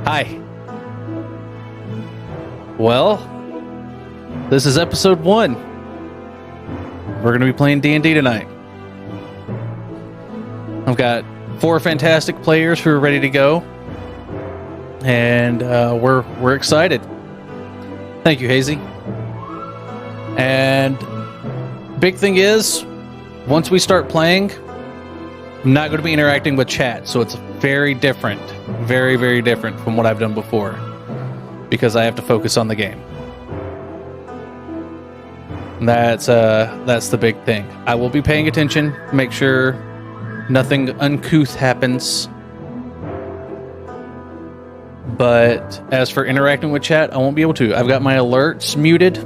Hi. Well, this is episode 1. We're going to be playing D&D tonight. I've got 4 fantastic players who are ready to go, and we're excited. Thank you, Hazy. And big thing is, once we start playing, I'm not going to be interacting with chat, so it's very different, very, very different from what I've done before, because I have to focus on the game. And that's the big thing. I will be paying attention, make sure nothing uncouth happens. But as for interacting with chat, I won't be able to. I've got my alerts muted.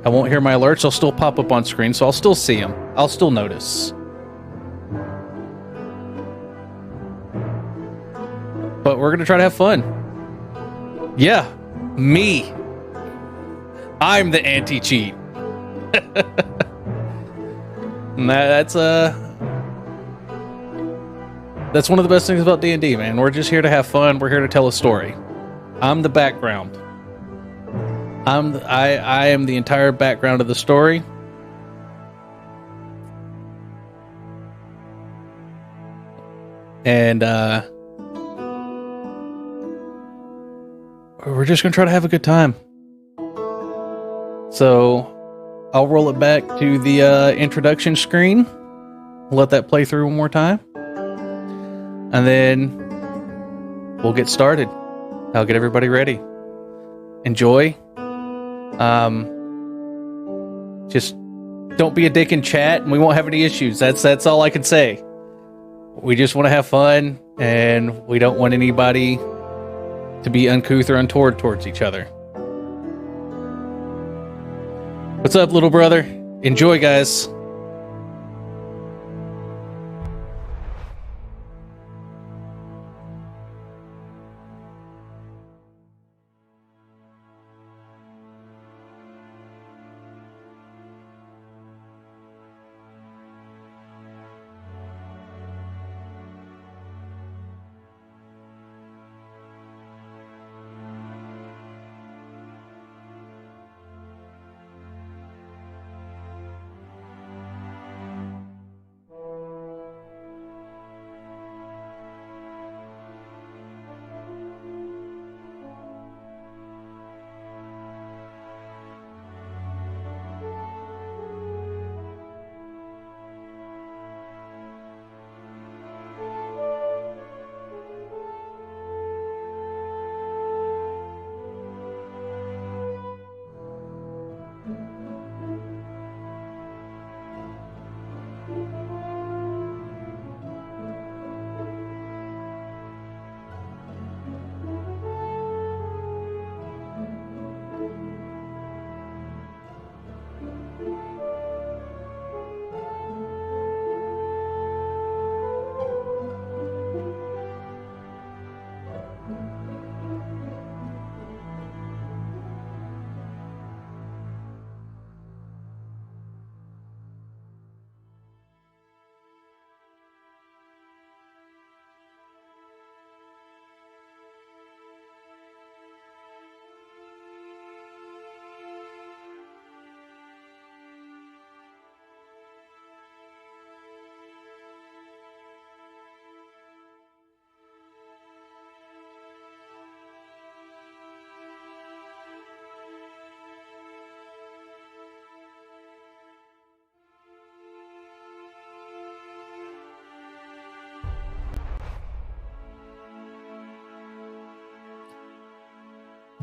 I won't hear my alerts. They'll still pop up on screen, so I'll still see them. I'll still notice. But we're going to try to have fun. Yeah, me. I'm the anti-cheat. And that's one of the best things about D&D, man. We're just here to have fun. We're here to tell a story. I'm the background. I am the entire background of the story. And we're just gonna try to have a good time. So I'll roll it back to the introduction screen. Let that play through one more time. And then we'll get started. I'll get everybody ready. Enjoy. Just don't be a dick in chat and we won't have any issues. That's all I can say. We just want to have fun and we don't want anybody to be uncouth or untoward towards each other. What's up, little brother? Enjoy, guys.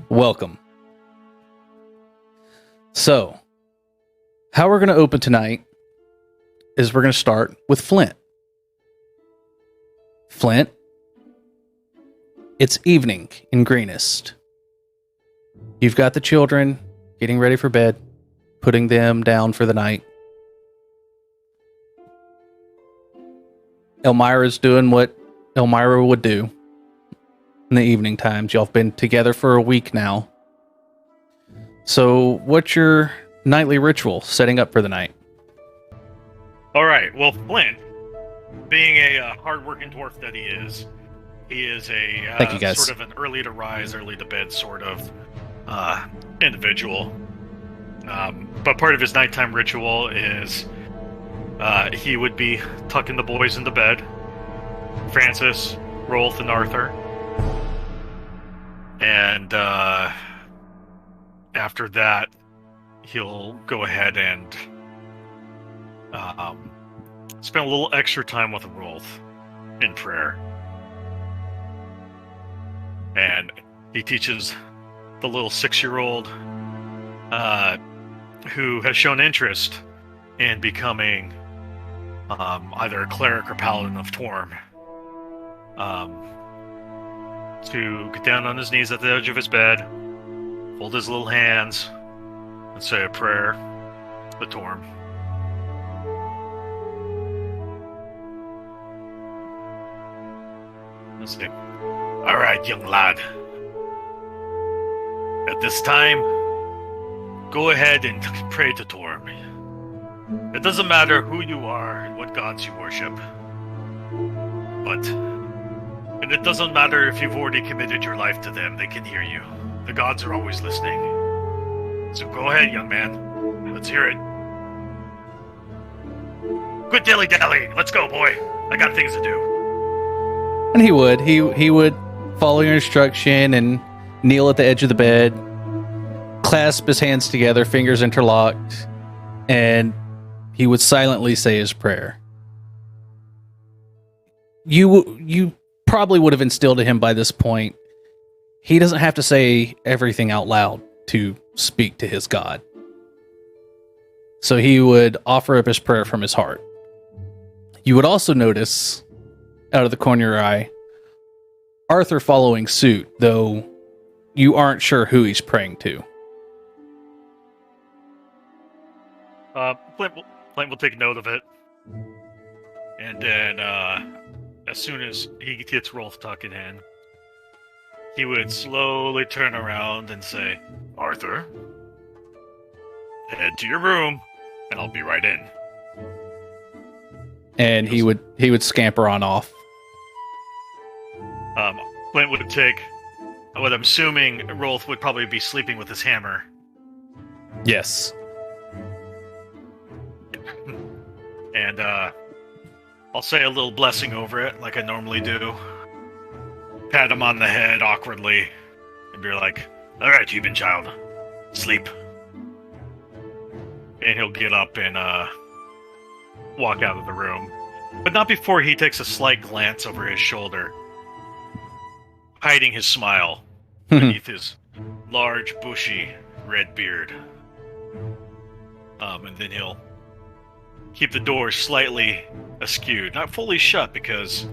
Welcome. So, how we're going to open tonight is we're going to start with Flint. Flint, it's evening in Greenest. You've got the children getting ready for bed, putting them down for the night. Elmira's doing what Elmira would do in the evening times. Y'all have been together for a week now. So what's your nightly ritual setting up for the night? All right, well, Flint, being a hard-working dwarf that he is, He is a Thank you, guys. sort of an early to rise, early to bed sort of individual. But part of his nighttime ritual is he would be tucking the boys into bed. Francis, Rolf, and Arthur. And after that, he'll go ahead and spend a little extra time with Rolf in prayer. And he teaches the little 6-year-old who has shown interest in becoming either a cleric or paladin of Torm to get down on his knees at the edge of his bed, fold his little hands, and say a prayer to the Torm. Let's see. All right, young lad. At this time, go ahead and pray to Torm. It doesn't matter who you are and what gods you worship. And it doesn't matter if you've already committed your life to them, they can hear you. The gods are always listening. So go ahead, young man. Let's hear it. Quit dilly-dallying. Let's go, boy. I got things to do. And he would follow your instruction and kneel at the edge of the bed, clasp his hands together, fingers interlocked, and he would silently say his prayer. You probably would have instilled in him by this point, he doesn't have to say everything out loud to speak to his God. So he would offer up his prayer from his heart. You would also notice, out of the corner of your eye, Arthur following suit, though you aren't sure who he's praying to. Flint will take note of it. And then, as soon as he gets Rolf tucked in hand, he would slowly turn around and say, Arthur, head to your room, and I'll be right in. And he would scamper on off. Flint would take what I'm assuming Rolf would probably be sleeping with his hammer. Yes. And I'll say a little blessing over it, like I normally do. Pat him on the head awkwardly, and be like, all right, human child, sleep. And he'll get up and walk out of the room. But not before he takes a slight glance over his shoulder, hiding his smile beneath his large, bushy, red beard. And then he'll keep the door slightly askew, not fully shut, because,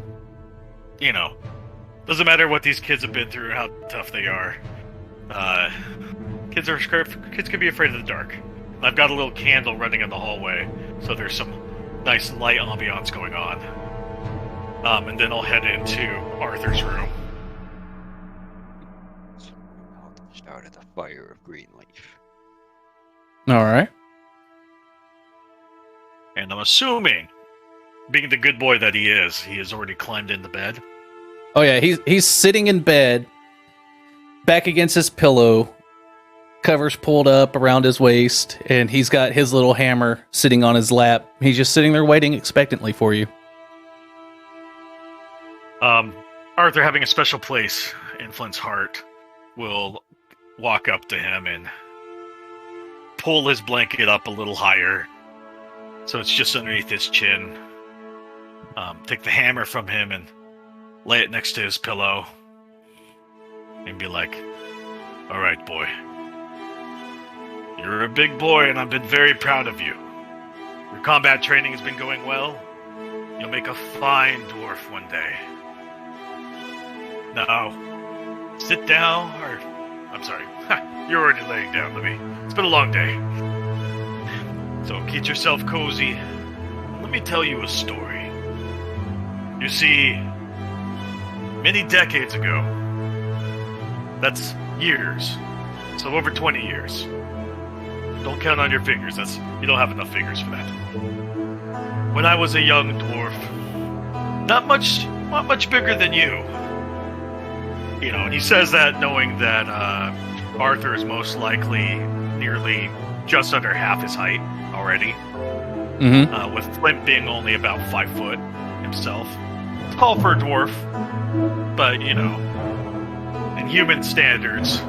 you know, doesn't matter what these kids have been through, how tough they are. Kids can be afraid of the dark. I've got a little candle running in the hallway, so there's some nice light ambiance going on. And then I'll head into Arthur's room. Started the fire of green leaf. All right. And I'm assuming, being the good boy that he has already climbed into bed. Oh yeah, he's sitting in bed, back against his pillow, covers pulled up around his waist, and he's got his little hammer sitting on his lap. He's just sitting there waiting expectantly for you. Arthur, having a special place in Flint's heart, will walk up to him and pull his blanket up a little higher, so it's just underneath his chin. Take the hammer from him and lay it next to his pillow, and be like, all right, boy. You're a big boy, and I've been very proud of you. Your combat training has been going well. You'll make a fine dwarf one day. Now, sit down, or... I'm sorry. You're already laying down, It's been a long day. So get yourself cozy. Let me tell you a story. You see, many decades ago, that's years, so over 20 years. Don't count on your fingers, you don't have enough fingers for that. When I was a young dwarf, not much bigger than you, he says that knowing that Arthur is most likely nearly just under half his height already. Mm-hmm. With Flint being only about 5 foot himself. Tall for a dwarf, but, in human standards,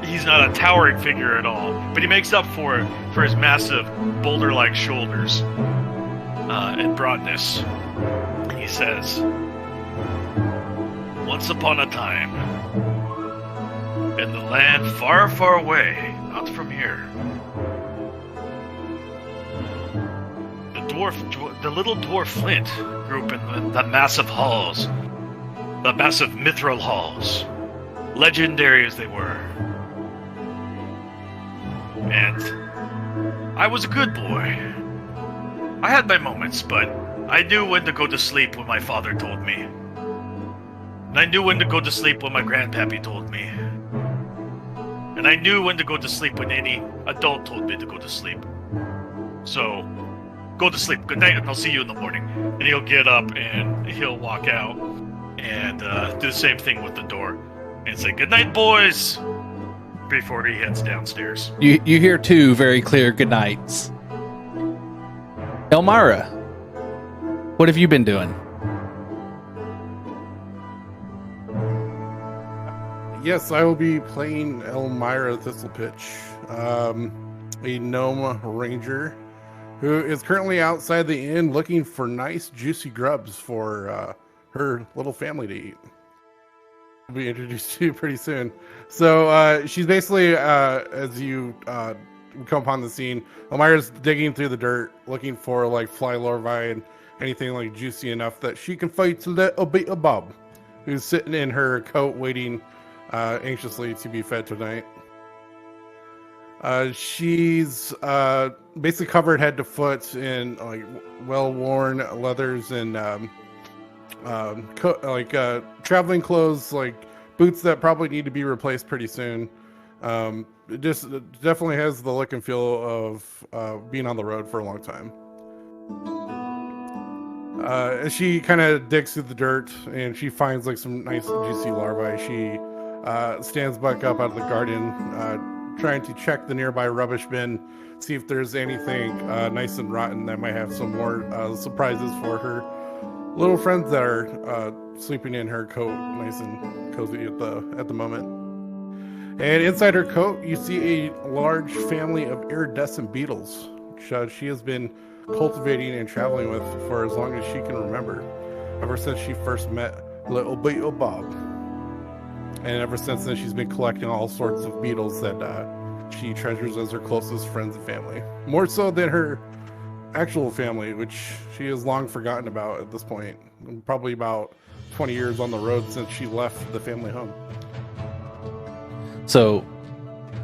he's not a towering figure at all. But he makes up for his massive boulder-like shoulders and broadness. He says, "Once upon a time, in the land far, far away, not from here, the little dwarf Flint grew up in the massive halls, the massive mithril halls, legendary as they were. And I was a good boy. I had my moments, but I knew when to go to sleep when my father told me. And I knew when to go to sleep when my grandpappy told me. And I knew when to go to sleep when any adult told me to go to sleep. So, go to sleep. Good night, and I'll see you in the morning." And he'll get up and he'll walk out and do the same thing with the door and say, "Good night, boys," before he heads downstairs. You hear two very clear good nights. Elmira, what have you been doing? Yes, I will be playing Elmira Thistlepitch, a gnome ranger who is currently outside the inn looking for nice, juicy grubs for her little family to eat. Will be introduced to you pretty soon. So she's basically, as you come upon the scene, Elmira's digging through the dirt looking for like fly larvae and anything like juicy enough that she can fight little bit of Bob, who's sitting in her coat waiting anxiously to be fed tonight. She's basically covered head to foot in like well-worn leathers and traveling clothes, like boots that probably need to be replaced pretty soon. It definitely has the look and feel of being on the road for a long time. As she kind of digs through the dirt and she finds like some nice juicy larvae, she stands back up out of the garden, trying to check the nearby rubbish bin, see if there's anything nice and rotten that might have some more surprises for her little friends that are sleeping in her coat, nice and cozy at the moment. And inside her coat, you see a large family of iridescent beetles, which she has been cultivating and traveling with for as long as she can remember, ever since she first met little beetle Bob. And ever since then, she's been collecting all sorts of beetles that she treasures as her closest friends and family. More so than her actual family, which she has long forgotten about at this point. Probably about 20 years on the road since she left the family home. So,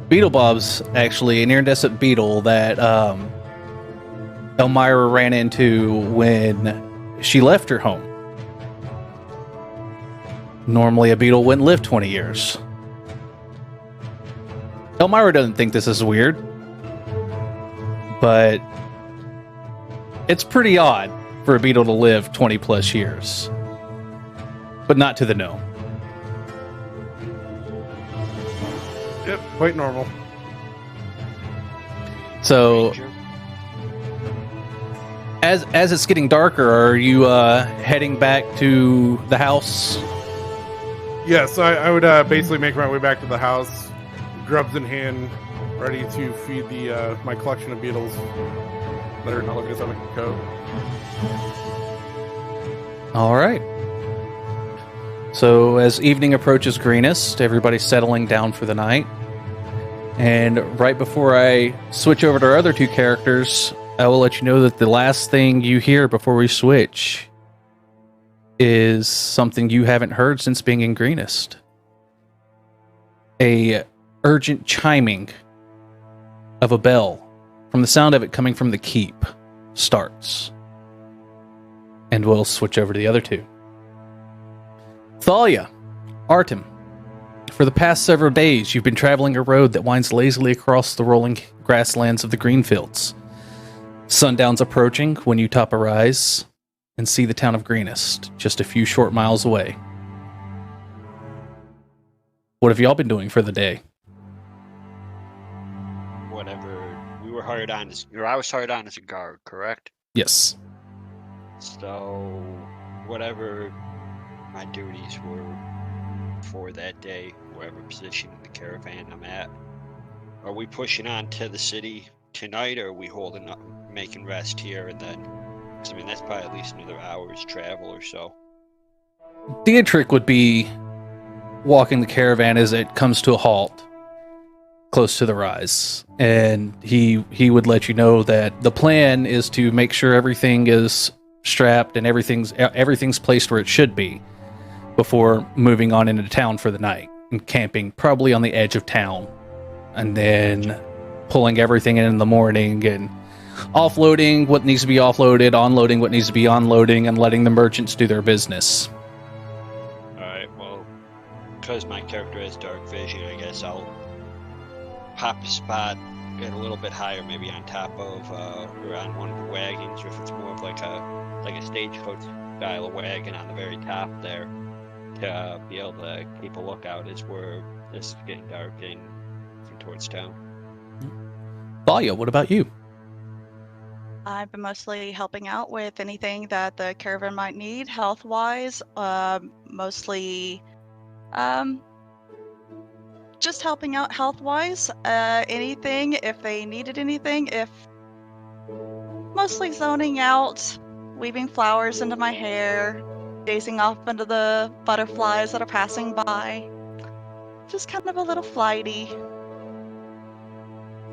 Beetle Bob's actually an iridescent beetle that Elmira ran into when she left her home. Normally, a beetle wouldn't live 20 years. Elmira doesn't think this is weird, but it's pretty odd for a beetle to live 20 plus years, but not to the gnome. Yep, quite normal. So, as it's getting darker, are you heading back to the house? Yes, I would basically make my way back to the house, grubs in hand, ready to feed the my collection of beetles that are not looking at something coat. All right. So as evening approaches Greenest, everybody's settling down for the night. And right before I switch over to our other two characters, I will let you know that the last thing you hear before we switch is something you haven't heard since being in Greenest. A urgent chiming of a bell, from the sound of it coming from the keep, starts. And we'll switch over to the other two. Thalia, Artem, for the past several days you've been traveling a road that winds lazily across the rolling grasslands of the Greenfields. Sundown's approaching when you top a rise and see the town of Greenest, just a few short miles away. what have y'all been doing for the day? Whatever. We were hired on as, or I was hired on as a guard, correct? Yes. So, whatever my duties were for that day, whatever position in the caravan I'm at, are we pushing on to the city tonight, or are we holding up, making rest here, and then, 'cause, I mean, that's probably at least another hour's travel or so. Dietrich would be walking the caravan as it comes to a halt close to the rise, and he would let you know that the plan is to make sure everything is strapped and everything's placed where it should be before moving on into town for the night and camping probably on the edge of town, and then pulling everything in the morning and offloading what needs to be offloaded, onloading what needs to be unloading, and letting the merchants do their business. Alright, well, because my character has dark vision, I guess I'll pop a spot, get a little bit higher, maybe on top of, or on one of the wagons, or if it's more of like a stagecoach style of wagon on the very top there, to be able to keep a lookout as we're this is getting dark and towards town. Thalia, what about you? I've been mostly helping out with anything that the caravan might need health-wise. Mostly just helping out health-wise. Anything, if they needed anything. Mostly zoning out, weaving flowers into my hair, gazing off into the butterflies that are passing by. Just kind of a little flighty.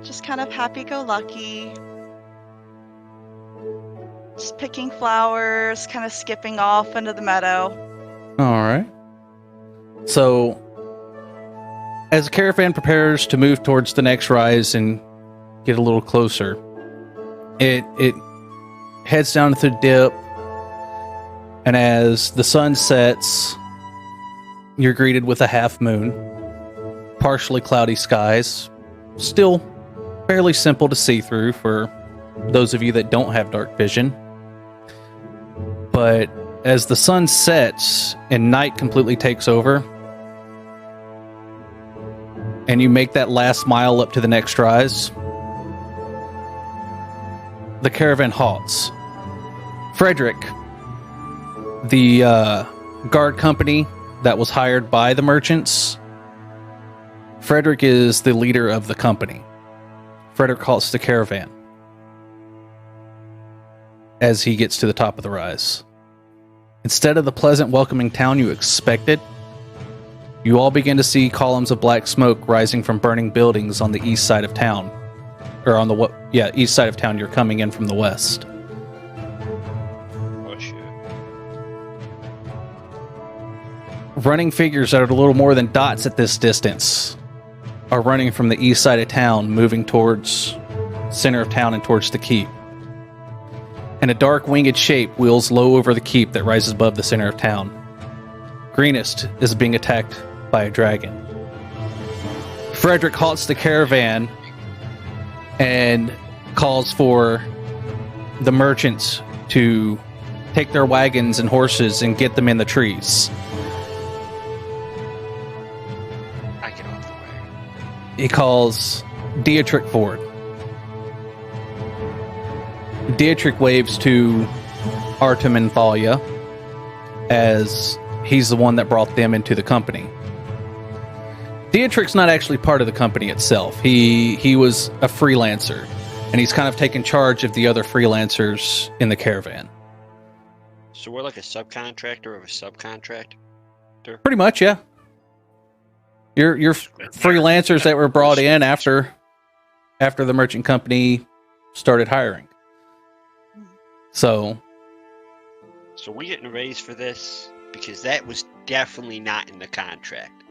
Just kind of happy-go-lucky. Just picking flowers, kind of skipping off into the meadow. All right. So, as the caravan prepares to move towards the next rise and get a little closer, it heads down to the dip, and as the sun sets, you're greeted with a half moon, partially cloudy skies, still fairly simple to see through for those of you that don't have dark vision. But as the sun sets and night completely takes over, and you make that last mile up to the next rise, the caravan halts. Frederick, the guard company that was hired by the merchants, Frederick is the leader of the company. Frederick halts the caravan as he gets to the top of the rise. Instead of the pleasant, welcoming town you expected, you all begin to see columns of black smoke rising from burning buildings on the east side of town. Or on the east side of town. You're coming in from the west. Oh shit. Running figures that are a little more than dots at this distance are running from the east side of town, moving towards center of town and towards the keep. And a dark winged shape wheels low over the keep that rises above the center of town. Greenest is being attacked by a dragon. Frederick halts the caravan and calls for the merchants to take their wagons and horses and get them in the trees. I get off the wagon. He calls Dietrich forward. Dietrich waves to Artem and Thalia as he's the one that brought them into the company. Dietrich's not actually part of the company itself. He was a freelancer, and he's kind of taken charge of the other freelancers in the caravan. So we're like a subcontractor of a subcontractor? Pretty much, yeah. You're freelancers that were brought in after the merchant company started hiring. So we getting a raise for this? Because that was definitely not in the contract.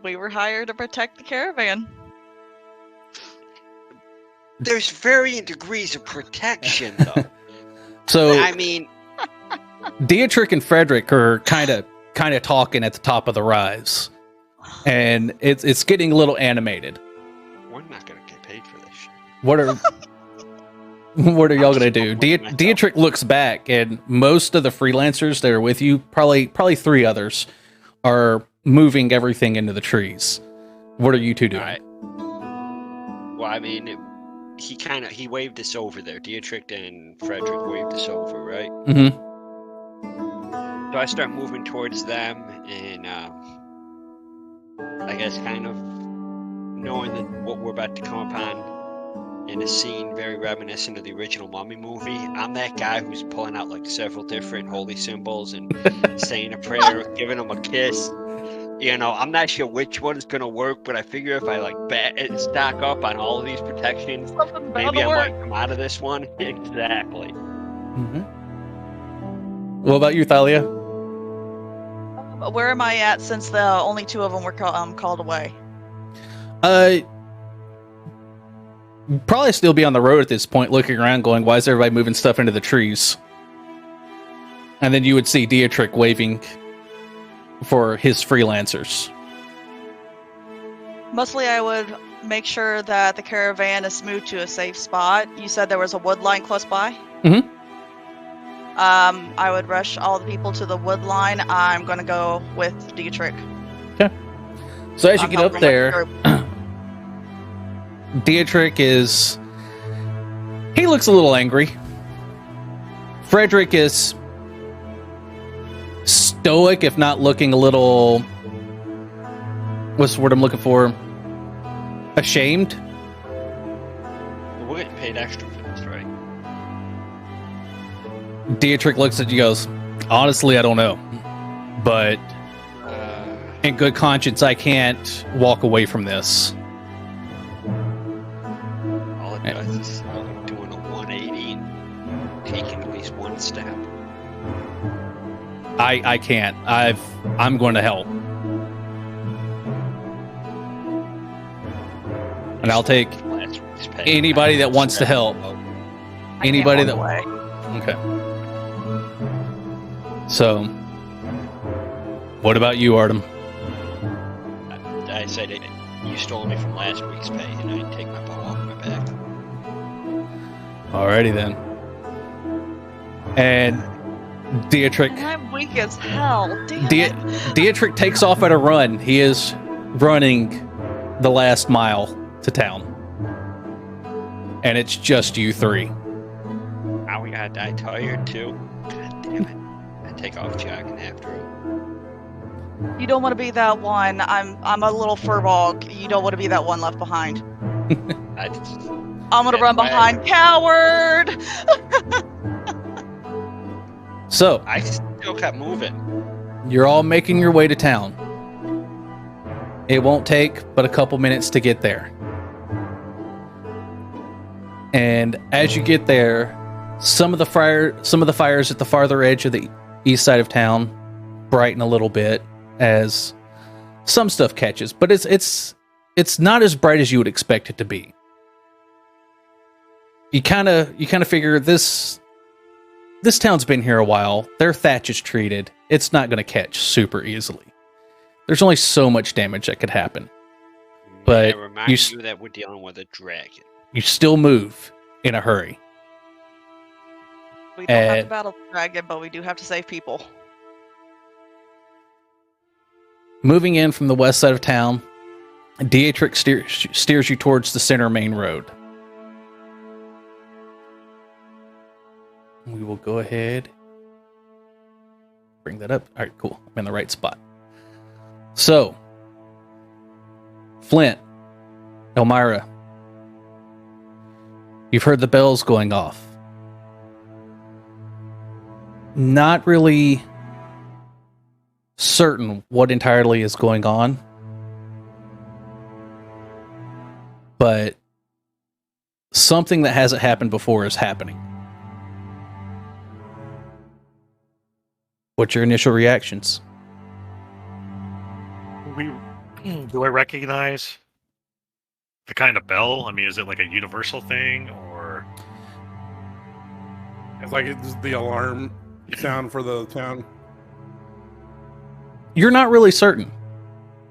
We were hired to protect the caravan. There's varying degrees of protection, though. So I mean, Dietrich and Frederick are kind of talking at the top of the rise, and it's getting a little animated. we're not gonna get paid for this shit. What are y'all gonna do? Dietrich looks back, and most of the freelancers that are with you, probably three others, are moving everything into the trees. What are you two doing? All right. Well, I mean, he waved us over there. Dietrich and Frederick waved us over, right? Mm-hmm. So I start moving towards them, and I guess kind of knowing that what we're about to come upon in a scene very reminiscent of the original Mummy movie. I'm that guy who's pulling out like several different holy symbols and saying a prayer, giving them a kiss. You know, I'm not sure which one is going to work, but I figure if I like stack up on all of these protections, maybe I might come out of this one. Exactly. Mm-hmm. What about you, Thalia? Where am I at since the only two of them were called away? Probably still be on the road at this point, looking around, going, "Why is everybody moving stuff into the trees?" And then you would see Dietrich waving for his freelancers. Mostly, I would make sure that the caravan is moved to a safe spot. You said there was a wood line close by? Mm-hmm. I would rush all the people to the wood line. I'm going to go with Dietrich. Okay. So as you get up there, Dietrich he looks a little angry. Frederick is stoic, if not looking a little, what's the word I'm looking for? Ashamed. We're getting paid extra for this, right? Dietrich looks at you and goes, "Honestly, I don't know. But in good conscience, I can't walk away from this." All it does is doing a 180 and taking at least one step. I can't. I'm going to help. And I'll take anybody that wants to help. Anybody that... Okay. So, what about you, Artem? I said it. You stole me from last week's pay, and I take my bow off my back. Alrighty then. And Dietrich... I'm weak as hell. Damn it. Dietrich takes off at a run. He is running the last mile to town. And it's just you three. Now we gotta die tired too. God damn it. I take off jogging after him. You don't want to be that one. I'm a little furball. You don't want to be that one left behind. I'm gonna run behind. Coward! So, I still kept moving. You're all making your way to town. It won't take but a couple minutes to get there. And as you get there, some of the fires at the farther edge of the east side of town brighten a little bit as some stuff catches, but it's not as bright as you would expect it to be. You kind of figure this town's been here a while. Their thatch is treated. It's not going to catch super easily. There's only so much damage that could happen. But I remind you that we're dealing with a dragon. You still move in a hurry. We don't have to battle the dragon, but we do have to save people. Moving in from the west side of town, Dietrich steers you towards the center main road. We will go ahead. Bring that up. All right, cool. I'm in the right spot. So, Flint, Elmira, you've heard the bells going off. Not really certain what entirely is going on, but something that hasn't happened before is happening. What's your initial reactions? Do I recognize the kind of bell? I mean, is it like a universal thing, or It's like it's the alarm sound for the town. You're not really certain.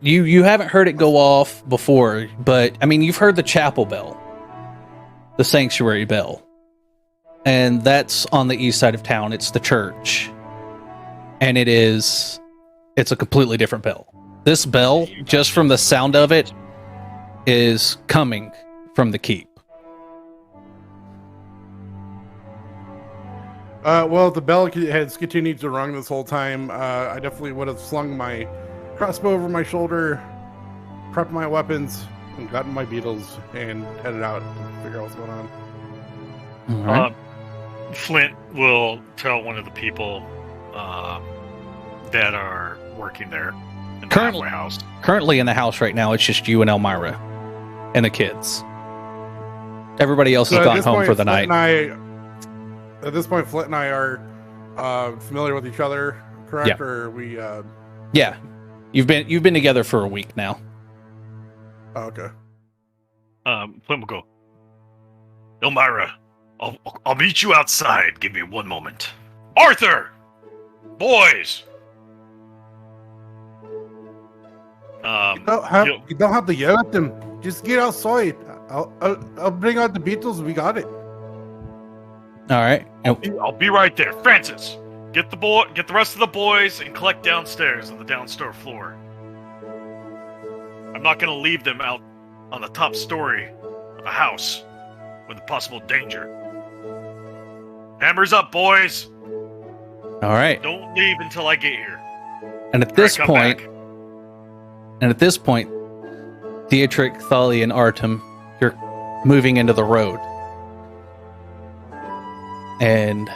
You haven't heard it go off before, but I mean, you've heard the chapel bell, the sanctuary bell, and that's on the east side of town. It's the church, and it's a completely different bell. This bell, just from the sound of it, is coming from the keep. Well, the bell has continued to rung this whole time. I definitely would have slung my crossbow over my shoulder, prepped my weapons, and gotten my beetles, and headed out to figure out what's going on. All right. Flint will tell one of the people that are working there in the halfway house. Currently in the house right now, it's just you and Elmira and the kids. Everybody else has gone home for the night. At this point, Flint and I are familiar with each other, correct? Yeah. Or are we? Yeah, you've been together for a week now. Oh, okay. Flint will go, Elmira, I'll meet you outside. Give me one moment. Arthur! Boys! You don't have to yell at them. Just get outside. I'll bring out the beetles. We got it. All right. I'll be right there. Francis, get the rest of the boys and collect downstairs on the downstairs floor. I'm not going to leave them out on the top story of a house with a possible danger. Hammers up, boys. All right. Don't leave until I get here. And at this point, Dietrich, Thali, and Artem, you're moving into the road. And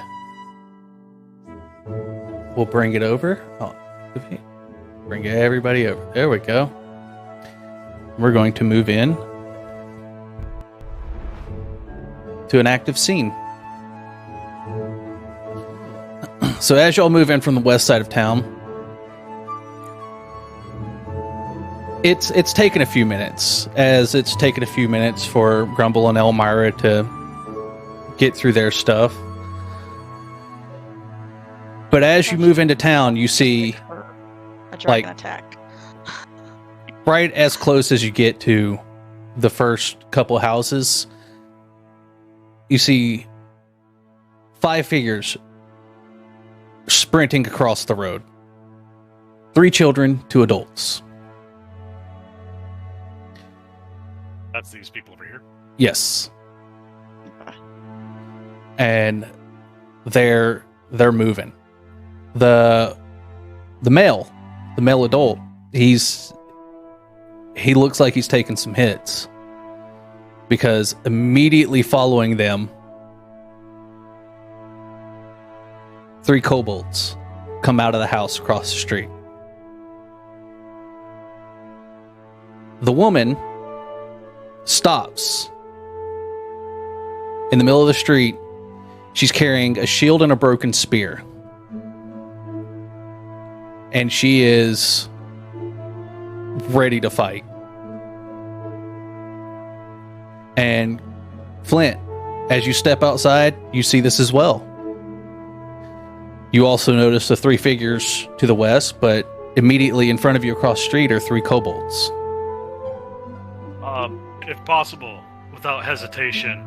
we'll bring it over. Oh, bring everybody over. There we go. We're going to move in to an active scene. So as y'all move in from the west side of town, it's taken a few minutes, as it's taken a few minutes for Grumble and Elmira to get through their stuff. But as you move into town, you see a dragon attack. Right as close as you get to the first couple houses, you see 5 figures sprinting across the road. 3 children, 2 adults. That's these people over here. Yes. And they're moving. The male adult, he looks like he's taken some hits, because immediately following them, 3 kobolds come out of the house across the street. The woman stops in the middle of the street. She's carrying a shield and a broken spear. And she is ready to fight. And Flint, as you step outside, you see this as well. You also notice the 3 figures to the west, but immediately in front of you across the street are 3 kobolds. If possible, without hesitation,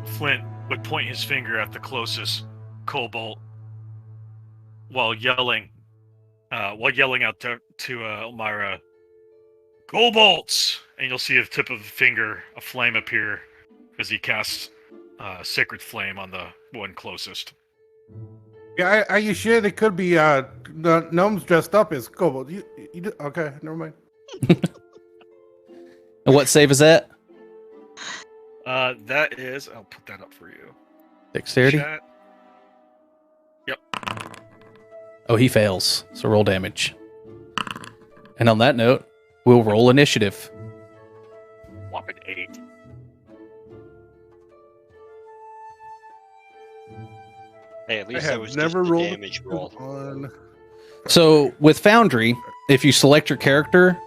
Flint would point his finger at the closest kobold while yelling out to Elmira, "Kobolds!" And you'll see at the tip of the finger a flame appear as he casts Sacred Flame on the one closest. Yeah, are you sure they could be the gnomes dressed up as kobolds? Okay, never mind. And what save is that? That is, I'll put that up for you. Dexterity? Chat. Yep. Oh, he fails. So roll damage. And on that note, we'll roll initiative. Whopping 8. Hey, at least I that have was never just a rolled damage roll. on. So with Foundry, if you select your character,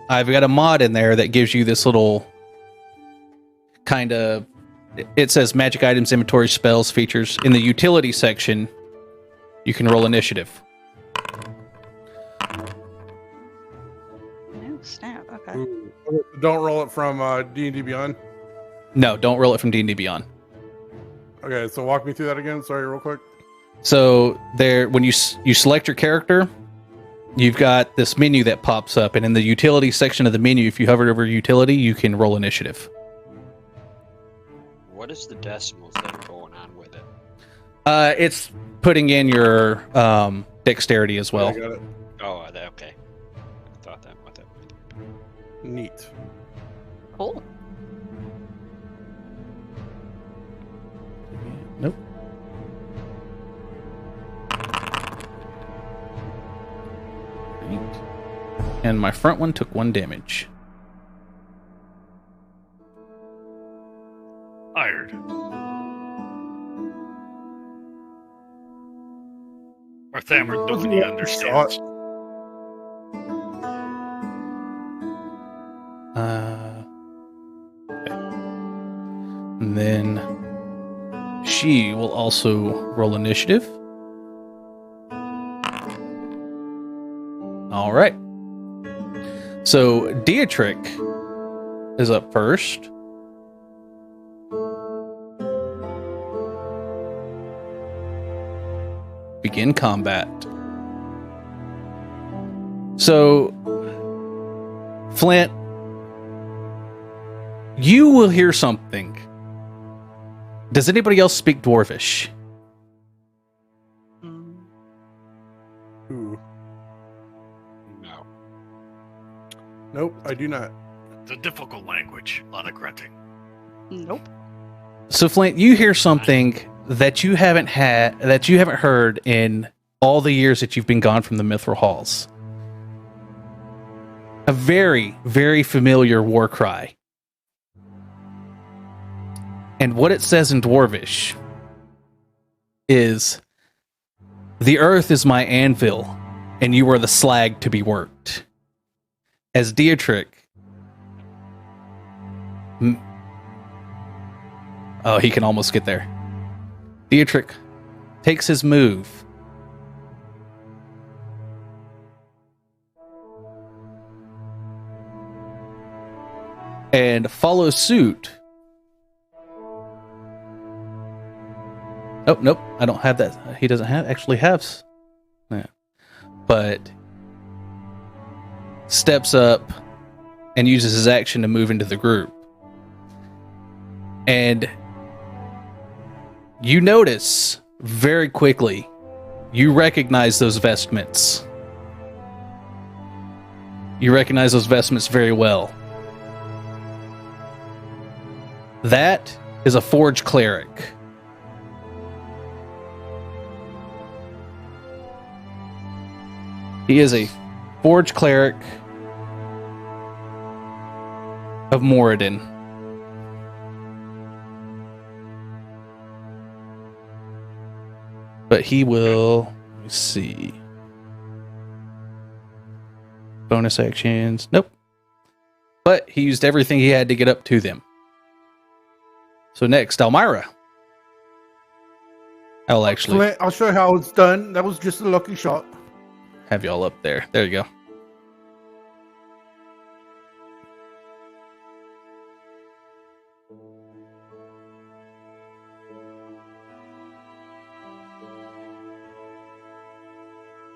I've got a mod in there that gives you this little kind of, it says magic items, inventory, spells, features. In the utility section, you can roll initiative. Oh, snap. Okay. Ooh. Don't roll it from D&D Beyond. No, don't roll it from D&D Beyond. Okay, so walk me through that again. Sorry, real quick. So there, when you select your character, you've got this menu that pops up, and in the utility section of the menu, if you hover over utility, you can roll initiative. What is the decimals that are going on with it? It's putting in your dexterity as well. I got it. Oh, okay. I thought that what that was. Neat. Cool. Nope. Right. And my front one took 1 damage. Hired. Or Thammer, nobody understands. Okay. And then she will also roll initiative. All right. So Dietrich is up first. Begin combat. So, Flint, you will hear something. Does anybody else speak Dwarvish? Mm. Ooh. No. Nope, I do not. It's a difficult language. A lot of grunting. Nope. So, Flint, you hear something that you haven't heard in all the years that you've been gone from the Mithril Halls. A very, very familiar war cry. And what it says in Dwarvish is, "The earth is my anvil, and you are the slag to be worked." As Dietrich... Oh, he can almost get there. Dietrich takes his move. And follows suit. Oh, nope. I don't have that. He doesn't actually have. Yeah. But steps up and uses his action to move into the group. And you notice very quickly, you recognize those vestments. You recognize those vestments very well. That is a Forge Cleric. He is a Forge Cleric of Moradin. But he will... Let me see. Bonus actions. Nope. But he used everything he had to get up to them. So next, Elmira. I'll actually I'll show you how it's done. That was just a lucky shot. have y'all up there. There you go.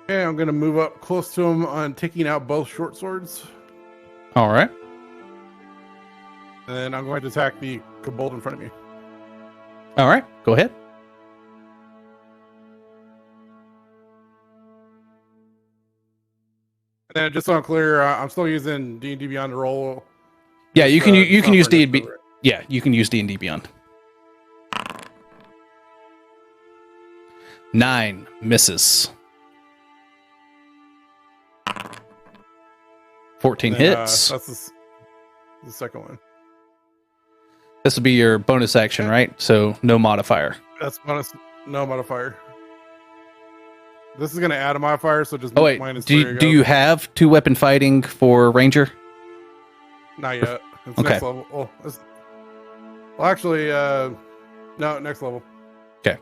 Okay, I'm going to move up close to him on taking out both short swords. All right. And then I'm going to attack the kobold in front of me. All right. Go ahead. And then just so I'm clear, I'm still using D&D Beyond to roll. Yeah, you can you can use software D&D. next to it. Yeah, you can use D&D Beyond. 9 misses. 14 And then, hits. That's the second one. This will be your bonus action, right? So no modifier. That's bonus, no modifier. This is going to add a modifier, so just Oh wait, minus do 3 you have 2 weapon fighting for ranger? Not yet. It's Okay. next level. Oh, well, actually, no, next level. Okay.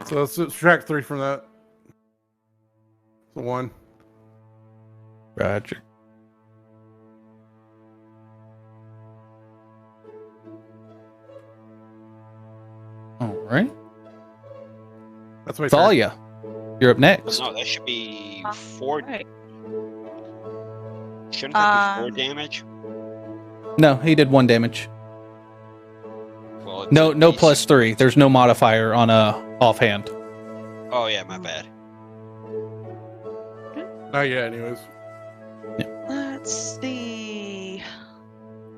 So let's subtract 3 from that. So 1. Roger. All right. That's my turn. Thalia, You're up next. No, that should be 4. Right. Shouldn't that be 4 damage? No, he did 1 damage. Well, it's No, a no DC. +3. There's no modifier on a offhand. Oh yeah, my bad. Not yet, anyways. Let's see.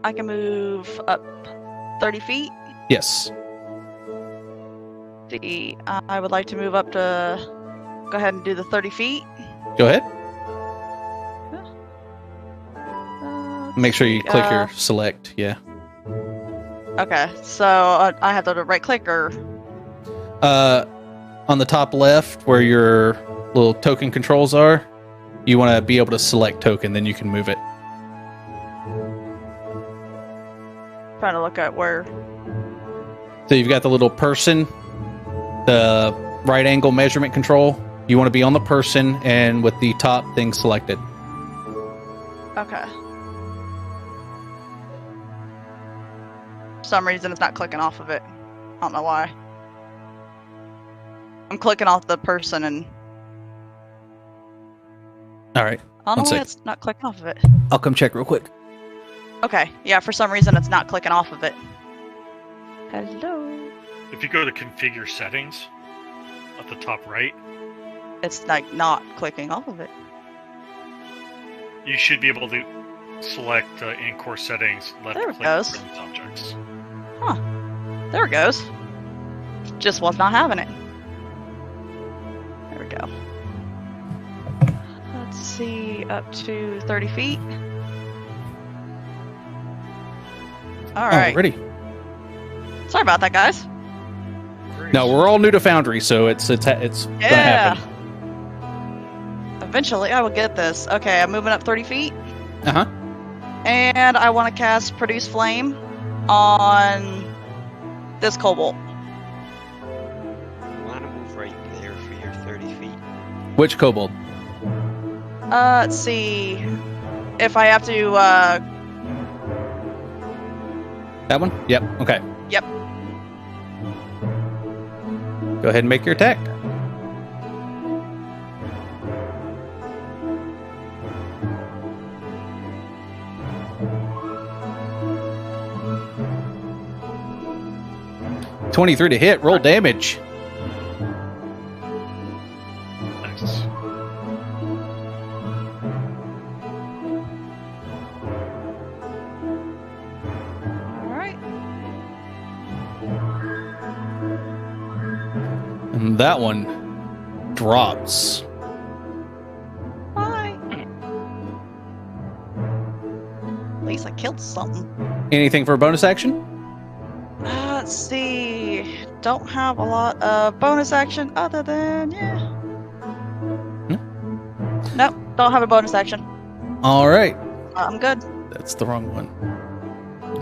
I can move up 30 feet. Yes. See, I would like to move up to. Go ahead and do the 30 feet. Go ahead. Let's Make sure you see, click your select. Yeah. Okay, so I have to right click or. On the top left, where your little token controls are, you want to be able to select token, then you can move it. Trying to look at where. So you've got the little person, the right angle measurement control. You want to be on the person and with the top thing selected. Okay. For some reason, it's not clicking off of it. I don't know why. I'm clicking off the person and All right. I don't know One why sec. it's not clicking off of it. I'll come check real quick. Okay, yeah, for some reason it's not clicking off of it. Hello. If you go to configure settings at the top right, It's like not clicking off of it. you should be able to select in core settings left There it click goes. friends objects. There it goes. Just was not having it. There we go. Let's see, up to 30 feet. All right. Alrighty. Sorry about that, guys. No, we're all new to Foundry, so it's gonna Yeah. happen. Eventually, I will get this. Okay, I'm moving up 30 feet, Uh-huh. and I want to cast Produce Flame on this kobold. You want to move right there for your 30 feet. Which kobold? Let's see if I have to. That one? Yep. Okay. Yep. Go ahead and make your attack. $23 to hit. Roll damage. Nice. All right. And that one drops. Bye. At least I killed something. Anything for a bonus action? Let's see. Don't have a lot of bonus action other than Nope, don't have a bonus action. All right. I'm good. That's the wrong one.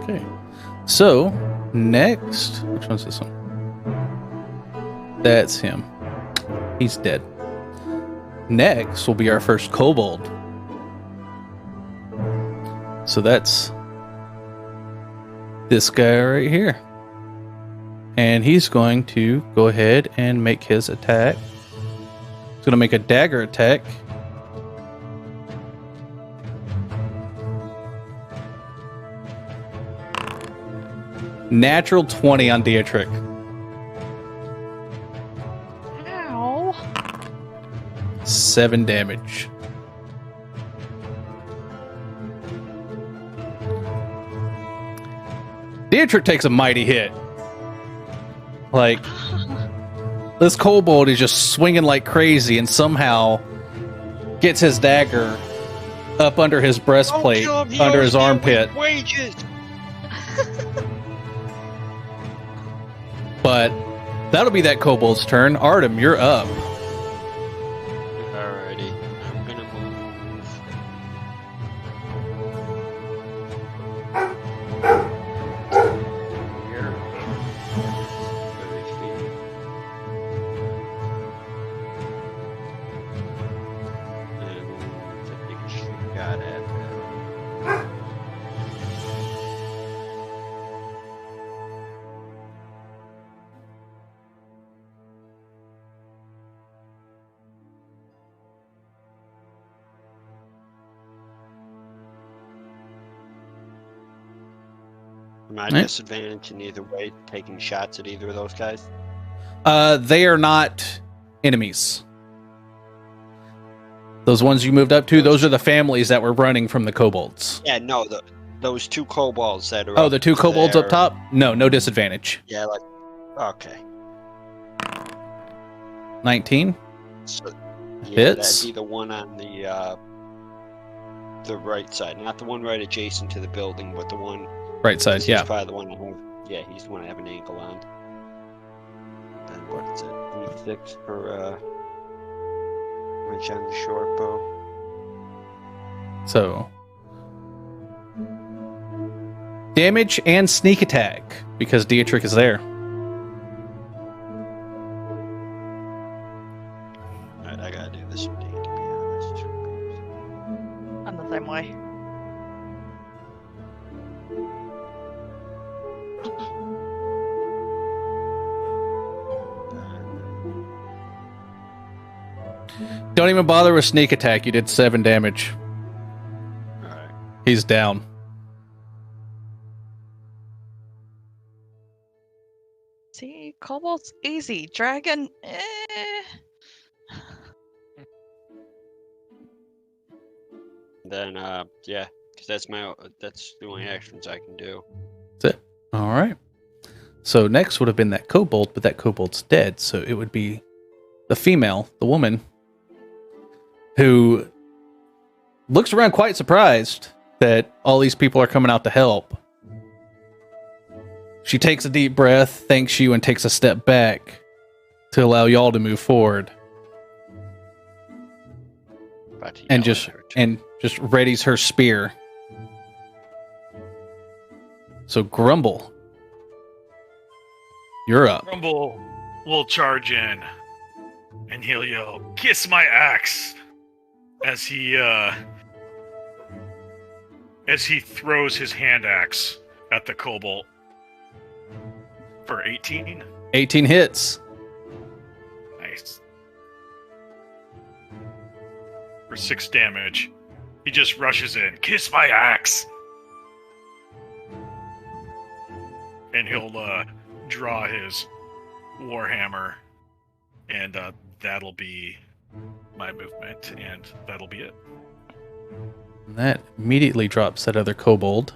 Okay. So, next. Which one's this one? That's him. He's dead. Next will be our first kobold. So that's this guy right here. And he's going to go ahead and make his attack. He's going to make a dagger attack. Natural 20 on Dietrich. Ow. 7 damage. Dietrich takes a mighty hit. Like, this kobold is just swinging like crazy and somehow gets his dagger up under his breastplate, Don't kill him, he under owes his me armpit. wages. But that'll be that kobold's turn. Artem, you're up. Alrighty, I'm gonna move. Here. 30 feet. And take a shot at that. Am I at Right. disadvantage in either way, taking shots at either of those guys? They are not enemies. Those ones you moved up to, those are the families that were running from the kobolds. Yeah, no, those two kobolds that are Oh, the two kobolds up there. top? No disadvantage. Yeah, like, okay. 19? So, yeah, Hits. that'd be the one on the right side, not the one right adjacent to the building, but the one. Right side, He's yeah. probably the one I have. Yeah, he's the one I have an ankle on. And what is it? D6 for wrench on the short bow. So damage and sneak attack because Dietrich is there. Alright, I gotta do this one, to be honest. I'm the same way. Don't even bother with sneak attack. You did 7 damage. Alright. He's down. See, Cobalt's easy. Dragon, Then, yeah, because that's the only actions I can do. That's it. All right. So next would have been that kobold, but that kobold's dead. So it would be the female, the woman, who looks around quite surprised that all these people are coming out to help. She takes a deep breath, thanks you, and takes a step back to allow y'all to move forward. About to And yell just at her, too. and just readies her spear. So Grumble, you're up. Rumble will charge in, and he'll yell, "Kiss my axe!" as he throws his hand axe at the kobold for 18. 18 hits. Nice. For 6 damage. He just rushes in. "Kiss my axe!" And he'll draw his warhammer, and that'll be my movement, and that'll be it. And that immediately drops that other kobold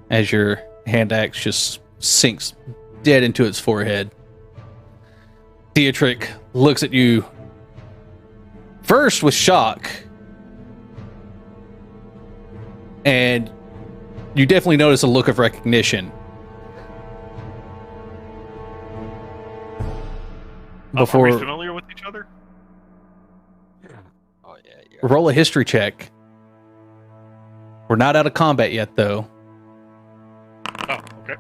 as your hand axe just sinks dead into its forehead. Dietrich looks at you first with shock, and you definitely notice a look of recognition. Are we Before familiar with each other? Oh, yeah, yeah. roll a history check. We're not out of combat yet, though. Oh, okay.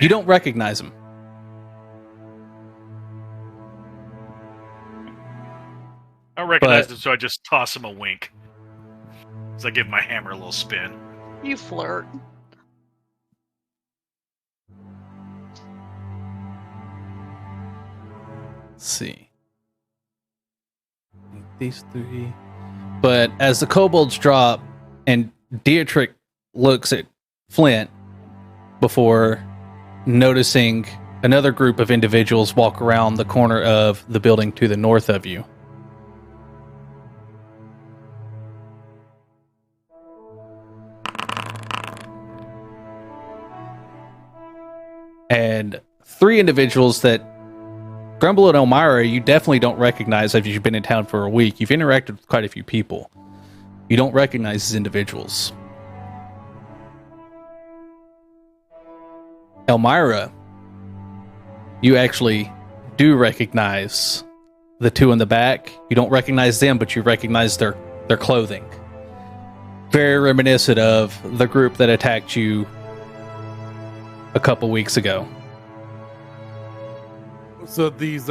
You don't recognize him. I don't recognize But- him, so I just toss him a wink. As I give my hammer a little spin. you flirt. Let's see. These 3. But as the kobolds drop and Dietrich looks at Flint before noticing another group of individuals walk around the corner of the building to the north of you. And 3 individuals that Grumble and Elmira, you definitely don't recognize if you've been in town for a week. You've interacted with quite a few people. You don't recognize these individuals. Elmira, you actually do recognize the 2 in the back. You don't recognize them, but you recognize their clothing. Very reminiscent of the group that attacked you a couple weeks ago. So these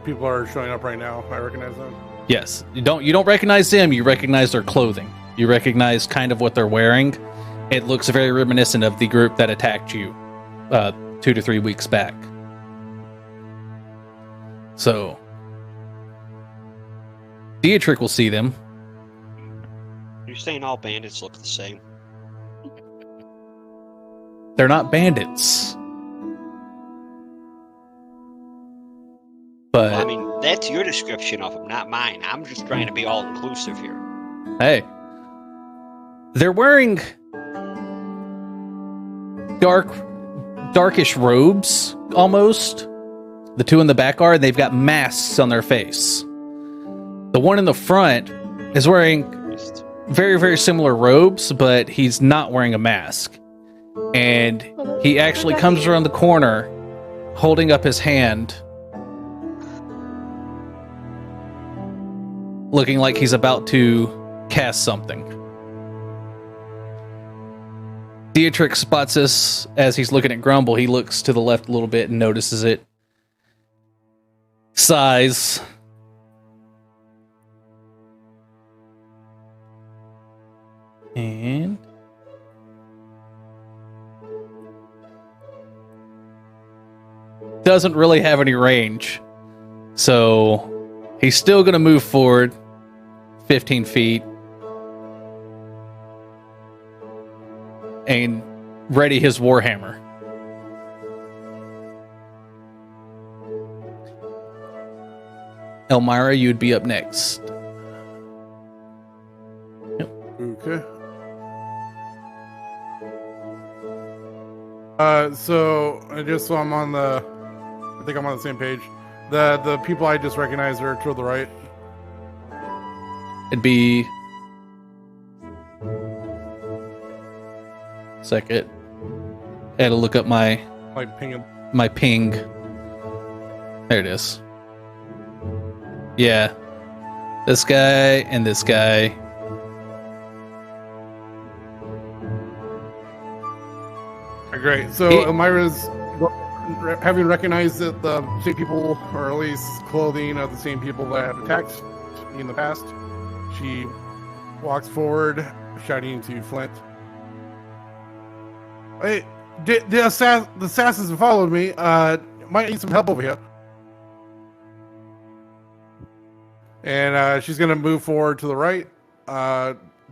people are showing up right now. I recognize them. Yes, you don't recognize them. You recognize their clothing. You recognize kind of what they're wearing. It looks very reminiscent of the group that attacked you 2 to 3 weeks back. So Dietrich will see them. You're saying all bandits look the same? They're not bandits. But Well, I mean, that's your description of them, not mine. I'm just trying to be all inclusive here. hey, they're wearing darkish robes, almost. The two in the back are, and they've got masks on their face. The one in the front is wearing very, very similar robes, but he's not wearing a mask. And he actually comes around the corner, holding up his hand, looking like he's about to cast something. Dietrich spots this as he's looking at Grumble. He looks to the left a little bit and notices it. Sighs. And doesn't really have any range. So he's still going to move forward 15 feet and ready his warhammer. Elmira, you'd be up next. Okay. So I'm on the, I think I'm on the same page. The people I just recognized are to the right. It'd be second. I had to look up my Like pinging. ping. There it is. Yeah. This guy and this guy. Great. So Elmira's having recognized that the same people, or at least clothing of the same people that have attacked me in the past, she walks forward, shouting to Flint, "Hey, the assassins followed me. Might need some help over here." And she's gonna move forward to the right,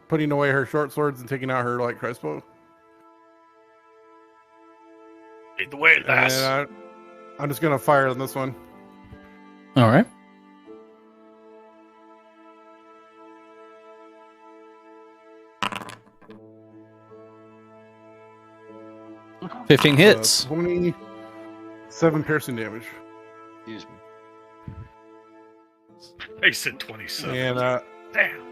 putting away her short swords and taking out her light crossbow. Lead the way, lass. And I'm just gonna fire on this one. All right. $15 hits. 27 piercing damage. Excuse me. I said 27. And Damn.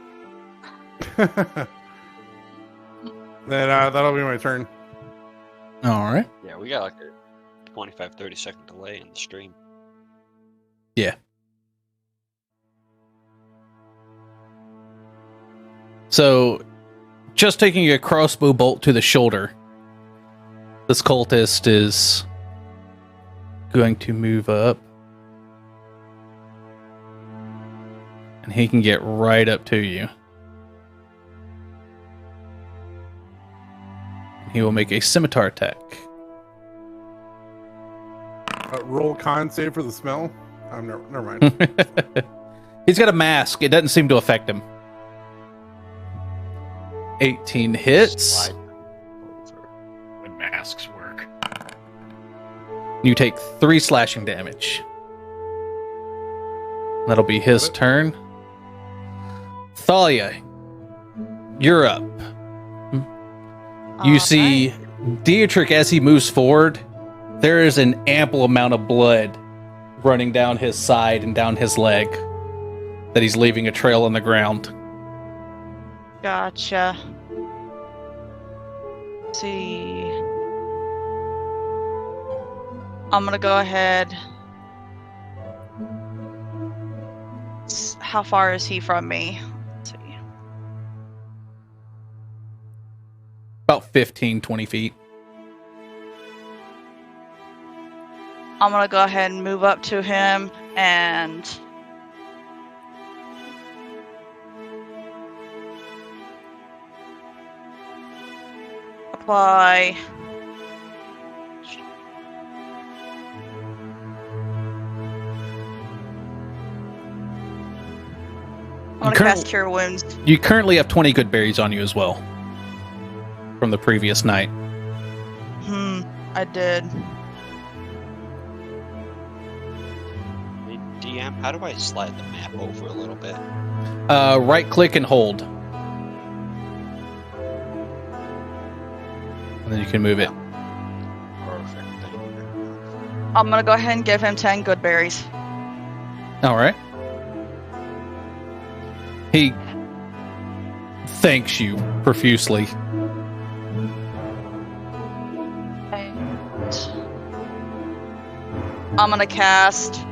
then that'll be my turn. All right. Yeah, we got like a 25, 30-second delay in the stream. Yeah. So, just taking a crossbow bolt to the shoulder, this cultist is going to move up. And he can get right up to you. He will make a scimitar attack. Roll con save for the smell. Never mind. He's got a mask. It doesn't seem to affect him. 18 hits. Slide. When masks work. You take 3 slashing damage. That'll be his turn. Thalia, you're up. You see Dietrich as he moves forward. There is an ample amount of blood running down his side and down his leg that he's leaving a trail on the ground. Gotcha. Let's see. I'm gonna go ahead. How far is he from me? Let's see. About 15, 20 feet. I'm gonna go ahead and move up to him and apply I'm gonna cast Cure Wounds. You currently have 20 good berries on you as well from the previous night. I did. Hey, DM, how do I slide the map over a little bit? Right click and hold. And then you can move it. Perfect. Thank you very much. I'm gonna go ahead and give him 10 good berries. All right. He thanks you profusely. And I'm gonna cast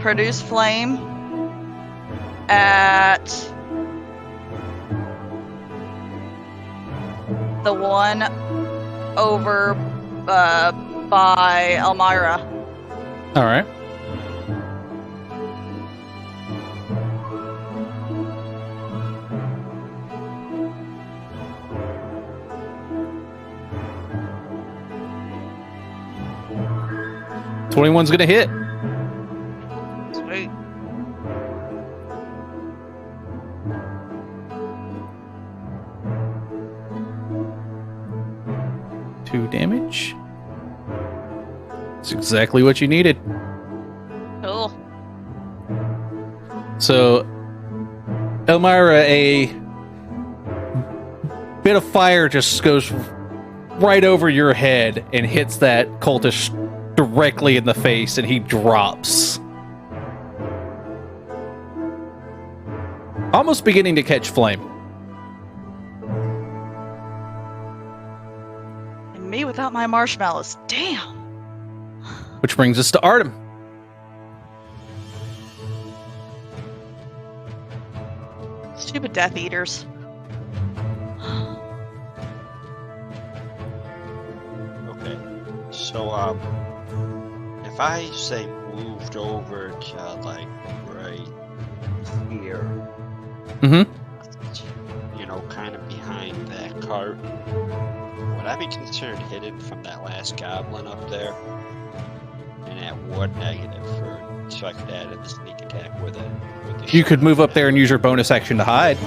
Produce Flame at the one over by Elmira. All right. $21's gonna hit. Sweet. Two damage. That's exactly what you needed. Cool. So, Elmira, a bit of fire just goes right over your head and hits that cultist directly in the face, and he drops. Almost beginning to catch flame. And me without my marshmallows. Damn. Which brings us to Artem. Stupid Death Eaters. Okay. So, if I say moved over to like right here, you know, kind of behind that cart, would I be considered hidden from that last goblin up there? And at what negative for so I could add in the sneak attack with it? You could move up there and use your bonus action to hide.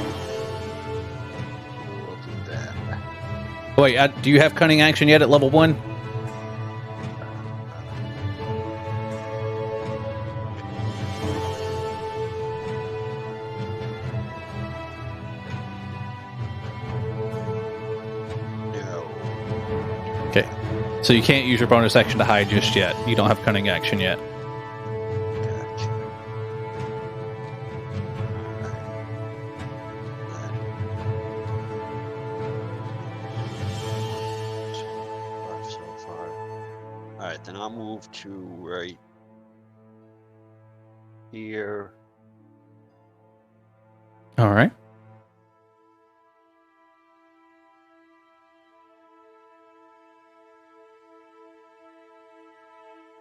We'll do that. Wait, do you have cunning action yet at level 1? No. Okay. So you can't use your bonus action to hide just yet. You don't have cunning action yet. Gotcha. So far. Alright, then I'll move to right here. All right.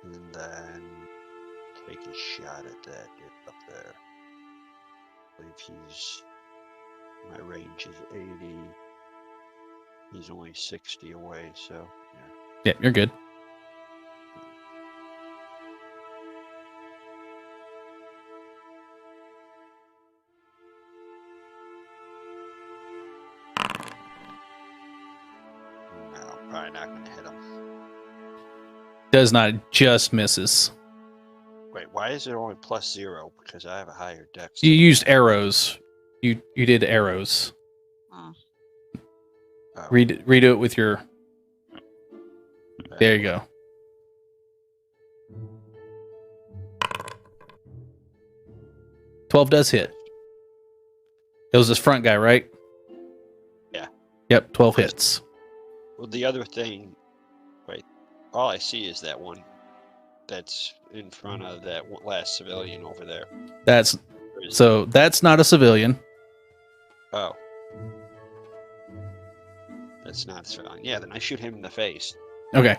And then take a shot at that dude up there. I believe my range is 80. He's only 60 away, so yeah. Yeah, you're good. No, probably not gonna hit him. Does not, just misses. Wait, why is it only +0? Because I have a higher dex. You used arrows. You did arrows. Oh. Oh, Redo it with your... There you go. $12 does hit. It was this front guy, right? Yeah. Yep, 12 hits. Well, the other thing, wait, all I see is that one that's in front of that last civilian over there. That's Or is- so that's not a civilian. Oh. That's not a civilian. Yeah, then I shoot him in the face. Okay,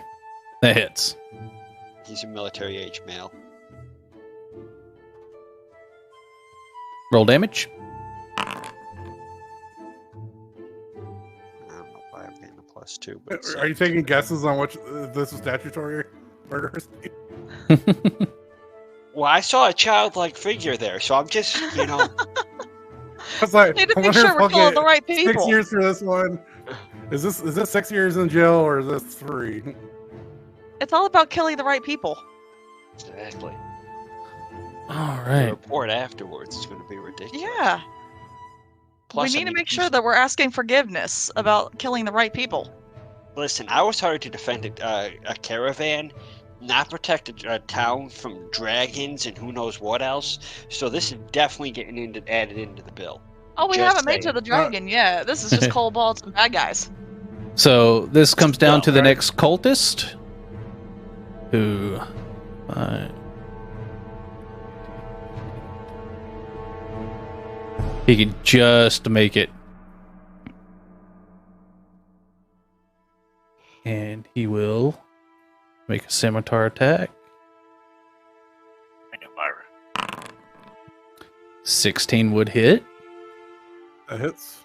that hits. He's a military age male. Roll damage. I don't know why I'm getting a +2, but it's, Are you taking guesses on which this is statutory murderers? well, I saw a childlike figure there, so I'm just, you know, I was like, Need to I make wonder sure if we're I'll killing get the right 6 people. years for this one. Is this 6 years in jail or is this 3? It's all about killing the right people. Exactly. All The right. report afterwards is going to be ridiculous. Yeah. Plus, we I need to mean, make sure that we're asking forgiveness about killing the right people. Listen, I was hired to defend a caravan, not protect a town from dragons and who knows what else. So this is definitely getting added into the bill. Oh, we Just haven't made to saying. the dragon yet. This is just kobolds and bad guys. So this comes down to the Right. next cultist, who, he can just make it, and he will make a scimitar attack. Hang on, Myra. 16 would hit. That hits.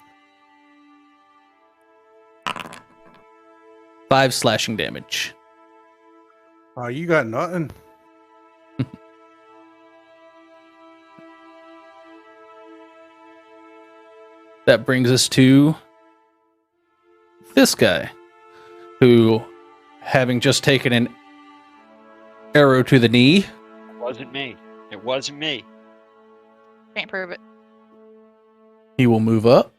5 slashing damage. You got nothing. That brings us to this guy, who, having just taken an arrow to the knee, It wasn't me. It wasn't me. Can't prove it. he will move up.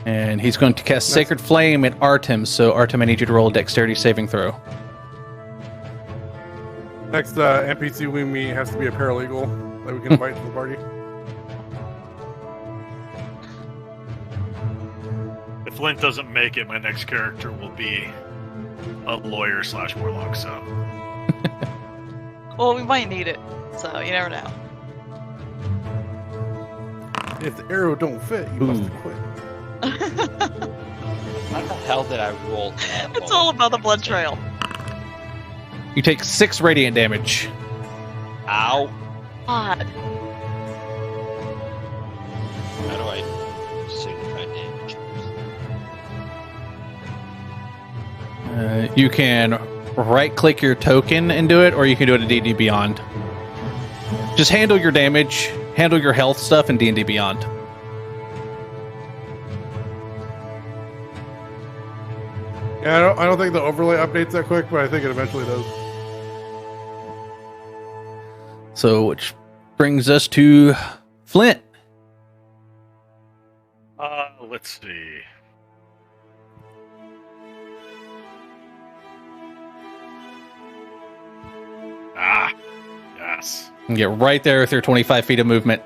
And he's going to cast Sacred Flame at Artem. So, Artem, I need you to roll a dexterity saving throw. Next NPC we meet has to be a paralegal that we can invite to the party. If Flint doesn't make it, my next character will be a lawyer / warlock. So Well, we might need it, so you never know. If the arrow don't fit, you must quit. How the hell did I roll that It's low? all about the blood trail. You take 6 radiant damage. Ow. God. How do I signify damage? You can right-click your token and do it, or you can do it in D&DBeyond. Just handle your damage, handle your health stuff in D&DBeyond. Yeah, I don't think the overlay updates that quick, but I think it eventually does. So, which brings us to Flint. let's see. Ah, yes. You can get right there with your 25 feet of movement.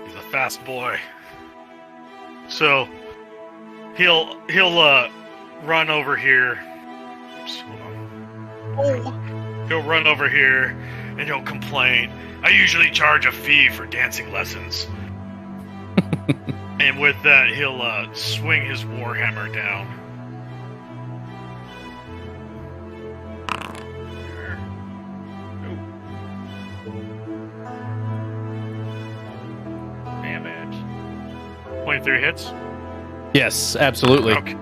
He's a fast boy. So he'll run over here. Oops, hold on. He'll run over here and he'll complain. I usually charge a fee for dancing lessons. And with that, he'll swing his warhammer down. There. Nope. Damage. 23 hits? Yes, absolutely. Okay.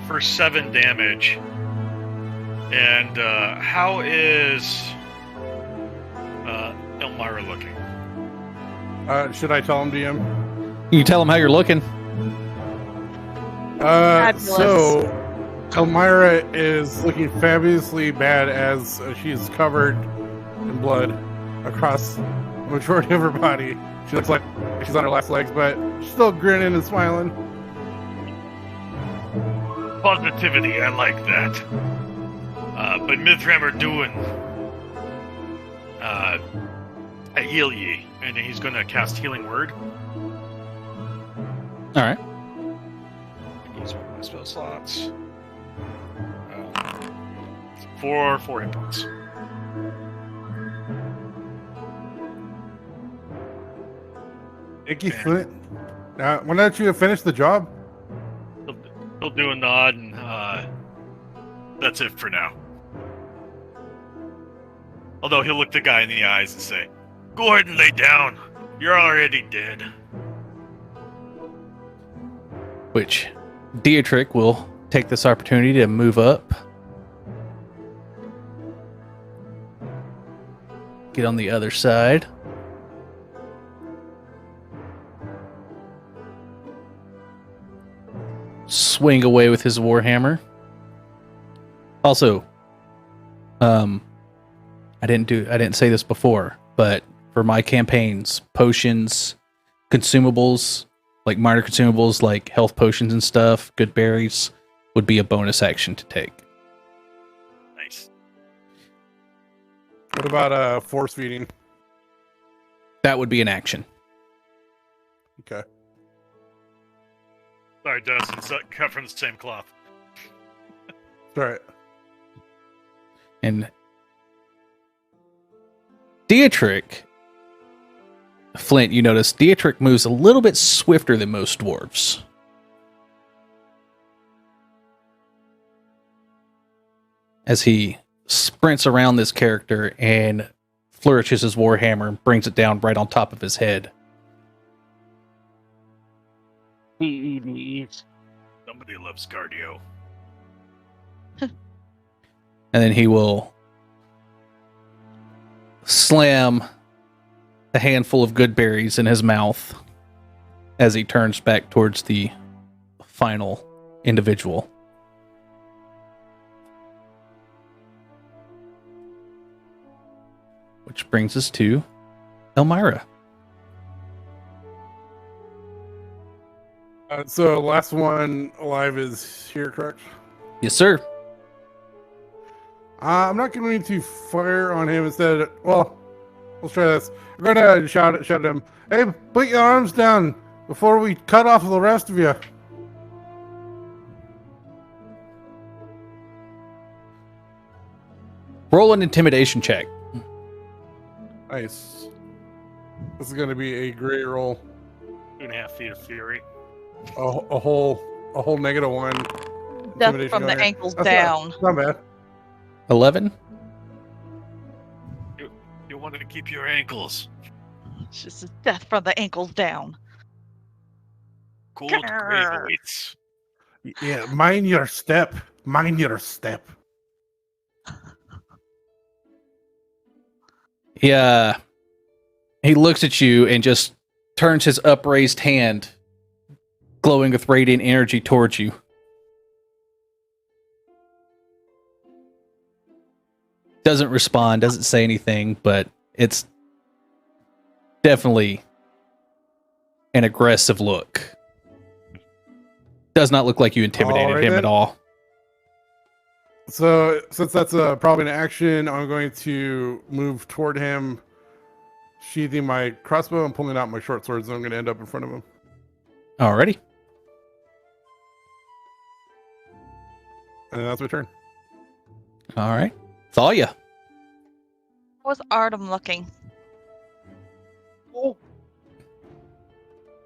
For 7 damage. And how is Elmira looking? Should I tell him, DM? You tell him how you're looking. So Elmira is looking fabulously bad as she's covered in blood across the majority of her body. She looks like she's on her last legs, but she's still grinning and smiling. Positivity, I like that. But Mithram doing a heal ye, and he's gonna cast Healing Word. All right. Use one of my spell slots. 4 hit points. Thank you, Flint. Why don't you finish the job? He'll do a nod, and that's it for now. Although he'll look the guy in the eyes and say, "Go ahead and lay down. You're already dead." Which Dietrich will take this opportunity to move up. Get on the other side. swing away with his warhammer. Also, I didn't say this before, but for my campaigns, potions, consumables, like minor consumables like health potions and stuff, good berries, would be a bonus action to take. Nice. What about force feeding? That would be an action. Okay. Sorry, Dustin. It's cut from the same cloth. All right. And Dietrich, Flint, you notice Dietrich moves a little bit swifter than most dwarves. As he sprints around this character and flourishes his warhammer and brings it down right on top of his head. Somebody loves cardio. And then he will slam a handful of good berries in his mouth as he turns back towards the final individual. Which brings us to Elmira. So last one alive is here, correct? Yes, sir. I'm not going to fire on him instead. Well, let's try this. I'm going to shout at him. Hey, put your arms down before we cut off the rest of you. Roll an intimidation check. Nice. This is going to be a great roll. 2.5 feet of fury. A whole -1. Death Intimidation from the going here. ankles That's down. Not bad. 11. You want to keep your ankles It's just death from the ankles down. cool to Grrr. weights. Yeah, mind your step. Mind your step. Yeah. He looks at you and just turns his upraised hand, glowing with radiant energy, towards you. Doesn't respond, doesn't say anything, but it's definitely an aggressive look. Does not look like you intimidated Alright him then. at all. So since that's probably an action, I'm going to move toward him, sheathing my crossbow and pulling out my short sword, so I'm going to end up in front of him. Alrighty. And that's my turn. Alright. Thalia. How's Artem looking?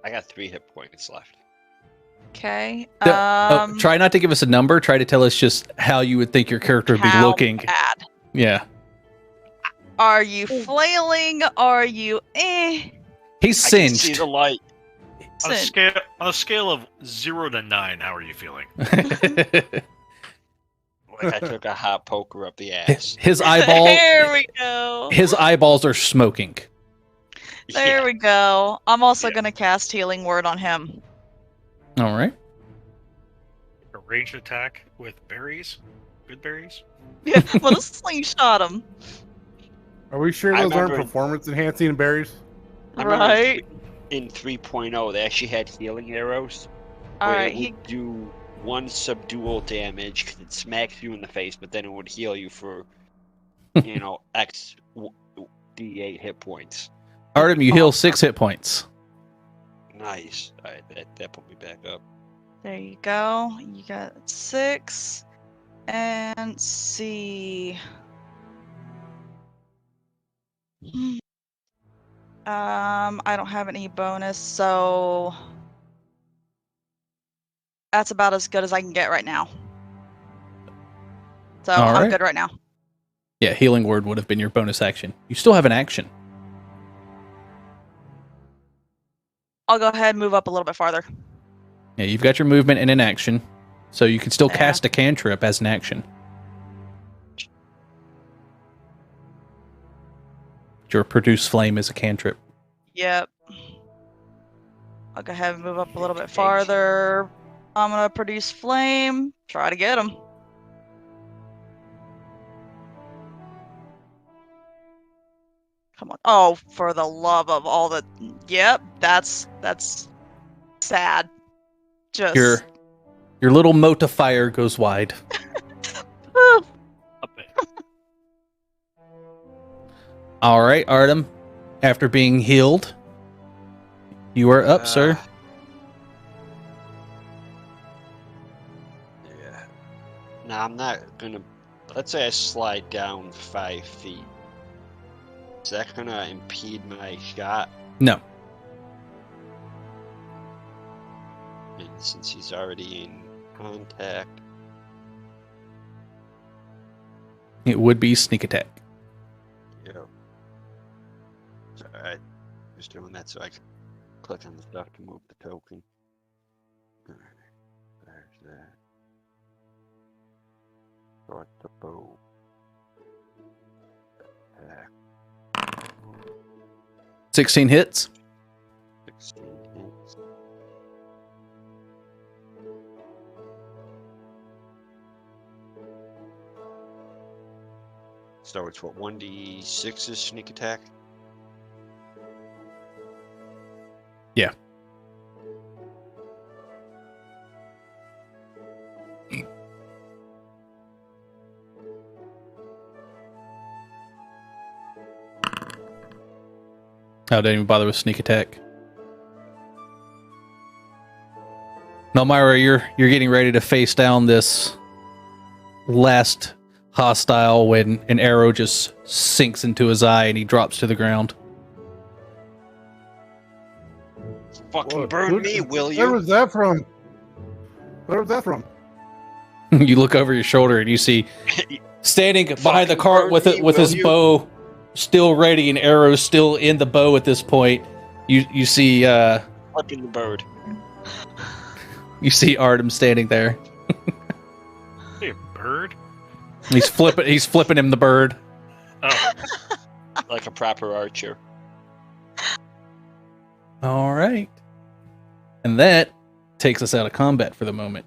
I got 3 hit points left. Okay. Try not to give us a number. Try to tell us just how you would think your character would be how looking. bad? Yeah. Are you flailing? Are you He's I can see singed. the light. On a scale of 0 to 9, how are you feeling? Like I took a hot poker up the ass. His There we go. his eyeballs are smoking. There we go. I'm also gonna cast Healing Word on him. All right. A ranged attack with berries? Good berries? Yeah, let us slingshot him. Are we sure I those aren't remember- performance enhancing berries? I remember Right? In 3.0, they actually had healing arrows. All where right. it would do 1 subdual damage because it smacks you in the face, but then it would heal you for, X D8 hit points. Artem, you heal 6 hit points. Nice. All right, that put me back up. There you go. You got 6. And see. I don't have any bonus, so that's about as good as I can get right now. So All I'm right. good right now. Yeah, healing word would have been your bonus action. You still have an action. I'll go ahead and move up a little bit farther. Yeah, you've got your movement and an action, so you can still Yeah. cast a cantrip as an action. Your produce flame is a cantrip. Yep. I'll go ahead and move up a little bit farther. I'm gonna produce flame. Try to get him. Come on. Oh, for the love of all the... Yep, that's sad. Just... Your little mote of fire goes wide. Up it. All right, Artem. After being healed, you are up, sir. Yeah. Now I'm not gonna. Let's say I slide down 5 feet. Is that gonna impede my shot? No. And since he's already in contact, It would be sneak attack. yeah. Alright. Just doing that so I can click on the stuff to move the token. Alright. There's that. Start the bow. Attack. 16 hits. 16 hits. So it's what, 1d6 is sneak attack? Yeah. Oh, didn't even bother with sneak attack. No, Myra, you're getting ready to face down this last hostile when an arrow just sinks into his eye and he drops to the ground. Fucking What? burn me, will Where you? was that from? Where was that from? You look over your shoulder and you see standing behind the Fucking cart burn with me, with his will you? bow still ready and arrows still in the bow at this point. You see Flipping the bird. you see Artem standing there. Hey, bird. He's flipping him the bird. Oh, Like a proper archer. All right. And that takes us out of combat for the moment.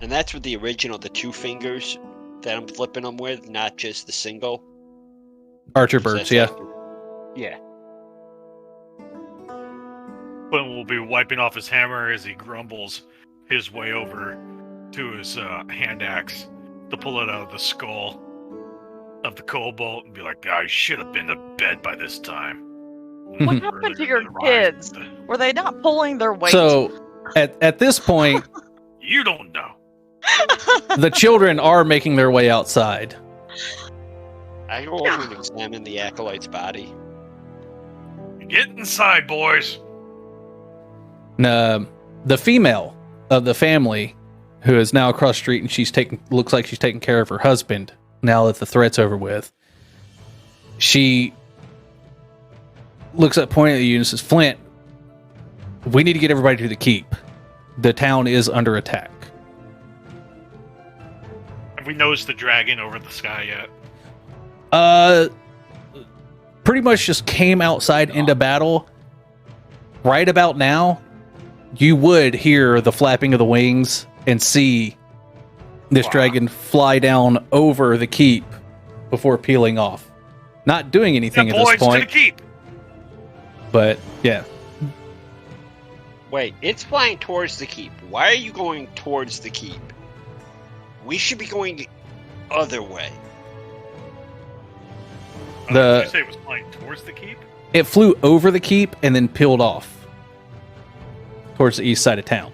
And that's with the original, the 2 fingers that I'm flipping them with, not just the single. Archer birds, yeah. Yeah. Quentin will be wiping off his hammer as he grumbles his way over to his hand axe to pull it out of the skull of the kobold and be like, I should have been to bed by this time. What happened to your kids? Were they not pulling their weight? So at this point, You don't know. the children are making their way outside. I go over and examine the acolyte's body. Get inside, boys. The female of the family, who is now across the street, and looks like she's taking care of her husband now that the threat's over with. She looks up, pointing at you, and says, "Flint, we need to get everybody to the keep. The town is under attack." Have we noticed the dragon over the sky yet? Pretty much just came outside into battle. Right about now, you would hear the flapping of the wings and see this dragon fly down over the keep before peeling off. Not doing anything Yeah, at this boys, to the point, keep. but yeah. Wait, it's flying towards the keep. Why are you going towards the keep? We should be going the other way. Did you say it was flying towards the keep? It flew over the keep and then peeled off towards the east side of town.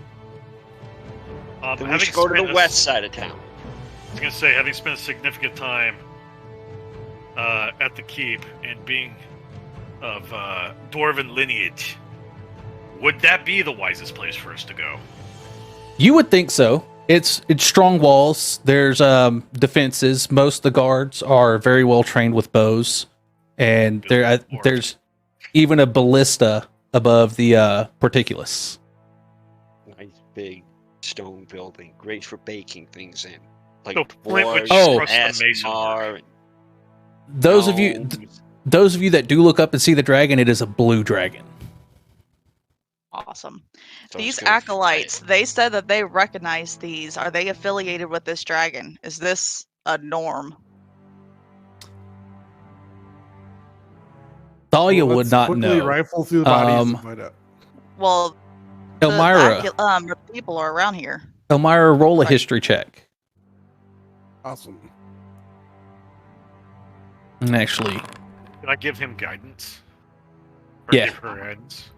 Then we should go to the west side of town. I was going to say, having spent a significant time at the keep and being of dwarven lineage, would that be the wisest place for us to go? You would think so. It's strong walls. There's defenses. Most of the guards are very well trained with bows, and there's even a ballista above the portcullis. Nice big stone building, great for baking things in. Like So Flint would dwarves, trust the mason Asmar, and Those of you gnomes. those of you that do look up and see the dragon, it is a blue dragon. Awesome. So These it's gonna acolytes, they said that they recognize these. Are they affiliated with this dragon? Is this a norm? Thalia Well, would let's not quickly know. rifle through the bodies Um, and find out. Well, Elmira, the people are around here. Elmira, roll a Right. history check. Awesome. And actually, Can I give him guidance? Or Yeah. give her guidance?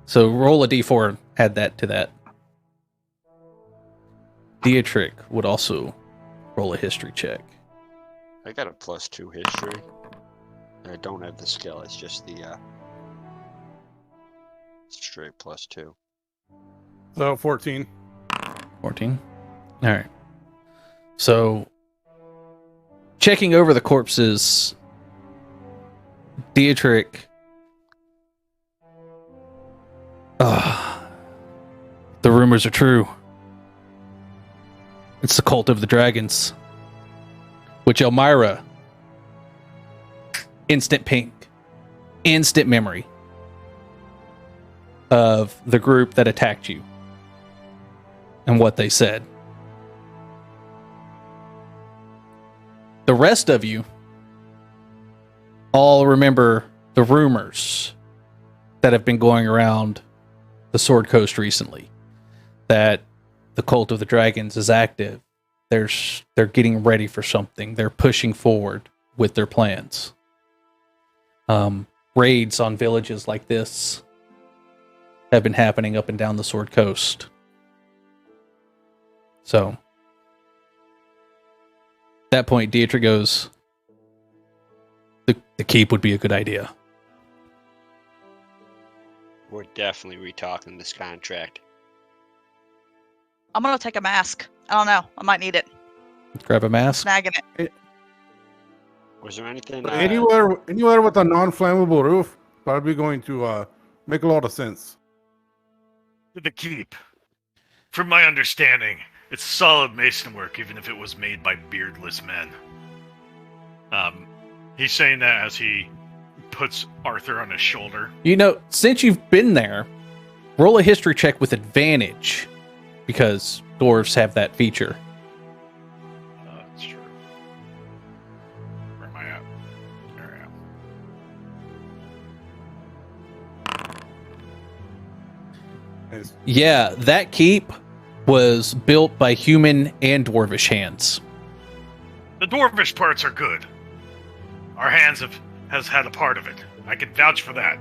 so roll a d4 and add that to that. Dietrich would also roll a history check. I got a +2 history. I don't have the skill. It's just the straight +2. So 14. 14. All right. So, checking over the corpses, Dietrich. The rumors are true. It's the cult of the dragons. Which Elmira, instant pink, instant memory of the group that attacked you and what they said. The rest of you all remember the rumors that have been going around the Sword Coast recently, that the cult of the dragons is active. They're getting ready for something. They're pushing forward with their plans. Raids on villages like this have been happening up and down the Sword Coast. So, at that point, Dietrich goes, the keep would be a good idea. We're definitely retalking this contract. I'm gonna take a mask. I don't know. I might need it. Grab a mask. Snagging it. Was there anything? Anywhere with a non-flammable roof, probably going to make a lot of sense. To the keep. From my understanding, it's solid masonwork, even if it was made by beardless men. He's saying that as he puts Arthur on his shoulder. You know, since you've been there, roll a history check with advantage, because dwarves have that feature. That's true. Where am I at? There I am. Nice. Yeah, that keep was built by human and dwarvish hands. The dwarvish parts are good. Our hands has had a part of it. I can vouch for that.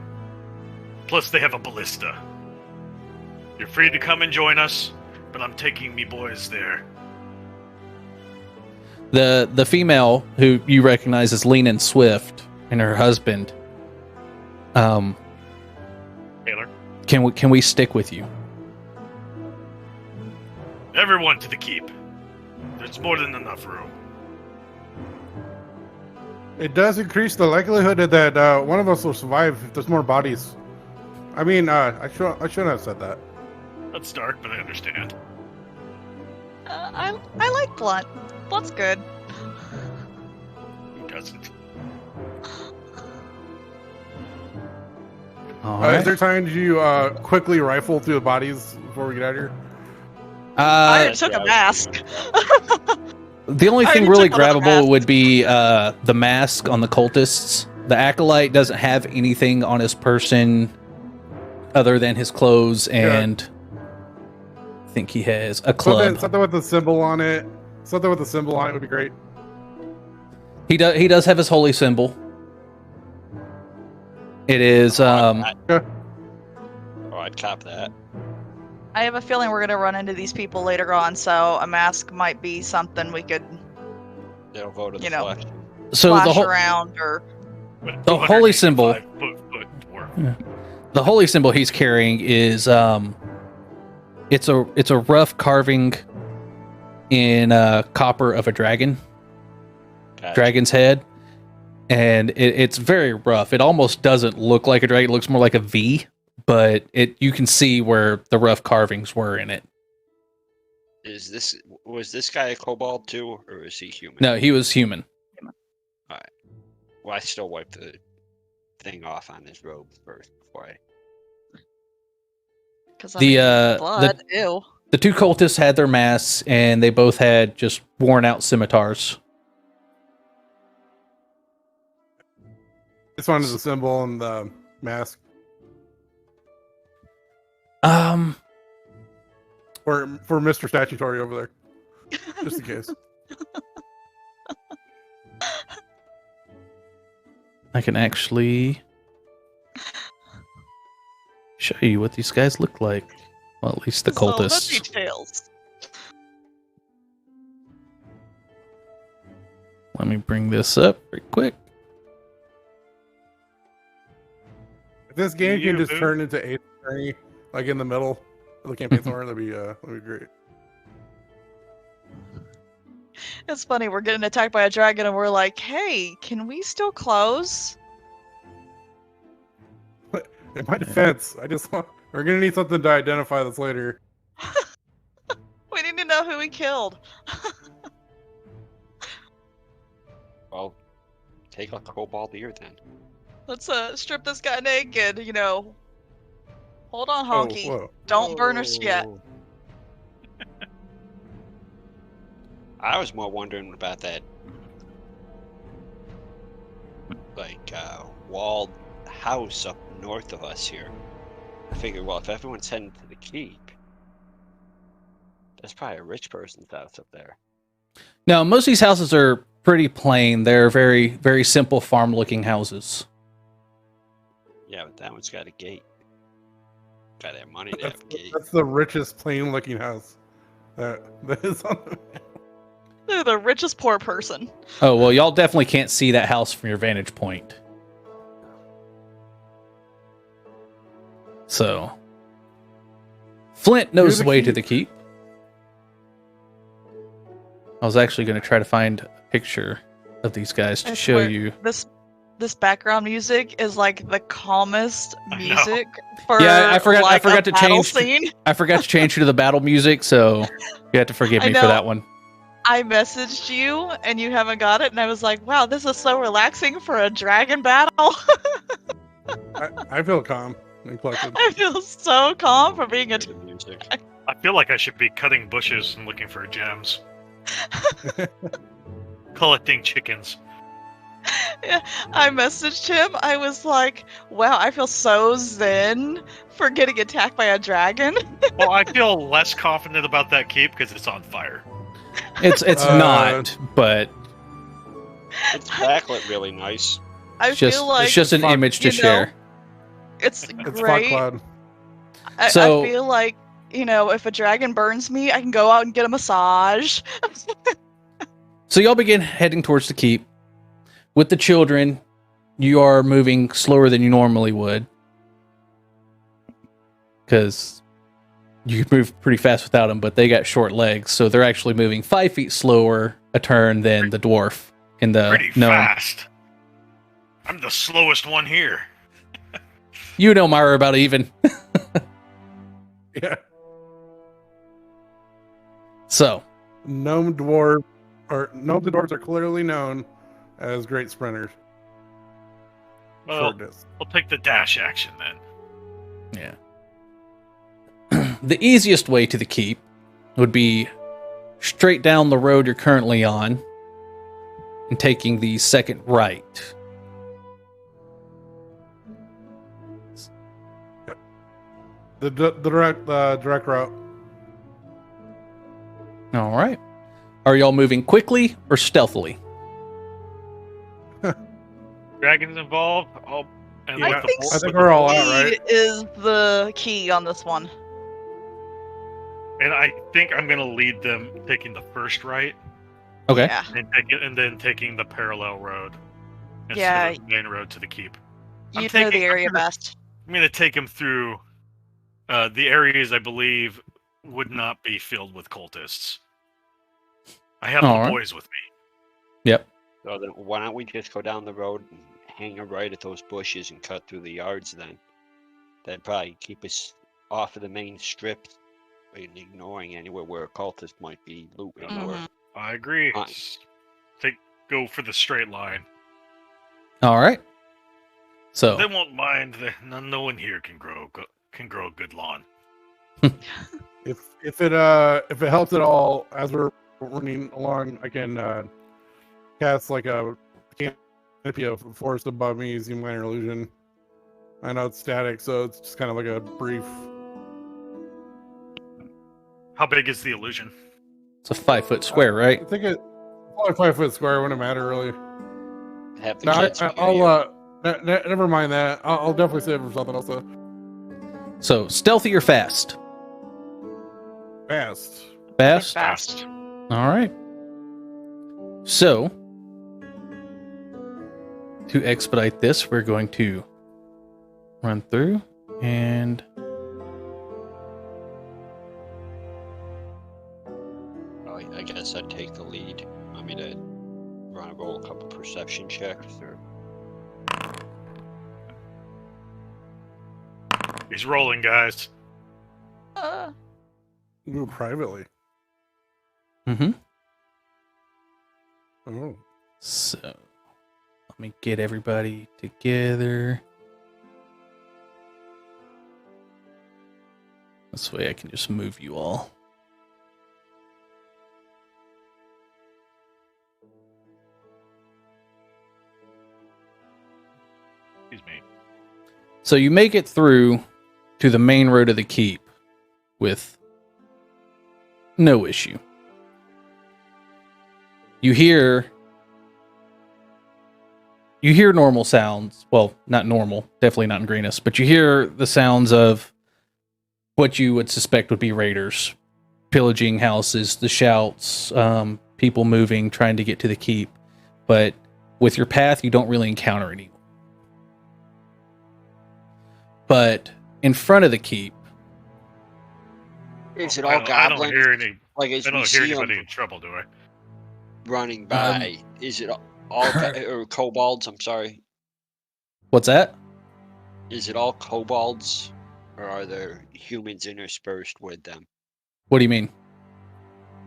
Plus, they have a ballista. You're free to come and join us, but I'm taking me boys there. The female who you recognize as Leanin' Swift and her husband, Taylor? can we stick with you? Everyone to the keep. There's more than enough room. It does increase the likelihood that one of us will survive if there's more bodies. I mean, I shouldn't have said that. That's dark, but I understand. I like blunt. Blunt's good. Who doesn't? All Is there time to quickly rifle through the bodies before we get out of here? I took a mask. The only I thing already really took one of the grabbable masks. would be the mask on the cultists. The acolyte doesn't have anything on his person other than his clothes, and I think he has a club. Something with the symbol on it. Something with the symbol on it would be great. He does have his holy symbol. It is I'd cop that. I have a feeling we're gonna run into these people later on, so a mask might be something we could It'll go to the You know. flesh. so flash the whole around or The holy symbol. 285 foot dwarf. the holy symbol he's carrying is it's a rough carving in copper of a dragon's head, and it's very rough. It almost doesn't look like a dragon. It looks more like a V, but you can see where the rough carvings were in it. Was this guy a kobold too, or is he human? No, he was human. Well, I still wipe the thing off on his robe first before I Because The blood. Ew. the two cultists had their masks, and they both had just worn out scimitars. This one is the symbol and the mask. For Mr. Statutory over there. Just in case. I can actually show you what these guys look like. Well, at least the So the cultists. details. Let me bring this up real quick. If this game can just dude. turn into Ace Attorney, like in the middle of the campaign somewhere, that'd be great. It's funny, we're getting attacked by a dragon and we're like, hey, can we still close? In my defense, we're gonna need something to identify this later. We need to know who we killed. Well, take a cobalt ear then. Let's strip this guy naked, you know. Hold on, Oh, Honky. whoa. Don't burn us yet. Oh. I was more wondering about that, like, walled house up north of us here. I figured, well, if everyone's heading to the keep, that's probably a rich person's house up there. No, most of these houses are pretty plain. They're very, very simple farm-looking houses. Yeah, but that one's got a gate. Got that money to have a gate. That's the richest plain-looking house that is on the map. They're the richest poor person. Oh, well, y'all definitely can't see that house from your vantage point. So, Flint knows Here's the the way keep. to the keep. I was actually going to try to find a picture of these guys to I show swear, you. This background music is like the calmest I know. music for Yeah, I forgot like to a battle change. scene. I forgot to change to the battle music, so you have to forgive I me for know. that one. I messaged you and you haven't got it, and I was like, wow, this is so relaxing for a dragon battle. I feel calm and collected. I feel so calm for being a The music. I feel like I should be cutting bushes and looking for gems. Collecting chickens. I messaged him. I was like, wow, I feel so zen for getting attacked by a dragon. Well, I feel less confident about that keep because it's on fire. It's not, but It's backlit really nice. I it's just feel like it's just an fuck, image to you know, share. it's It's fog great. cloud. I So- feel like, you know, if a dragon burns me, I can go out and get a massage. So y'all begin heading towards the keep. With the children, you are moving slower than you normally would. Because you could move pretty fast without them, but they got short legs, so they're actually moving 5 feet slower a turn than the dwarf in the Pretty gnome. fast. I'm the slowest one here. You know Myra about even. Yeah. So, Gnome dwarves are clearly known as great sprinters. Well, Short distance. we'll take the dash action then. yeah. The easiest way to the keep would be straight down the road you're currently on and taking the second right. The direct route. All right. Are y'all moving quickly or stealthily? Dragons involved. Oh, and Yeah, with I the think bolt- I think we're all out, right? speed is the key on this one. And I think I'm gonna lead them taking the first right Okay. Yeah. and then taking the parallel road instead Yeah. of the main road to the keep. I'm You know the taking- area I'm gonna- best. I'm gonna take them through the areas I believe would not be filled with cultists. I have All the right. boys with me. Yep. So then why don't we just go down the road and hang a right at those bushes and cut through the yards then? That'd probably keep us off of the main strip and ignoring anywhere where a cultist might be looting or Mhm. I agree. Fine. Go for the straight line. All right. So, They won't mind. No one here can grow a good lawn. If it helps at all, as we're running along, I can cast like a canopy of forest above me using minor illusion. I know it's static, so it's just kind of like a brief. How big is the illusion? It's a 5-foot square, right? I think it's probably 5 foot square. Wouldn't matter really. Have the No, kids. I'll never mind that. I'll definitely save it for something else. Though. So stealthy or fast? Fast. Fast. Fast. All right. So to expedite this, we're going to run through and I guess I'd take the lead. Want me to roll a couple perception checks or? He's rolling, guys. Ooh, privately. mm-hmm. Oh. So let me get everybody together. This way I can just move you all. Excuse me. So you make it through to the main road of the keep with no issue. You hear normal sounds. Well, not normal, definitely not in Greenest, but you hear the sounds of what you would suspect would be raiders pillaging houses, the shouts, people moving, trying to get to the keep. But with your path, you don't really encounter anyone. But in front of the keep, Is it I all don't- I goblins? don't hear any. Like as I we don't hear see anybody them in trouble, do I? running by, is it all or kobolds? I'm sorry. what's that? Is it all kobolds, or are there humans interspersed with them? What do you mean?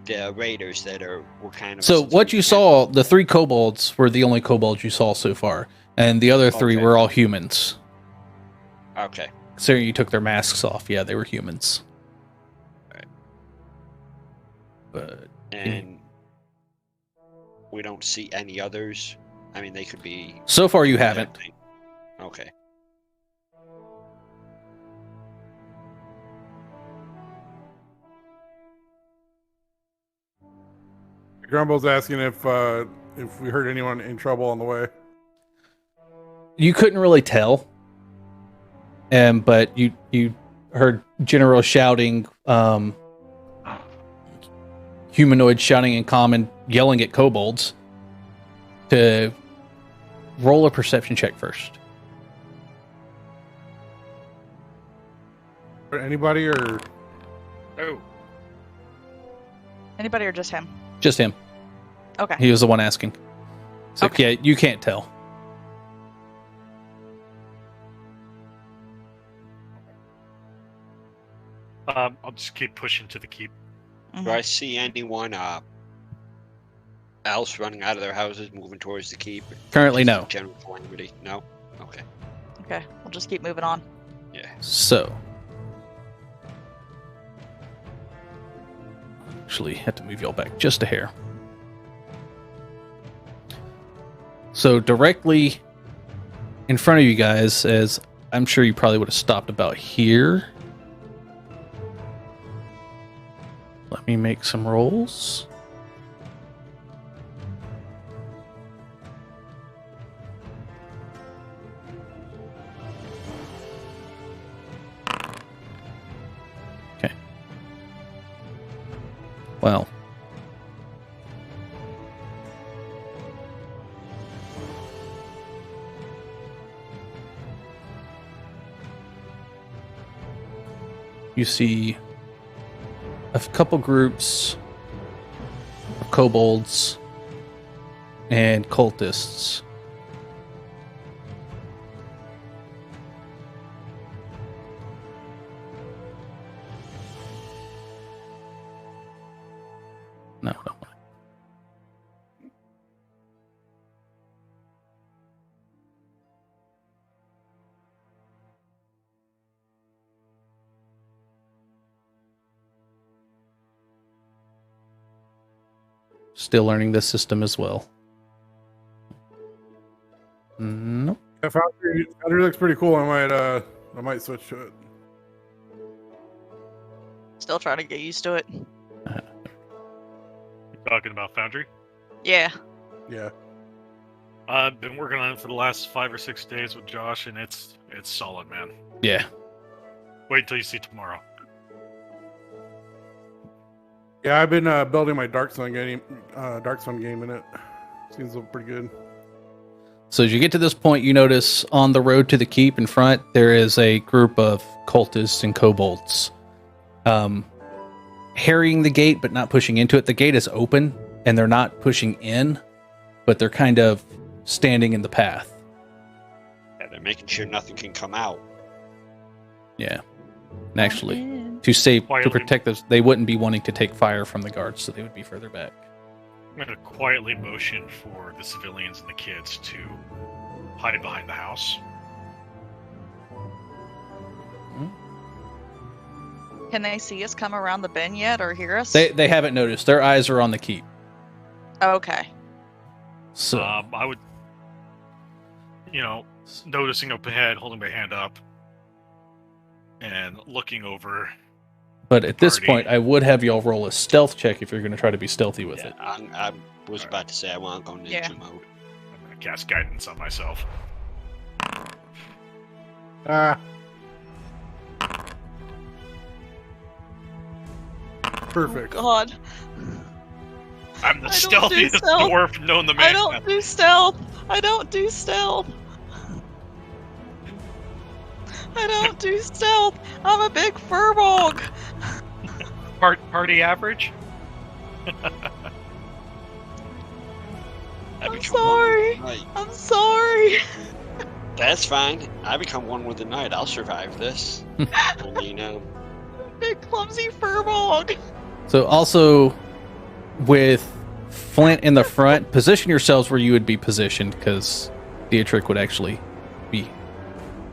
The raiders that were kind of. So what you saw, the 3 kobolds were the only kobolds you saw so far, and the other 3 Okay. were all humans. Okay. So you took their masks off. Yeah, they were humans. Right. But And we don't see any others. I mean, they could be. so far you haven't. Okay. Grumble's asking if we heard anyone in trouble on the way. You couldn't really tell. But you heard general shouting, humanoids shouting in common, yelling at kobolds. To roll a perception check first. Or anybody or Oh, Anybody or just him? Just him. Okay. He was the one asking. So Okay. yeah, you can't tell. I'll just keep pushing to the keep. Do I see anyone else running out of their houses, moving towards the keep? Currently, Just no. in general calamity? No. Okay. Okay, we'll just keep moving on. Yeah. So, actually, had to move y'all back just a hair. So directly in front of you guys, as I'm sure you probably would have stopped about here. Let me make some rolls. Okay. Well. You see a couple groups of kobolds and cultists. No. still learning this system as well. Nope. Yeah, Foundry looks pretty cool. I might switch to it. Still trying to get used to it. Talking about Foundry? Yeah. Yeah. I've been working on it for the last 5 or 6 days with Josh, and it's solid, man. Yeah. Wait until you see tomorrow. Yeah, I've been building my Dark Sun game in it. Seems to look pretty good. So as you get to this point, you notice on the road to the keep in front, there is a group of cultists and kobolds harrying the gate, but not pushing into it. The gate is open, and they're not pushing in, but they're kind of standing in the path. Yeah, they're making sure nothing can come out. Yeah. And actually, to protect those, they wouldn't be wanting to take fire from the guards, so they would be further back. I'm going to quietly motion for the civilians and the kids to hide behind the house. Can they see us come around the bend yet or hear us? They haven't noticed. Their eyes are on the keep. Okay. So I would, noticing up ahead, holding my hand up, and looking over. But at this point, I would have y'all roll a stealth check if you're going to try to be stealthy with it. I was about to say I want to go ninja mode. I'm going to cast guidance on myself. Perfect. God. I'm the stealthiest dwarf known to man. I don't do stealth. I don't do stealth. I'm a big furbog. Party average? I'm sorry. That's fine. I become one with the night. I'll survive this. Big clumsy furbog. So also, with Flint in the front, position yourselves where you would be positioned, because Dietrich would actually be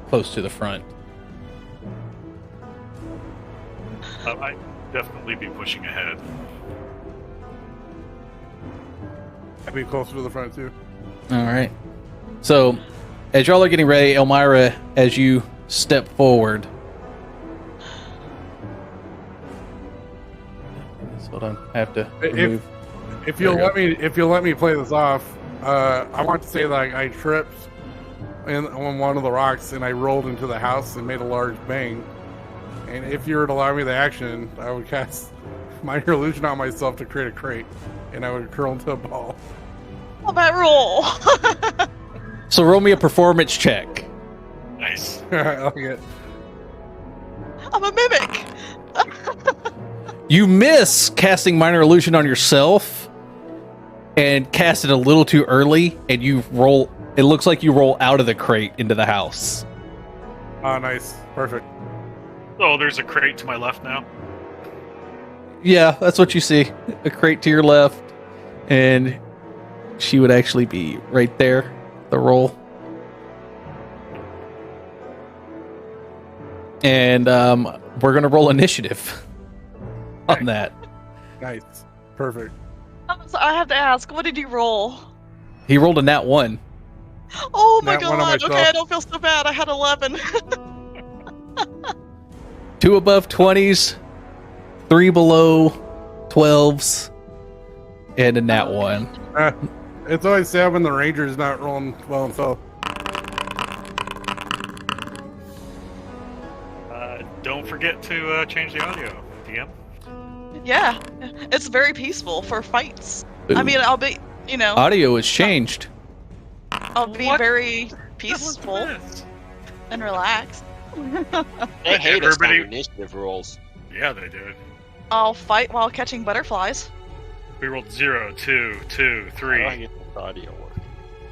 close to the front. I'd definitely be pushing ahead. I'd be closer to the front, too. All right. So, as y'all are getting ready, Elmira, as you step forward... Hold on, I have to remove... If you'll let me play this off, I want to say that I tripped on one of the rocks and I rolled into the house and made a large bang. And if you were to allow me the action, I would cast Minor Illusion on myself to create a crate, and I would curl into a ball. How about roll? So roll me a performance check. Nice. I like it. I'm a mimic. You miss casting Minor Illusion on yourself and cast it a little too early, and you roll. It looks like you roll out of the crate into the house. Oh, nice. Perfect. Oh, there's a crate to my left now. Yeah, that's what you see. A crate to your left, and she would actually be right there, the roll. And we're going to roll initiative on that. Nice. Perfect. So I have to ask, what did you roll? He rolled a nat 1. Oh my Nat 1 on god, myself. okay, I don't feel so bad. I had 11. 2 above 20s, 3 below 12s, and a nat 1. It's always sad when the Ranger's not rolling well himself. Don't forget to change the audio, DM. Yeah, it's very peaceful for fights. Ooh. I mean, I'll be, Audio has changed. I'll be very peaceful and relaxed. They hate us on Everybody- initiative rolls. Yeah, they did. I'll fight while catching butterflies. We rolled 0, 2, 2, How do 3. I get this audio work?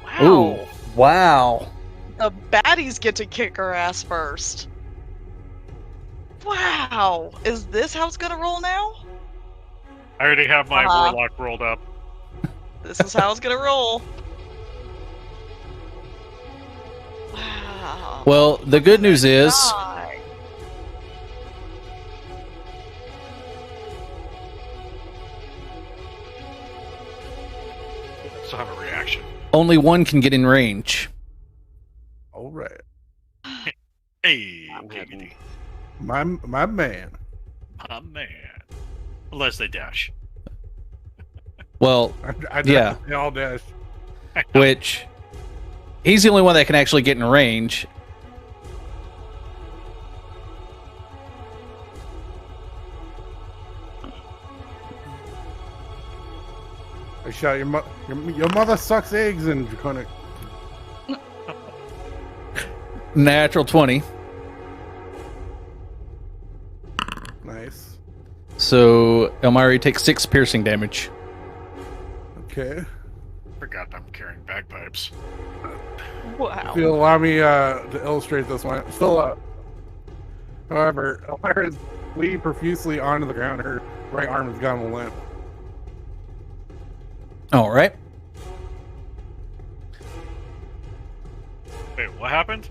Wow. Ooh, wow. The baddies get to kick her ass first. Wow. Is this how it's gonna roll now? I already have my Uh-huh. warlock rolled up. This is how it's gonna roll. Wow. Well, the good news is God. only one can get in range. All right. Hey, I'm giggity. My man. My man. Unless they dash. Well, Yeah. They all dash. which he's the only one that can actually get in range. I shout, your mother sucks eggs in Draconic. Natural 20. Nice. So Elmira takes 6 piercing damage. Okay. Forgot I'm carrying bagpipes. Wow. If you'll allow me to illustrate this one. Still, however, Elmira is bleeding profusely onto the ground. Her right arm has gone limp. All right. Wait, what happened?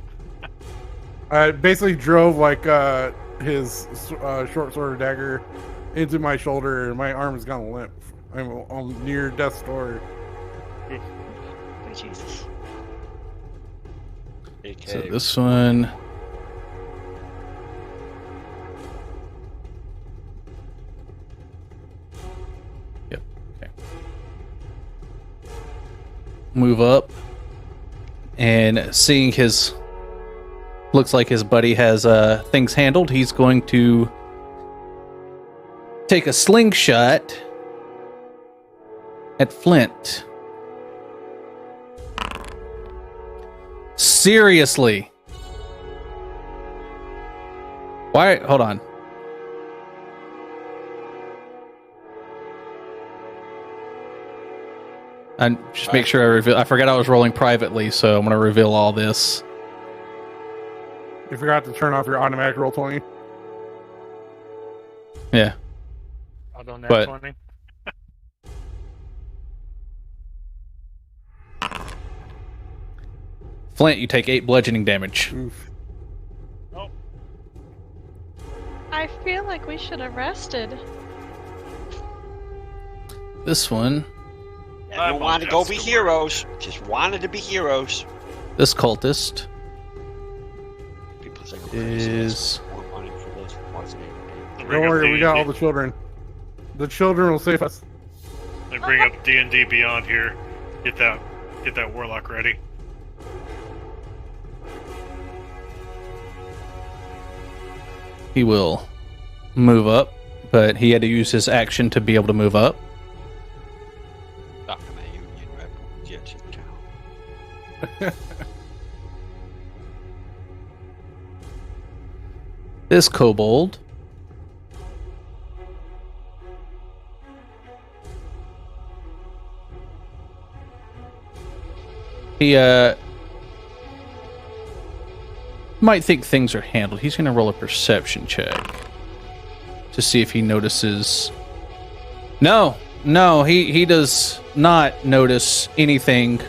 I basically drove like his short sword or dagger into my shoulder, and my arm has gone limp. I'm near death's door. Oh, Jesus. So this one. Yep. Okay. Move up, and seeing his. Looks like his buddy has things handled. He's going to take a slingshot at Flint. Seriously. Why? Hold on. And just make sure I reveal. I forgot I was rolling privately, so I'm going to reveal all this. You forgot to turn off your automatic roll 20. Yeah. I don't know. But- 20. Flint, you take 8 bludgeoning damage. Oof. Oh, I feel like we should have rested. This one, I don't want to go be heroes. Just wanted to be heroes. this cultist People say is. more money for this. Wasn't it? Don't worry, we got all the children. The children will save us. They bring up D&DBeyond here. Get that warlock ready. He will move up, but he had to use his action to be able to move up. Not my Union rebel. Yes, in town. This kobold he might think things are handled. He's going to roll a perception check to see if he notices. No, he does not notice anything.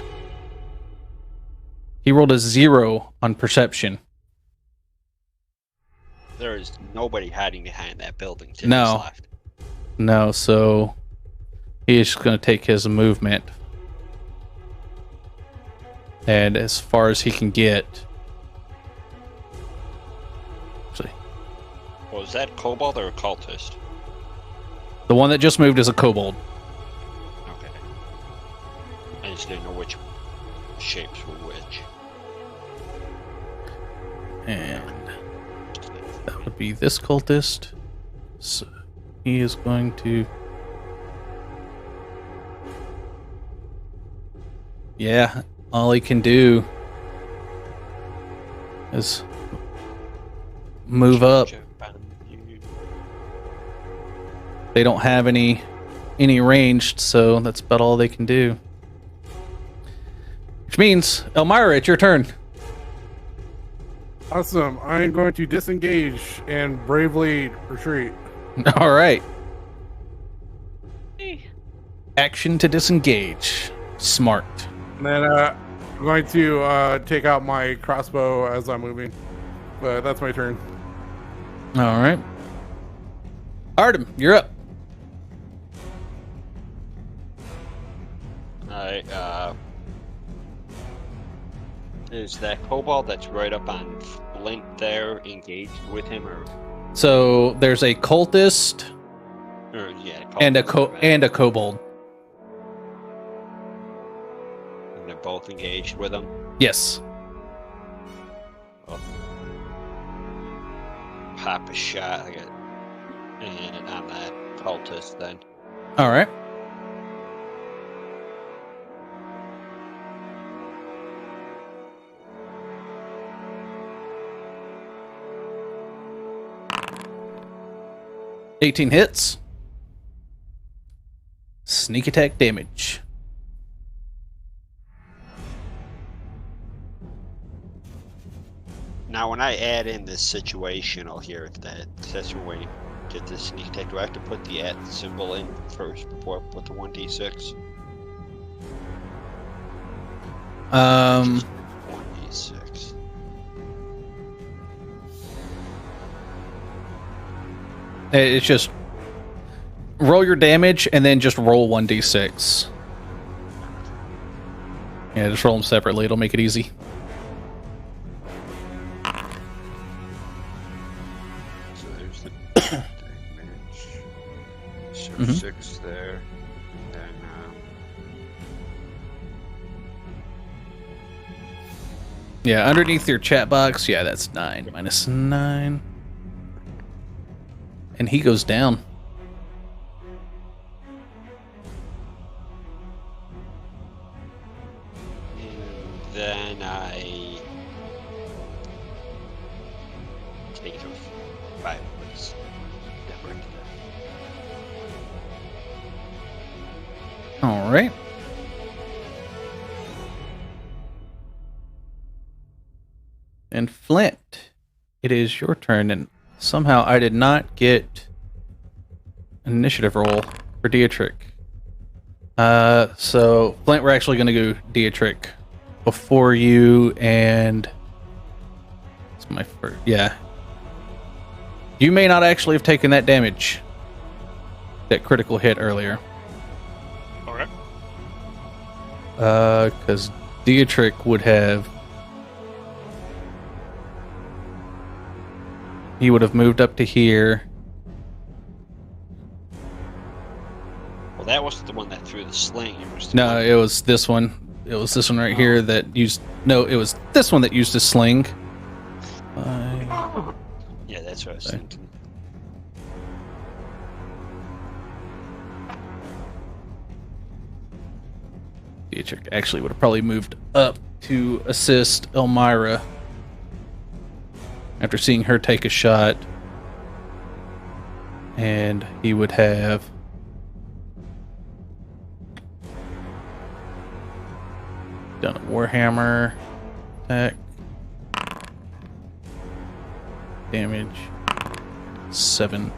He rolled a 0 on perception. There is nobody hiding behind that building to No. his left. No, so he is just going to take his movement. And as far as he can get. See, Was that kobold or a cultist? the one that just moved is a kobold. Okay. I just didn't know which shapes were which. And that would be this cultist. So he is going to. Yeah, all he can do is move up. They don't have any ranged, so that's about all they can do. Which means, Elmira, it's your turn. Awesome. I'm going to disengage and bravely retreat. All right. Hey, Action to disengage. Smart. And then I'm going to take out my crossbow as I'm moving. But that's my turn. All right. Artem, you're up. Alright, Is that kobold that's right up on Flint there engaged with him, or So there's a cultist yeah, and a kobold, kobold. and they're both engaged with him. Yes. Pop a shot and on that cultist then. All right. $18 hits. Sneak attack damage. Now, when I add in this situational here, that's where you get this sneak attack. Do I have to put the @ symbol in first before I put the 1d6? 1d6. It's just roll your damage and then just roll 1d6. Yeah, just roll them separately. It'll make it easy. So there's the damage. So 6 there. Then Yeah, underneath your chat box, yeah, that's 9. -9. And he goes down. and then I take it to 5 minutes. Yeah, right there. All right. And Flint, it is your turn, and somehow I did not get an initiative roll for Dietrich. So Flint, we're actually going to go Dietrich before you, and it's my first. Yeah, you may not actually have taken that damage, that critical hit earlier. All right. Because Dietrich would have. He would have moved up to here. Well, that wasn't the one that threw the sling. It was the No, one- it was this one. It was this one right here that used. No, it was this one that used a sling. Yeah, that's what I was thinking. Dietrich actually would have probably moved up to assist Elmira after seeing her take a shot. And he would have done a Warhammer attack. Damage 7.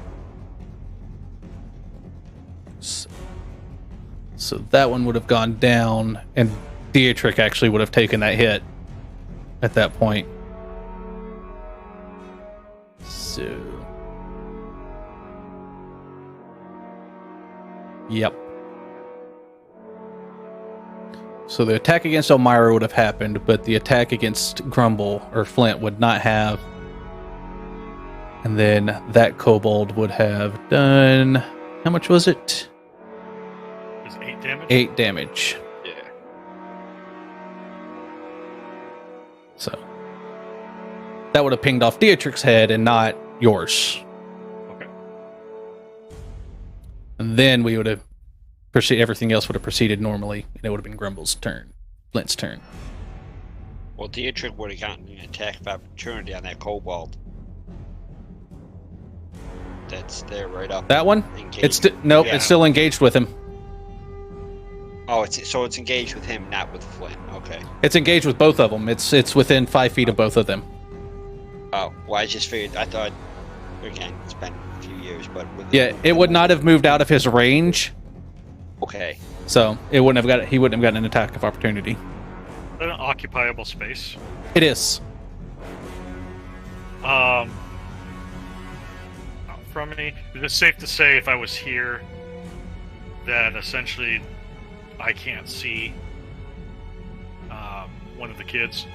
So that one would have gone down, and Dietrich actually would have taken that hit at that point. So, yep. So the attack against Elmira would have happened, but the attack against Grumble or Flint would not have. And then that kobold would have done. How much was it? It was 8 damage. 8 damage. Yeah. So that would have pinged off Dietrich's head and not yours. Okay. And then we would have proceeded. Everything else would have proceeded normally, and it would have been Grumble's turn, Flint's turn. Well, Dietrich would have gotten an attack of opportunity on that kobold. That's there right up. That one? Engaged. Nope. Yeah. It's still engaged with him. Oh, it's engaged with him, not with Flint. Okay. It's engaged with both of them. It's within 5 feet of both of them. Oh, well, I just figured. I thought. Again, it's been a few years, but with Yeah, it would not have moved out of his range, Okay. so it wouldn't have got. He wouldn't have gotten an attack of opportunity. Is that an occupiable space? It is. From me, is it safe to say if I was here that essentially I can't see one of the kids?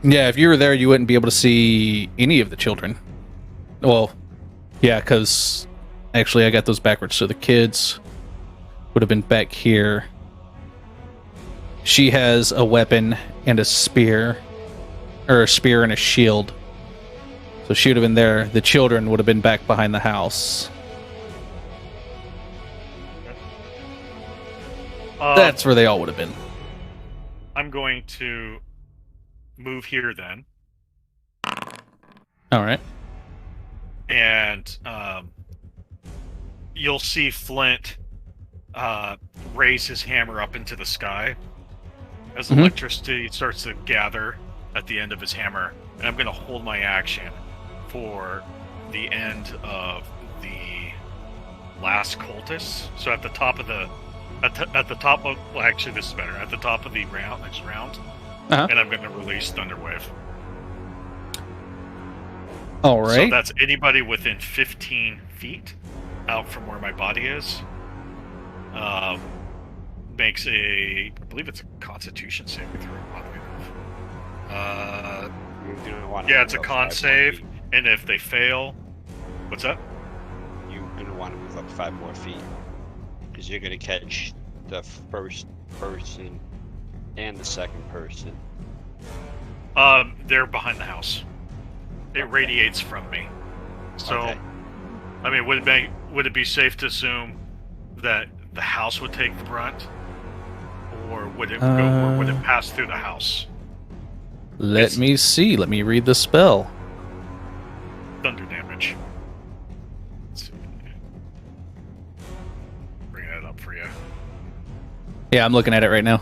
Yeah, if you were there, you wouldn't be able to see any of the children. Well, yeah, because actually I got those backwards. So the kids would have been back here. She has a weapon and a spear, or a spear and a shield. So she would have been there. The children would have been back behind the house. That's where they all would have been. I'm going to move here then. All right. And you'll see Flint raise his hammer up into the sky as electricity starts to gather at the end of his hammer. And I'm going to hold my action for the end of the last cultist. So at the top of the at the top of, well, actually this is better, at the top of the next round, and I'm going to release Thunderwave. All right. So that's anybody within 15 feet out from where my body is. Makes a, I believe it's a Constitution saving throw. Yeah, it's a con save, and if they fail, what's that? You're going to want to move up 5 more feet. Because you're going to catch the first person and the second person. They're behind the house. It radiates from me. So, okay. I mean, would it be safe to assume that the house would take the brunt, or would it pass through the house? Let me see. Let me read the spell. Thunder damage. Bring that up for you. Yeah, I'm looking at it right now.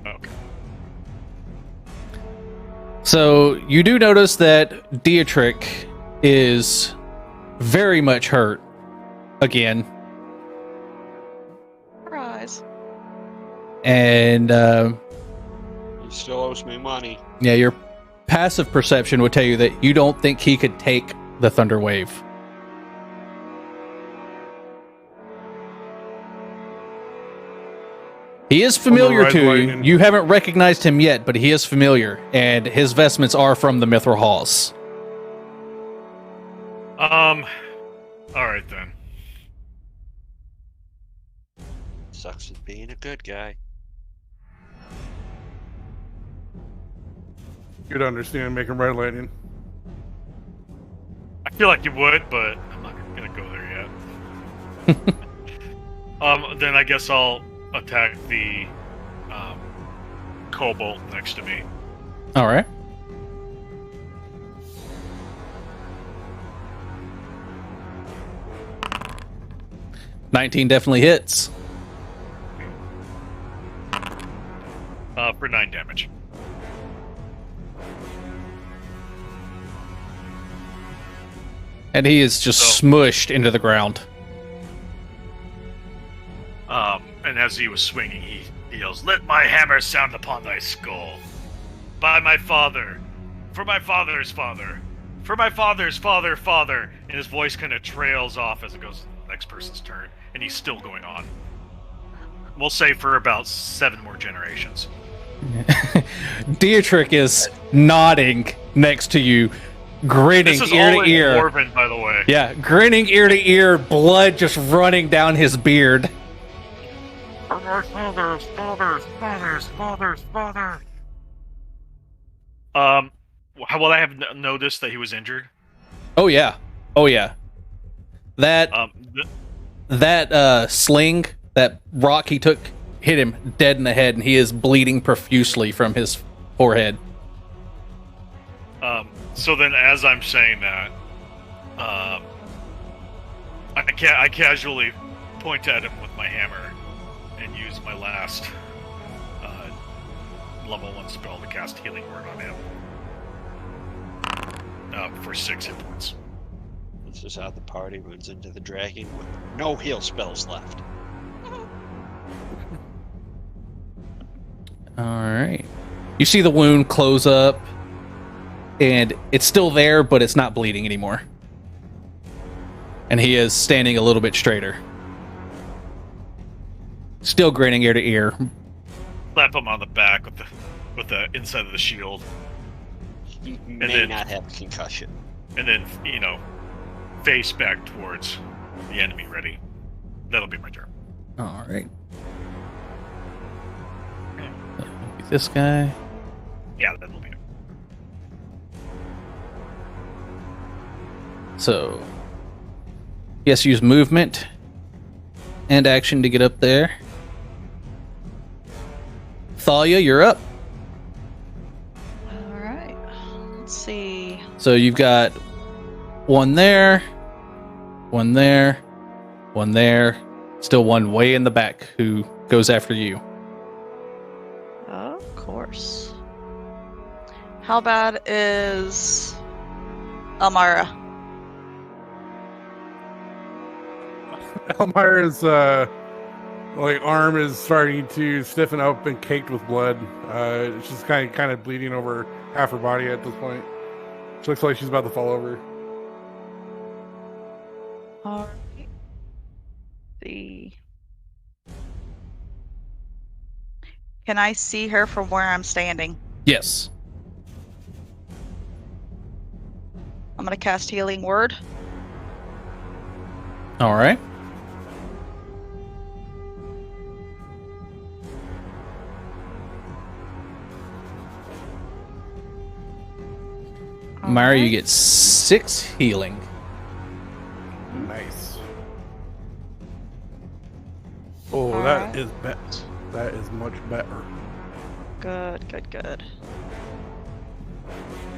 Okay. So you do notice that Dietrich is very much hurt again. Surprise. And He still owes me money. yeah, your passive perception would tell you that you don't think he could take the thunder wave. He is familiar to you. You haven't recognized him yet, but he is familiar, and his vestments are from the Mithril Halls. All right then. Sucks at being a good guy. You'd understand making red lightning. I feel like you would, but I'm not gonna go there yet. Then I guess I'll attack the kobold next to me. All right. $19 definitely hits. For 9 damage. And he is just smushed into the ground. And as he was swinging, he yells, "Let my hammer sound upon thy skull. By my father, for my father's father, for my father's father." And his voice kind of trails off as it goes to the next person's turn, and he's still going on. We'll say for about 7 more generations. Dietrich is nodding next to you, grinning This is ear all to in ear. Dwarven, by the way. Yeah, grinning ear to ear, blood just running down his beard. Father. Well, I have noticed that he was injured. Oh yeah, That sling, that rock he took, hit him dead in the head, and he is bleeding profusely from his forehead. So then, as I'm saying that, I casually point at him with my hammer and use my last level 1 spell to cast Healing Word on him for 6 hit points. This is how the party runs into the dragon with no heal spells left. Alright. You see the wound close up, and it's still there, but it's not bleeding anymore. And he is standing a little bit straighter. Still grinning ear to ear. Slap him on the back with the inside of the shield. You And may then- not have concussion. And then, face back towards the enemy ready. That'll be my turn. All right. This guy. Yeah, that'll be it. So, yes, use movement and action to get up there. Thalia, you're up. All right. Let's see. So you've got one there, one there, one there, still one way in the back who goes after you. Of course. How bad is Elmira? Elmira's arm is starting to stiffen up and caked with blood. She's kind of bleeding over half her body at this point. She looks like she's about to fall over. All right. See. Can I see her from where I'm standing? Yes. I'm gonna cast Healing Word. All right. Myra, you get 6 healing. Nice. Oh, All that right. is better. That is much better. Good, good, good.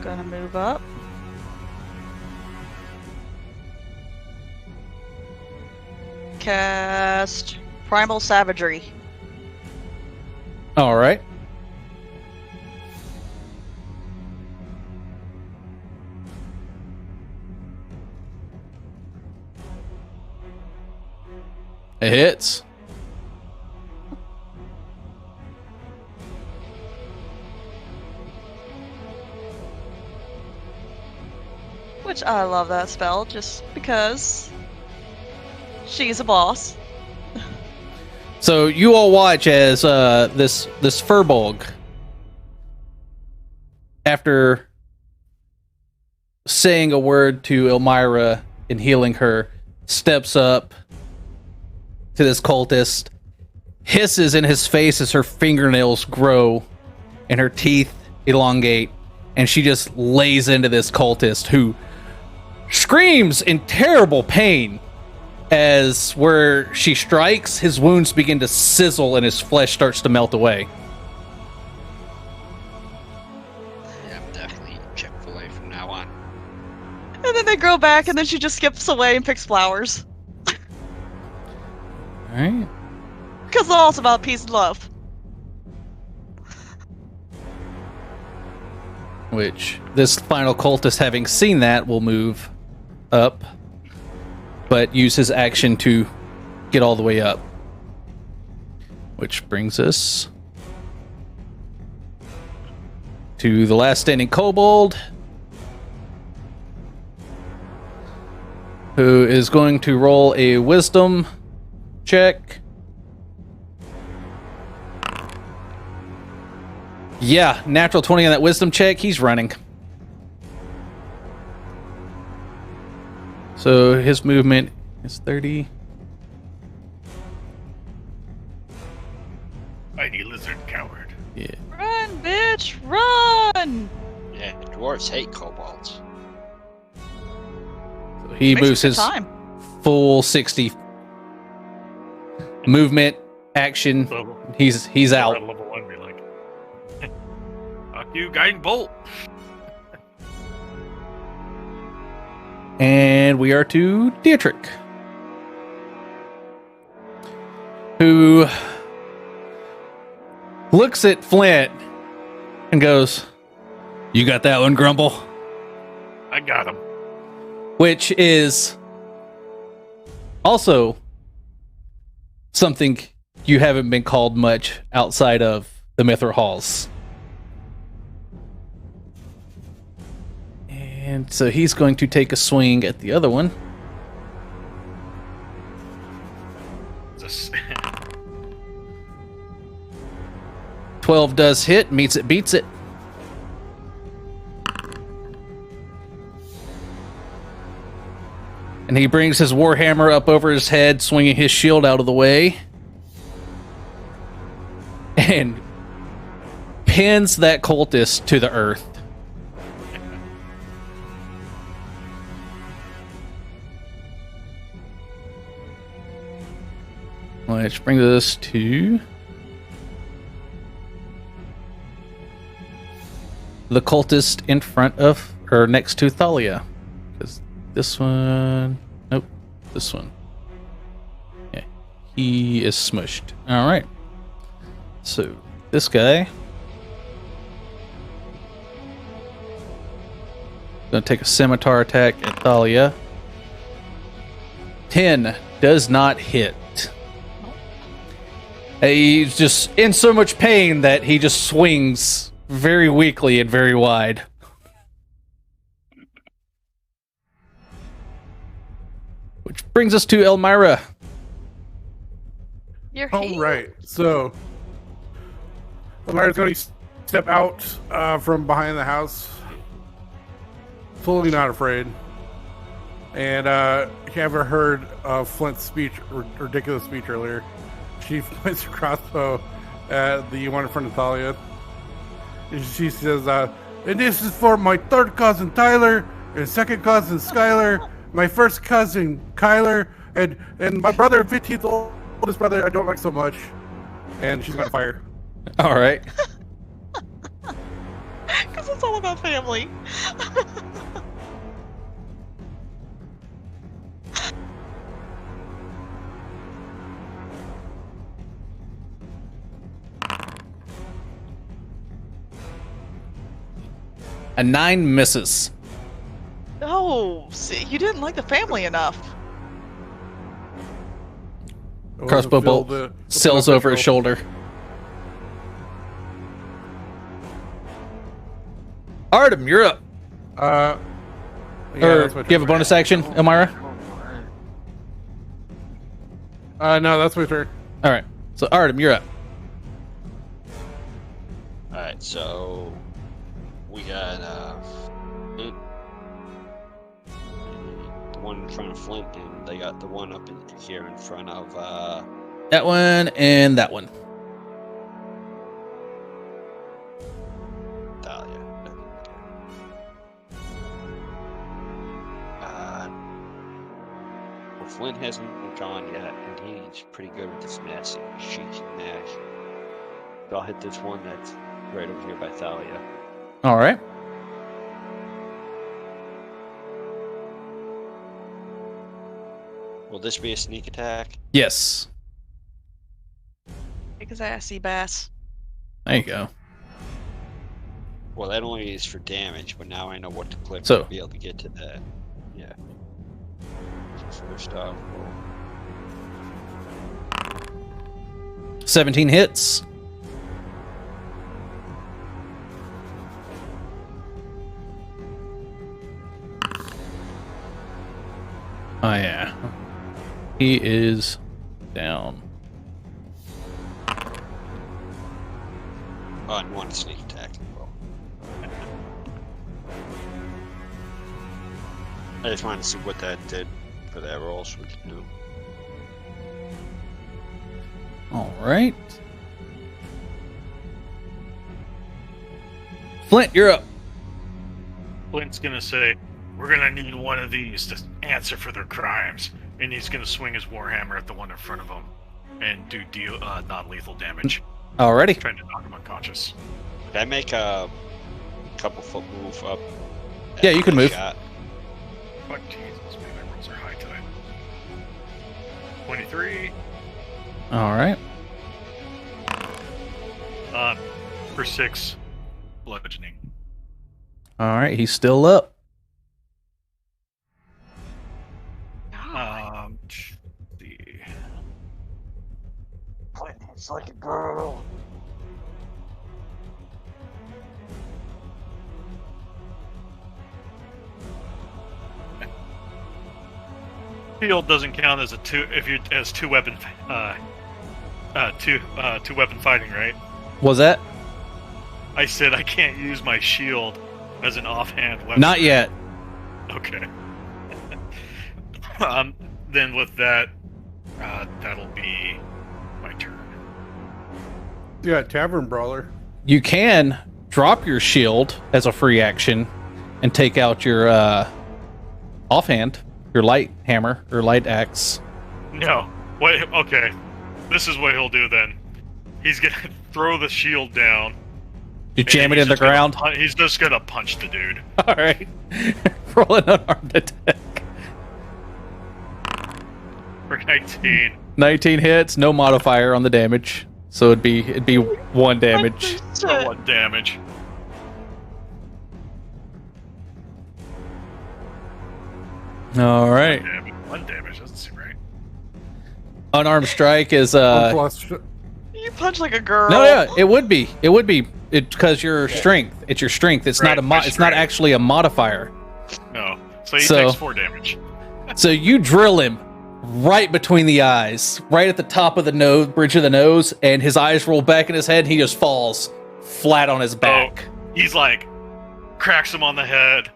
Gonna move up. Cast Primal Savagery. All right. It hits. Which I love that spell just because she's a boss. So you all watch as this Furbolg, after saying a word to Elmira and healing her, steps up to this cultist, hisses in his face as her fingernails grow and her teeth elongate, and she just lays into this cultist who screams in terrible pain. As where she strikes, his wounds begin to sizzle and his flesh starts to melt away. Yeah, I'm definitely eating Chick-fil-A from now on. And then they grow back, and then she just skips away and picks flowers. Alright. Because it's all about peace and love. Which, this final cultist, having seen that, will move up, but use his action to get all the way up. Which brings us to the last standing kobold, who is going to roll a wisdom check. Yeah, natural 20 on that wisdom check. He's running. So his movement is 30. Mighty lizard coward. Yeah. Run, bitch, run! Yeah, dwarves hate kobolds. So he Makes moves good his time. full 60 movement action. So, He's out. Level 1, be like, fuck you, guiding bolt. And we are to Dietrich, who looks at Flint and goes, "You got that one, Grumble?" I got him. Which is also something you haven't been called much outside of the Mithril Halls. And so he's going to take a swing at the other one. This 12 does hit, meets it, beats it. And he brings his warhammer up over his head, swinging his shield out of the way. And pins that cultist to the earth. Which brings us to the cultist in front of, or next to Thalia. Because this one, nope, this one. Yeah, he is smushed. All right. So this guy gonna take a scimitar attack at Thalia. 10 does not hit. He's just in so much pain that he just swings very weakly and very wide. Which brings us to Elmira. You're All here. right, so Elmira's going to step out from behind the house, fully not afraid. And you ever heard of Flint's speech, ridiculous speech earlier? She points her crossbow at the one in front of Thalia. She says, and this is for my third cousin Tyler, and second cousin Skylar, my first cousin Kyler, and my brother, 15th oldest brother I don't like so much. And she's gonna fire. All right. Because it's all about family. A 9 misses. Oh, see, you didn't like the family enough. Crossbow bolt sails over his shoulder. Artem, you're up. Yeah, Or that's my do you have a turn. bonus action, Elmira? No, that's my turn. All right. So Artem, you're up. Alright, so we got Flint, the one in front of Flint, and they got the one up in here in front of That one and that one. Dahlia. Well, Flint hasn't gone yet, and he's pretty good with this mess. She can mash. So I'll hit this one that's right over here by Thalia. All right. Will this be a sneak attack? Yes. Take his assy bass. There you go. Well, that only is for damage, but now I know what to click So- to be able to get to that. Yeah. So first off, we'll 17 hits. Oh yeah. He is down. and one sneak attack as well. I just wanted to see what that did for that roll so we can do. All right. Flint, you're up. Flint's gonna say, "We're gonna need one of these to answer for their crimes," and he's gonna swing his warhammer at the one in front of him and do non-lethal damage, Alrighty. trying to knock him unconscious. Did I make a couple foot move up? Yeah, you after can that move. shot? Fuck Jesus, man, my rolls are high today. 23. All right. For 6 bludgeoning. All right. He's still up. Let's see. It's like a girl. Shield doesn't count as a two if you as two weapon two weapon fighting, right? Was that? I said I can't use my shield as an offhand weapon. Not yet. Okay. Then with that, that'll be my turn. Yeah, Tavern Brawler. You can drop your shield as a free action and take out your offhand, your light hammer or light axe. No. Wait. Okay. This is what he'll do then. He's gonna throw the shield down. You jam it in the ground. He's just gonna punch the dude. All right. Roll an unarmed attack. For 19. 19 hits, no modifier on the damage. So it'd be 1 damage. For 1 damage. All right. 1 damage doesn't seem right. Unarmed strike is You punch like a girl. No, yeah, it would be. It would be because your strength. It's your strength. It's Right, not my it's not strength. actually a modifier. No. So he So- takes 4 damage. So you drill him right between the eyes, right at the top of the nose, bridge of the nose, and his eyes roll back in his head and he just falls flat on his back. He's like, cracks him on the head,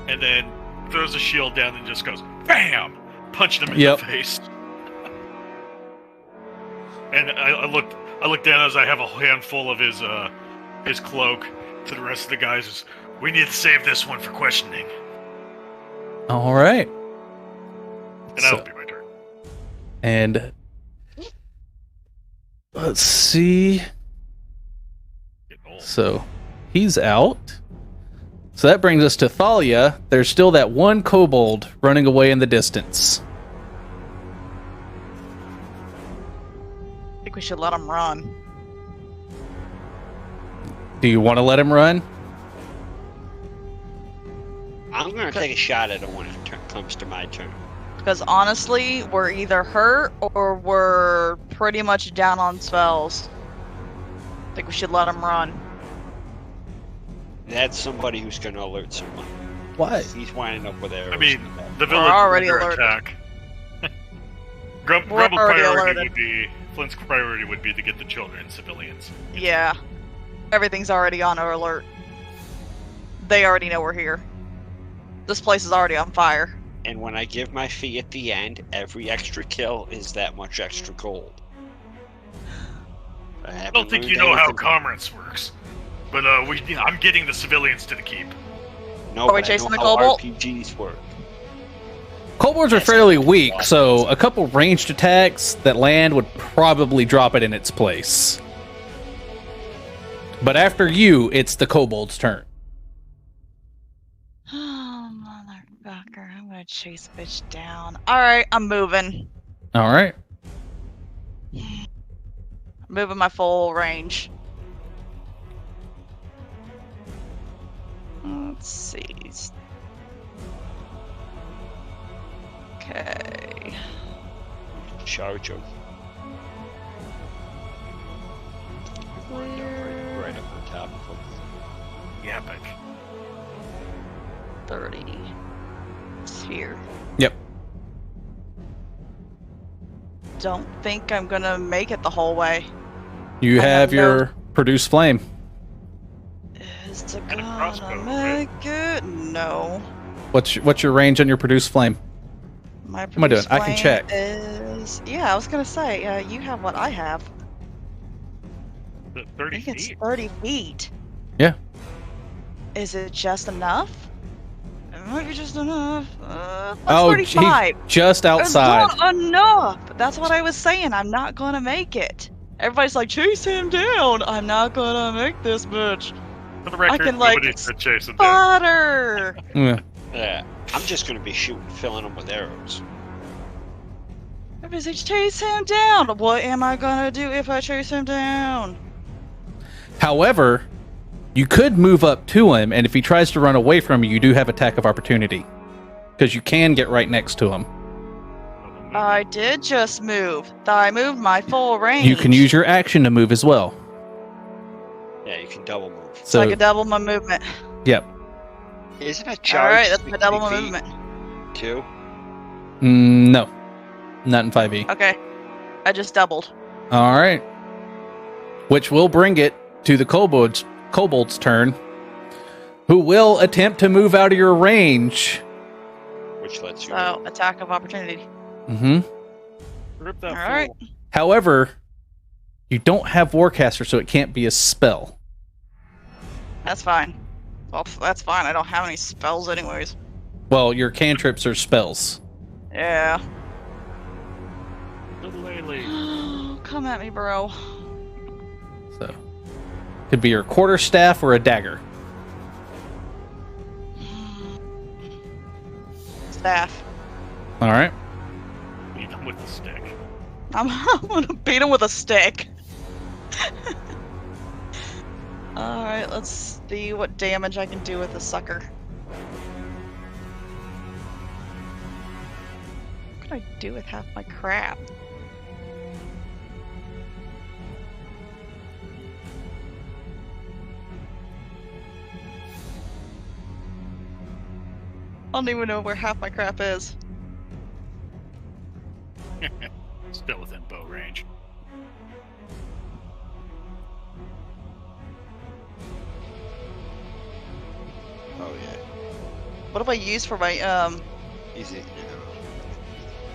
and then throws the shield down and just goes, BAM! Punching him in Yep. the face. And I look down as I have a handful of his cloak to the rest of the guys. Is, we need to save this one for questioning. All right. And that'll be my turn. And let's see. Getting old. So he's out. So that brings us to Thalia. There's still that one kobold running away in the distance. I think we should let him run. Do you want to let him run? I'm gonna take a shot at it when it comes to my turn. Because honestly, we're either hurt or we're pretty much down on spells. I think we should let him run. That's somebody who's gonna alert someone. Why? He's winding up with arrows. I mean, in the back. the village already is under alerted. attack. Grumble already priority alerted. would be Flint's priority would be to get the children and civilians. Yeah. Everything's already on alert. They already know we're here. This place is already on fire. And when I give my fee at the end, every extra kill is that much extra gold. I don't think you know how commerce works, but I'm getting the civilians to the keep. No, Are we but I chasing know the how kobold? RPGs work. Kobolds are fairly weak, so a couple ranged attacks that land would probably drop it in its place. But after you, it's the kobold's turn. Oh, motherfucker. I'm gonna chase bitch down. Alright, I'm moving. All right. Moving my full range. Let's see. Okay. Charge him. Right up on top of him. Yeah, but 30. It's here. Yep. Don't think I'm gonna make it the whole way. You I have have your produce flame. Is it And a gonna crossbow, right? make it? No. What's your range on your produce flame? My am I doing? I can produce check. flame Is yeah, I was gonna say you have what I have. the I 30 think it's feet. 30 feet. Yeah. Is it just enough? It might be just enough. That's Oh, he's 35. just outside. It's not enough. That's what I was saying. I'm not gonna make it. Everybody's like, chase him down. I'm not gonna make this bitch. For the record, can, like, nobody said chase him down. Butter. Yeah. Yeah, I'm just gonna be shooting, filling them with arrows. Everybody's like, chase him down. What am I gonna do if I chase him down? However, you could move up to him, and if he tries to run away from you, you do have attack of opportunity. Because you can get right next to him. I did just move. I moved my full range. You can use your action to move as well. Yeah, you can double move. So I So, can double my movement. yep. Isn't a charge? Alright, that's my 60 double my feet, movement. Too? No. Not in 5e. Okay. I just doubled. All right. Which will bring it to the kobold's turn, who will attempt to move out of your range. which lets you. So, attack of opportunity. Mm-hmm. Rip that All right. fool. However, you don't have Warcaster, so it can't be a spell. That's fine. Well, that's fine. I don't have any spells anyways. Well, your cantrips are spells. Yeah. Lily. Come at me, bro. So, could be your quarterstaff or a dagger. Staff. All right. Beat him with the stick. I'm gonna beat him with a stick. Alright, let's see what damage I can do with the sucker. What could I do with half my crap? I don't even know where half my crap is. Still within bow range. Oh yeah, What do I use for my, easy.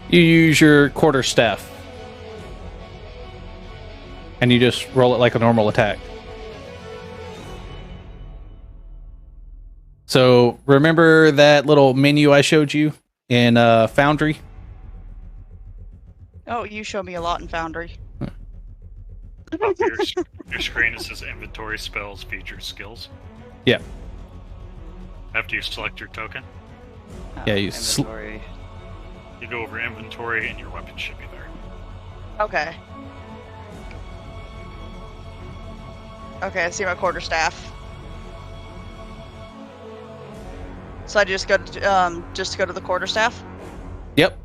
You use your quarterstaff. And you just roll it like a normal attack. So, remember that little menu I showed you in Foundry? Oh, you show me a lot in Foundry. Up your screen, it says inventory, spells, features, skills. Yeah. After you select your token, Yeah, you inventory. you go over inventory and your weapon should be there. Okay. Okay, I see my quarterstaff. So I just go to the quarterstaff? Yep.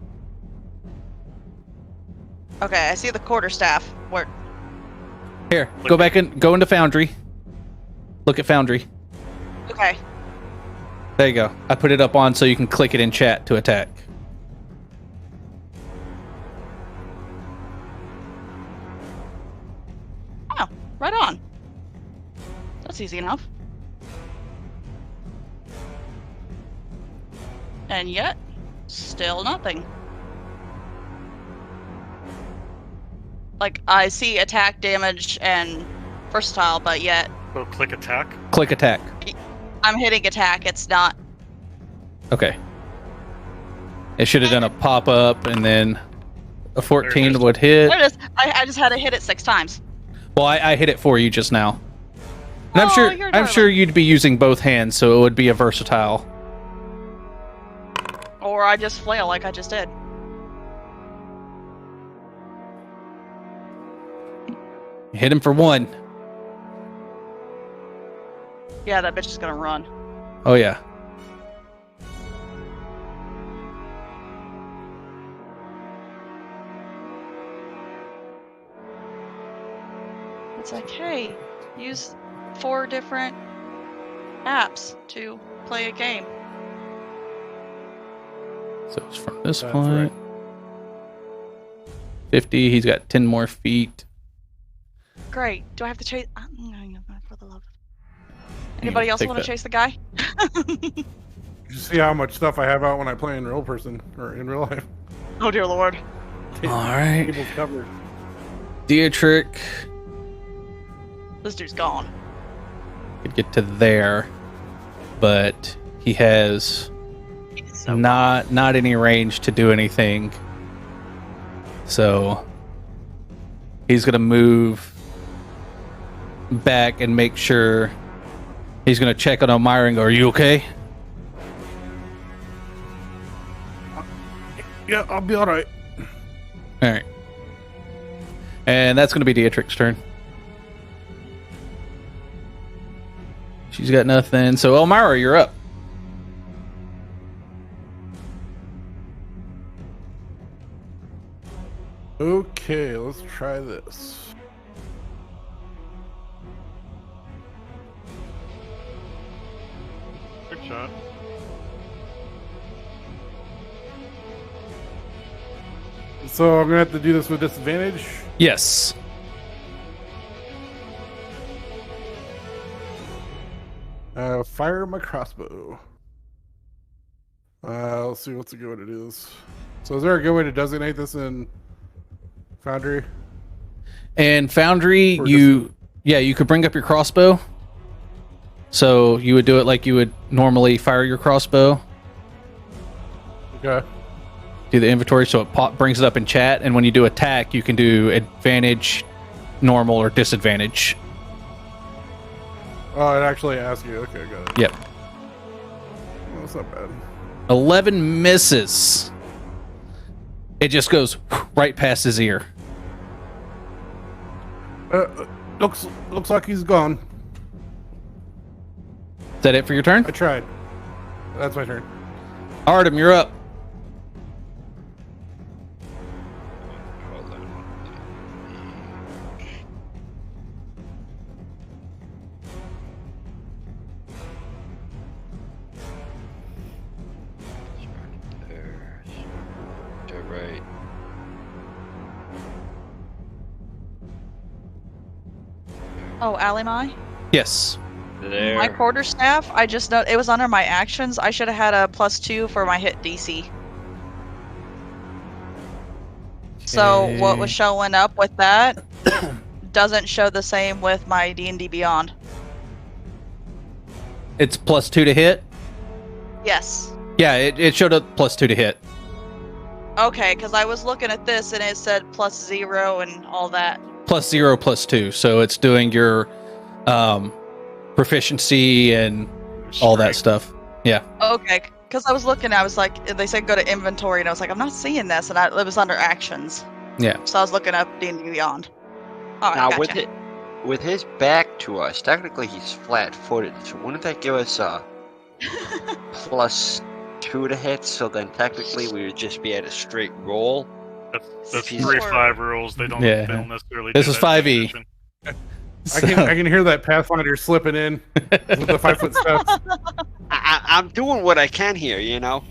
Okay, I see the quarterstaff. Where? Here, go back and go into Foundry. Look at Foundry. Okay. There you go. I put it up on so you can click it in chat to attack. Oh, right on. That's easy enough. And yet, still nothing. Like, I see attack, damage, and versatile, but yet Go click attack. Click attack. I'm hitting attack. It's not. Okay. It should have done a pop-up and then a 14 would hit. There it is. I just had to hit it 6 times. Well, I hit it for you just now. And I'm Oh, sure you're I'm sure darling. you'd be using both hands, so it would be a versatile. Or I just flail like I just did. Hit him for 1. Yeah, that bitch is gonna run. Oh yeah. It's like, hey, use 4 different apps to play a game. So it's from this That's point. 50. He's got 10 more feet. Great. Do I have to chase? For the love. You Anybody else take want to that. chase the guy? You see how much stuff I have out when I play in real person or in real life. Oh dear lord. All right. Table's covered. Dietrich This dude's gone. could get to there, but he has He's so not any range to do anything. So he's gonna move back and make sure he's gonna check on Elmira and go, "Are you okay?" Yeah, I'll be all right. All right. And that's gonna be Dietrich's turn. She's got nothing. So Elmira, you're up. Okay, let's try this. Good shot. So I'm gonna have to do this with disadvantage. Yes. Fire my crossbow. Let's see what's a good way to do this. So is there a good way to designate this in Foundry? And Foundry, Or you could bring up your crossbow. So you would do it like you would normally fire your crossbow. Okay. Do the inventory, so it brings it up in chat, and when you do attack, you can do advantage, normal, or disadvantage. Oh, it actually asks you. Okay, got it. Yep. Well, that's not bad. 11 misses. It just goes right past his ear. Looks like he's gone. Is that it for your turn? I tried. That's my turn. Artem, you're up. Hold on. There. To right. Oh, Alimai? Yes. There. My quarterstaff, I just know it was under my actions. I should have had a +2 for my hit DC. So what was showing up with that doesn't show the same with my D&D Beyond. It's +2 to hit? Yes. Yeah, it showed up +2 to hit. Okay, because I was looking at this and it said +0 and all that. +0, +2. So it's doing your proficiency and all that stuff. Yeah. Okay, because I was looking, I was like, they said go to inventory, and I was like, I'm not seeing this, and it was under actions. Yeah. So I was looking up D&D Beyond. All right, Now gotcha. with his back to us, technically he's flat-footed. So wouldn't that give us a +2 to hit? So then technically we would just be at a straight roll. That's If he's- 3-5 rules. They don't necessarily. This do is that 5e. definition. I can hear that Pathfinder slipping in with the 5 foot steps. I'm doing what I can here, you know.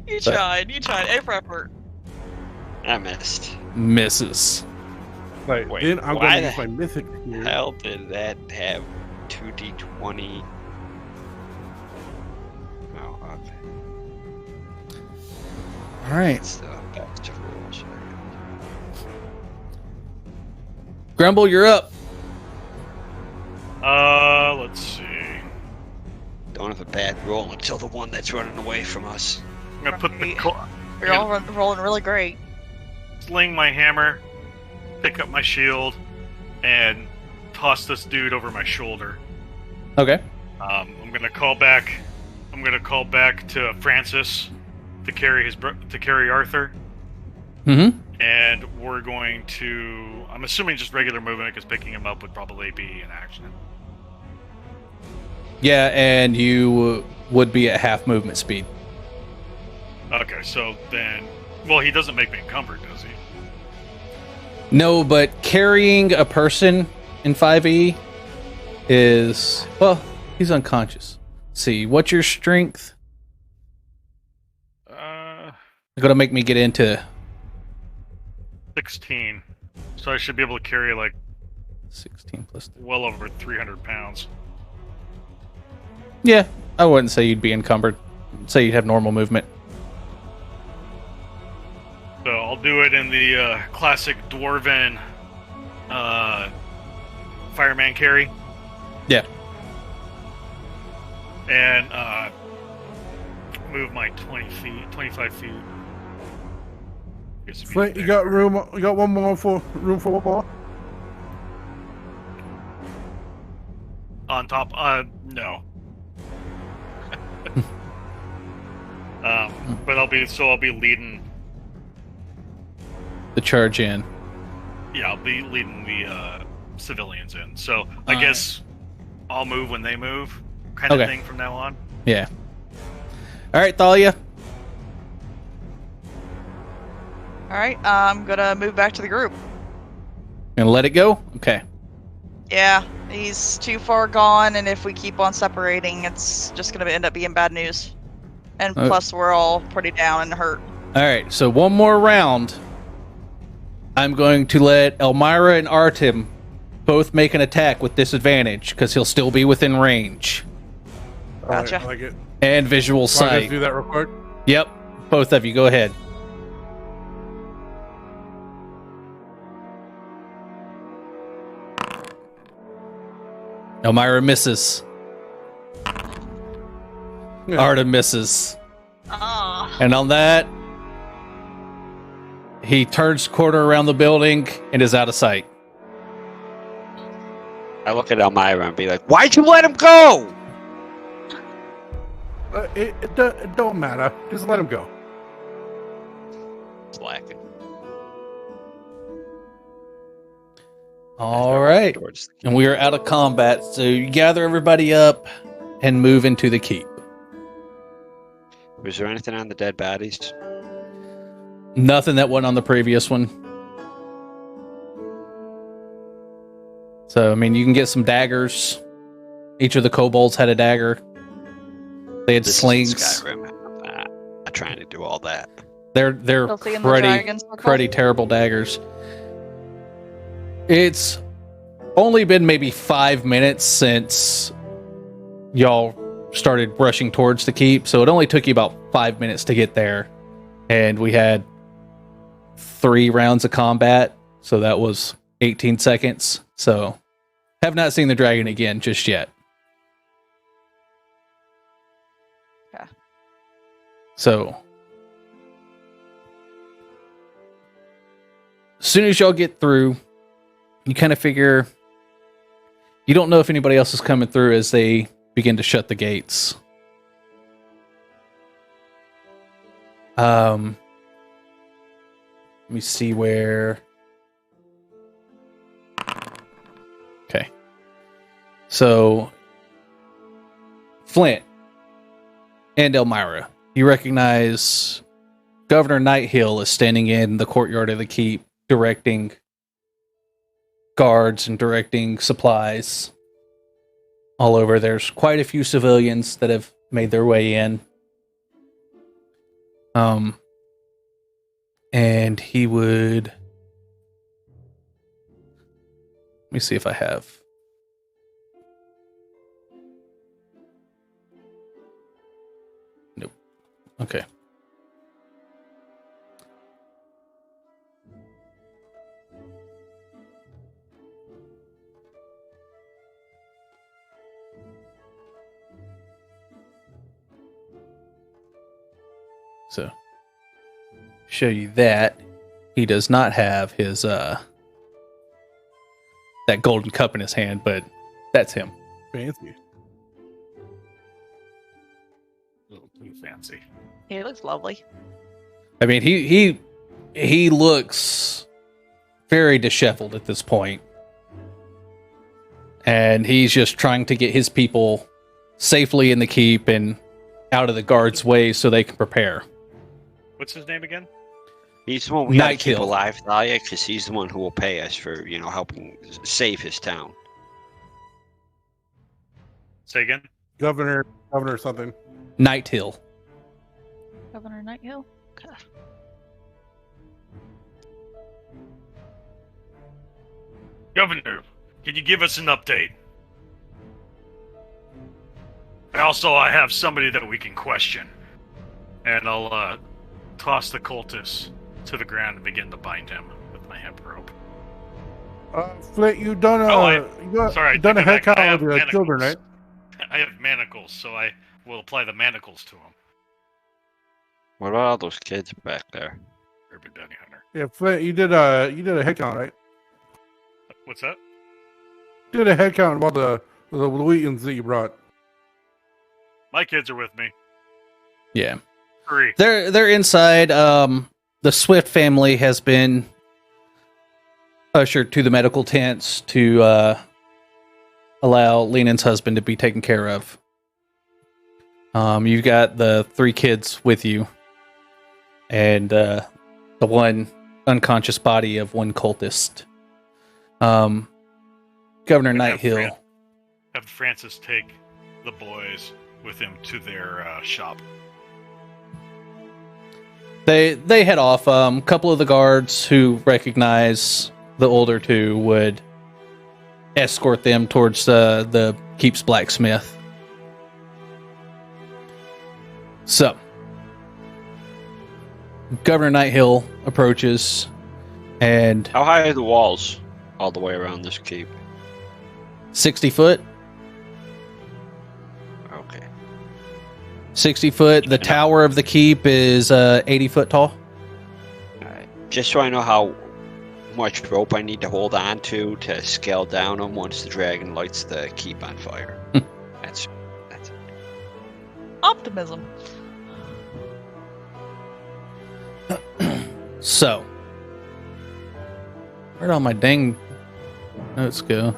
You tried. A for effort. I missed. Misses. Like, Wait, then I'm why going to the use my mythic here. Hell did that have 2d20? Oh, okay. All right. It's back to rules. Grumble, you're up. Let's see. Don't have a bad roll until the one that's running away from us. I'm gonna put the You're all rolling really great. sling my hammer, pick up my shield, and toss this dude over my shoulder. Okay. I'm gonna call back. I'm gonna call back to Francis to carry to carry Arthur, Mm-hmm. and we're going to. I'm assuming just regular movement because picking him up would probably be an action. Yeah, and you would be at half movement speed. Okay, so then, well, he doesn't make me encumbered, does he? No, but carrying a person in 5e is, well, he's unconscious. Let's see, what's your strength? You're gonna make me get into 16. So I should be able to carry like 16 plus 3. well over 300 pounds. Yeah, I wouldn't say you'd be encumbered. I'd say you'd have normal movement. So I'll do it in the classic dwarven fireman carry. Yeah. And move my 25 feet. Guess it'd be Flint, you got room? You got room for one more? on top. No. But I'll be leading. The charge in. Yeah, I'll be leading the civilians in. So I guess I'll move when they move, kind of thing from now on. Yeah. All right, Thalia. All right, I'm gonna move back to the group. And let it go? Okay. Yeah, he's too far gone, and if we keep on separating, it's just gonna end up being bad news. And plus, we're all pretty down and hurt. All right, so one more round. I'm going to let Elmira and Artem both make an attack with disadvantage because he'll still be within range Gotcha. I like it. and visual Want to sight. do that real quick? Yep, both of you, go ahead. Elmira misses. Yeah. Arda misses. Oh. And on that, he turns quarter around the building and is out of sight. I look at Elmira and be like, "Why'd you let him go?" It don't matter. Just let him go. Slacking. All right. Towards the And we are out of combat, so you gather everybody up and move into the keep. Was there anything on the dead bodies? Nothing that went on the previous one. So, I mean, you can get some daggers. Each of the kobolds had a dagger. They had This slings. is Skyrim. I'm not trying to do all that. They're Filthy in the pretty dragon circle. pretty terrible daggers. It's only been maybe 5 minutes since y'all started rushing towards the keep, so it only took you about 5 minutes to get there, and we had 3 rounds of combat, so that was 18 seconds. So have not seen the dragon again just yet. Okay. So as soon as y'all get through, you kind of figure you don't know if anybody else is coming through as they begin to shut the gates. Let me see where. Okay. So Flint and Elmira, you recognize Governor Nighthill is standing in the courtyard of the keep, directing guards and directing supplies all over. There's quite a few civilians that have made their way in. And he would... Let me see if I have... Nope. Okay. So, show you that he does not have his that golden cup in his hand, but that's him. Fancy. A little too fancy. He looks lovely. I mean, he looks very disheveled at this point, and he's just trying to get his people safely in the keep and out of the guards' way so they can prepare. What's his name again? He's the one we gotta keep Nighthill. alive, Thalia, because he's the one who will pay us for, helping save his town. Say again. Governor something. Nighthill. Governor Nighthill? Okay. Governor, can you give us an update? Also, I have somebody that we can question. And I'll toss the cultist to the ground and begin to bind him with my hemp rope. Flint, you done Sorry, done a take it head back. count I have with your children, right? manacles. I have manacles, so I will apply the manacles to him. What about all those kids back there? Urban Bounty Hunter. Yeah, Flint, you did a head count, right? What's that? You did a head count about the Louisians that you brought. My kids are with me. Yeah. 3. They're inside. The Swift family has been ushered to the medical tents to allow Lenon's husband to be taken care of. You've got the 3 kids with you, and the one unconscious body of one cultist. Governor And have Nighthill. Have Francis take the boys with him to their shop. They head off. A couple of the guards who recognize the older 2 would escort them towards the keep's blacksmith. So, Governor Nighthill approaches, and How high are the walls all the way around this keep? 60 foot. Okay. 60 foot. The tower of the keep is 80 foot tall. Alright. Just so I know how much rope I need to hold on to scale down them once the dragon lights the keep on fire. That's Optimism. So, where'd all my dang notes go?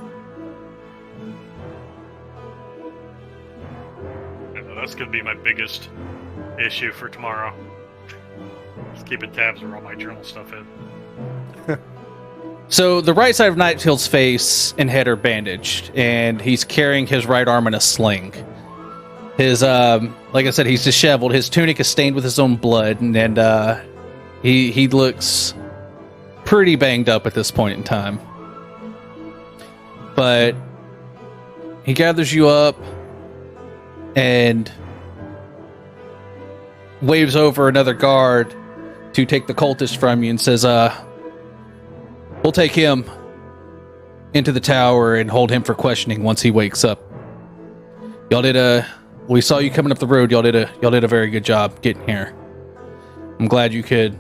That's gonna be my biggest issue for tomorrow. Just keeping tabs where all my journal stuff is. So the right side of Nighthill's face and head are bandaged, and he's carrying his right arm in a sling. His, like I said, he's disheveled. His tunic is stained with his own blood, and he looks pretty banged up at this point in time. But he gathers you up and waves over another guard to take the cultist from you and says, we'll take him into the tower and hold him for questioning once he wakes up. We saw you coming up the road. Y'all did a very good job getting here. I'm glad you could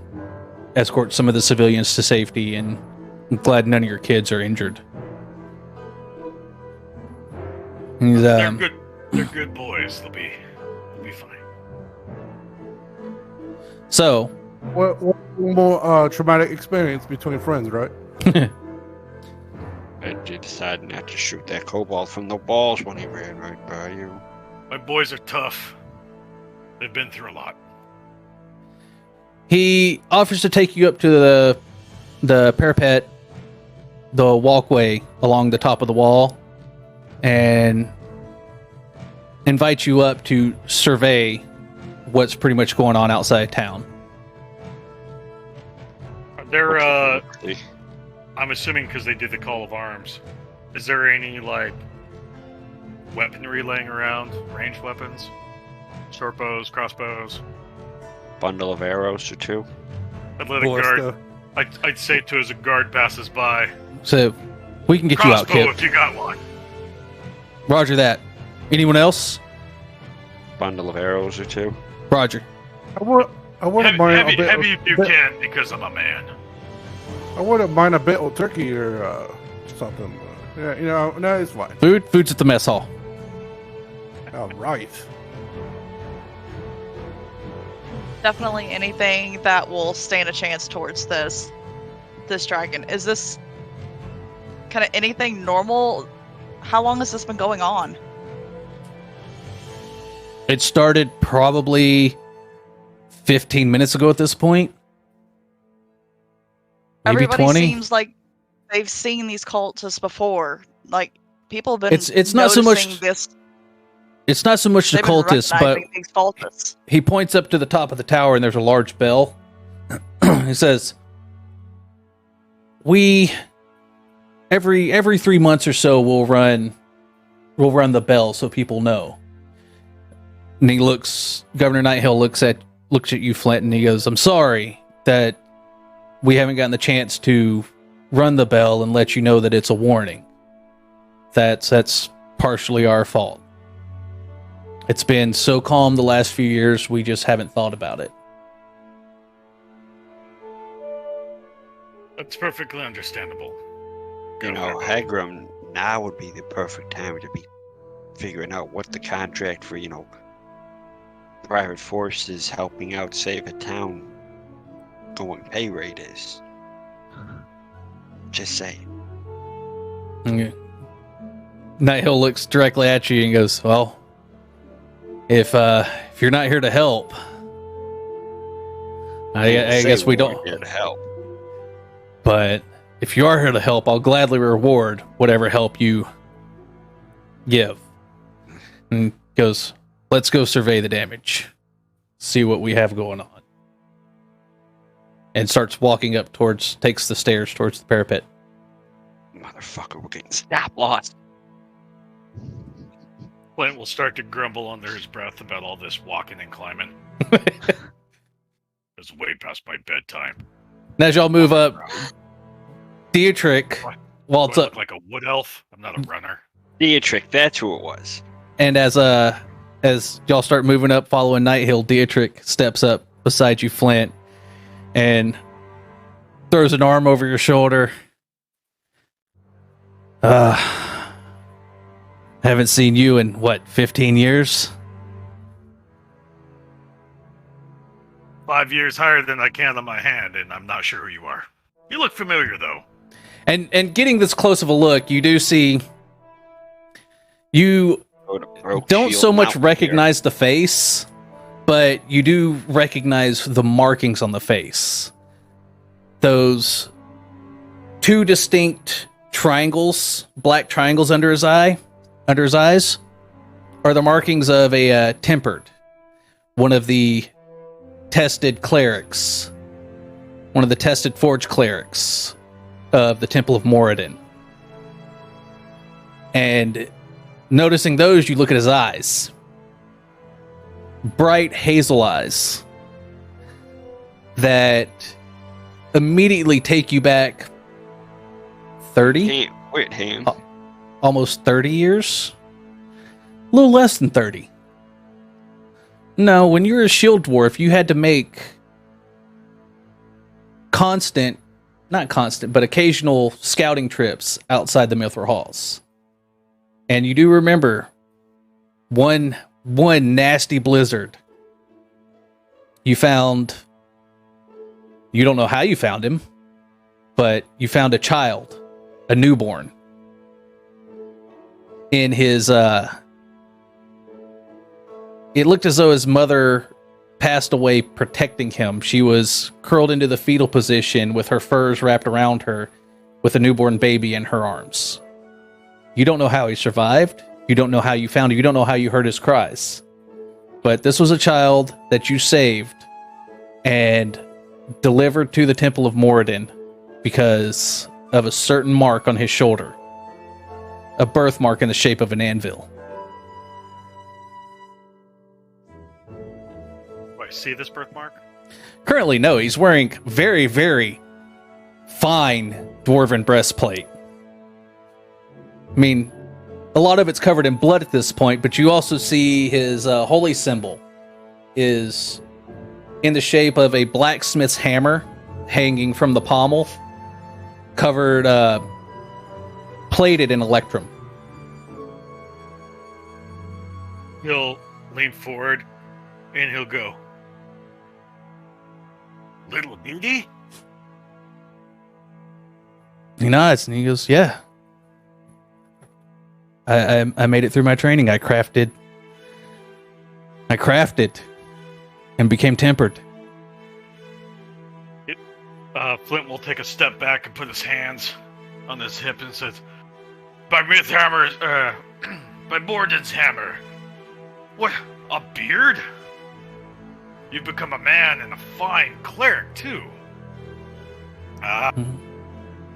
escort some of the civilians to safety, and I'm glad none of your kids are injured. They're good. They're good boys. They'll be fine. So, What more traumatic experience between friends, right? And you decided not to shoot that kobold from the walls when he ran right by you. My boys are tough. They've been through a lot. he offers to take you up to the parapet, the walkway along the top of the wall, and invite you up to survey what's pretty much going on outside town. They're, I'm assuming because they did the call of arms. Is there any, like, weaponry laying around? Ranged weapons? Short bows, crossbows? Bundle of arrows or two. I'd let a guard... I'd say to as a guard passes by, So, we can get you out, crossbow Kip. if you got one. Roger that. Anyone else? Bundle of arrows or two. Roger. I wouldn't mind Heavy, a bit. heavy if you can, because I'm a man. I wouldn't mind a bit of turkey or something. Yeah, no, it's fine. Food's at the mess hall. All right. Definitely anything that will stand a chance towards this dragon. Is this kind of anything normal? How long has this been going on? It started probably 15 minutes ago at this point. Maybe Everybody 20. seems like they've seen these cultists before. Like, people have been It's not so much noticing this. It's not so much the They've been cultists, but recognizing these cultists. he points up to the top of the tower and there's a large bell. He says, "We every 3 months or so we'll run the bell so people know." And Governor Nighthill looks at you, Flint, and he goes, "I'm sorry that we haven't gotten the chance to run the bell and let you know that it's a warning. That's partially our fault. It's been so calm the last few years, we just haven't thought about it." That's perfectly understandable. You know, Hagram, now would be the perfect time to be figuring out what the contract for, private forces helping out save a town going pay rate is. Just saying. Okay. Nighthill looks directly at you and goes, "Well, if you're not here to help, I guess we don't. Here to help. But if you are here to help, I'll gladly reward whatever help you give." And goes, "Let's go survey the damage, see what we have going on." And starts walking up takes the stairs towards the parapet. Motherfucker, we're getting stop loss. Flint will start to grumble under his breath about all this walking and climbing. It's way past my bedtime. And as y'all move up, Dietrich Do walks I up, look like a wood elf? I'm not a runner. Dietrich, that's who it was. and as y'all start moving up, following Nighthill, Dietrich steps up beside you, Flint, and throws an arm over your shoulder. Haven't seen you in, 15 years? 5 years higher than I can on my hand, and I'm not sure who you are. You look familiar, though. And getting this close of a look, you do see... You don't so much recognize the face, but you do recognize the markings on the face. Those two distinct triangles, black triangles under his eyes, are the markings of a tempered, one of the tested clerics, one of the tested forge clerics of the Temple of Moradin. And noticing those, you look at his eyes. Bright hazel eyes that immediately take you back 30? Hang. Almost 30 years? A little less than 30. No, when you were a shield dwarf, you had to make occasional scouting trips outside the Mithril Halls. And you do remember one nasty blizzard. You don't know how you found him, but you found a child, a newborn, in his, it looked as though his mother passed away protecting him. She was curled into the fetal position with her furs wrapped around her, with a newborn baby in her arms. You don't know how he survived. You don't know how you found him. You don't know how you heard his cries. But this was a child that you saved and delivered to the Temple of Moradin because of a certain mark on his shoulder. A birthmark in the shape of an anvil. Do I see this birthmark? Currently, no. He's wearing very, very fine dwarven breastplate. I mean, a lot of it's covered in blood at this point, but you also see his holy symbol is in the shape of a blacksmith's hammer hanging from the pommel, covered, plated in electrum. He'll lean forward, and he'll go, "Little Indy?" He nods and he goes, "Yeah. I made it through my training. I crafted and became tempered." Flint will take a step back and put his hands on his hip and says, "By Mythhammer's, by Morden's hammer. What, a beard? You've become a man and a fine cleric, too.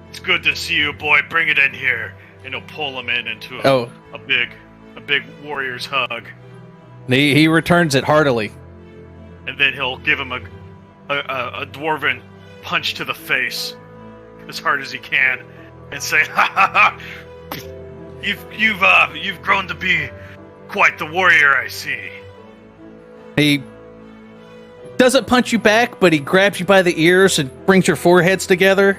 It's good to see you, boy. Bring it in here." And he'll pull him into a big warrior's hug. He returns it heartily. And then he'll give him a dwarven punch to the face as hard as he can, and say, "Ha ha ha! You've grown to be quite the warrior, I see." He doesn't punch you back, but he grabs you by the ears and brings your foreheads together,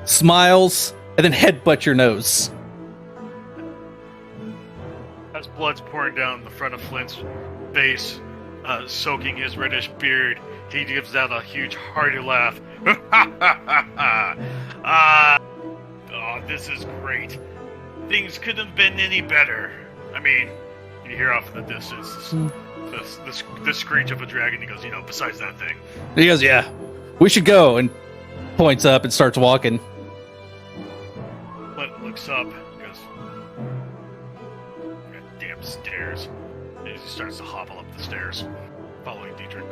smiles, and then headbutts your nose. As blood's pouring down the front of Flint's face, soaking his reddish beard, he gives out a huge hearty laugh. Oh, this is great. Things couldn't have been any better. I mean, you hear off in the distance the screech of a dragon. He goes, besides that thing. He goes, "Yeah, we should go," and points up and starts walking. Flint looks up and goes, "Damn stairs." And he starts to hobble up the stairs, following Dietrich.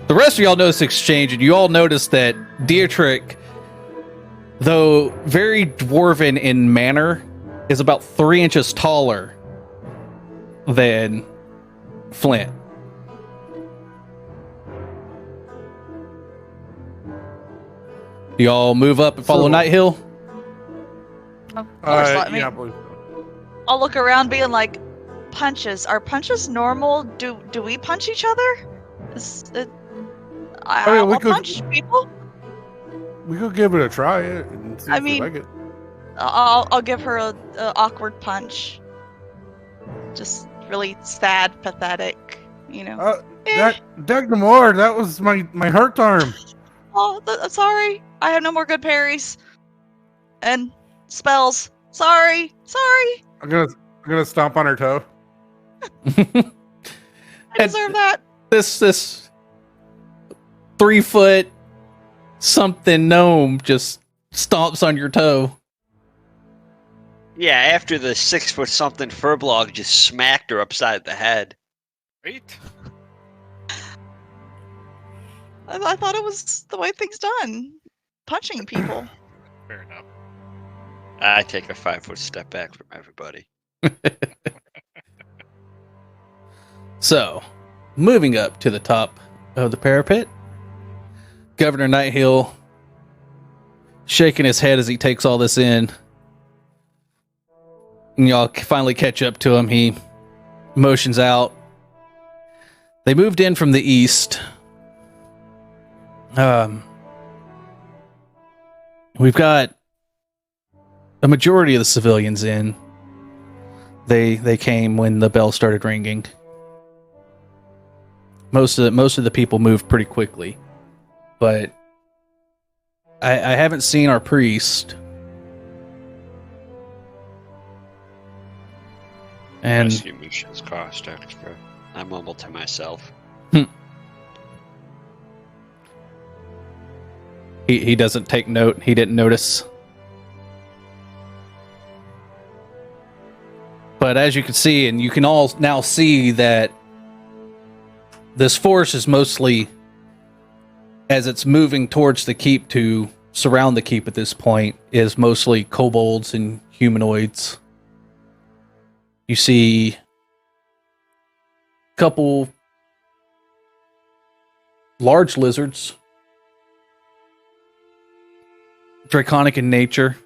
The rest of y'all notice the exchange, and you all notice that Dietrich, though very dwarven in manner, is about 3 inches taller than Flint. Y'all move up and follow So- Night Hill. Of course, let me. Yeah, I believe so. I'll look around, being like, punches. Are punches normal? Do we punch each other? Is it? I mean, we I'll could- punch people. We could give it a try and see I if we mean- like it. I'll give her a awkward punch. Just really sad, pathetic. You know. Dagnamore, that was my heart arm. Oh, sorry. I have no more good parries. And spells. Sorry. I'm gonna stomp on her toe. I deserve that. This 3-foot something gnome just stomps on your toe. Yeah, after the 6-foot something furblog just smacked her upside the head. Right? I thought it was the way things done. Punching people. Fair enough. I take a 5-foot step back from everybody. So, moving up to the top of the parapet, Governor Nighthill shaking his head as he takes all this in. And y'all finally catch up to him. He motions out. They moved in from the east. We've got a majority of the civilians in. They came when the bell started ringing. Most of the people moved pretty quickly, but I haven't seen our priest. And Rescue missions cost extra. I mumble to myself. he doesn't take note. He didn't notice. But as you can see, and you can all now see that this force is mostly, as it's moving towards the keep to surround the keep at this point, is mostly kobolds and humanoids. You see a couple large lizards, draconic in nature,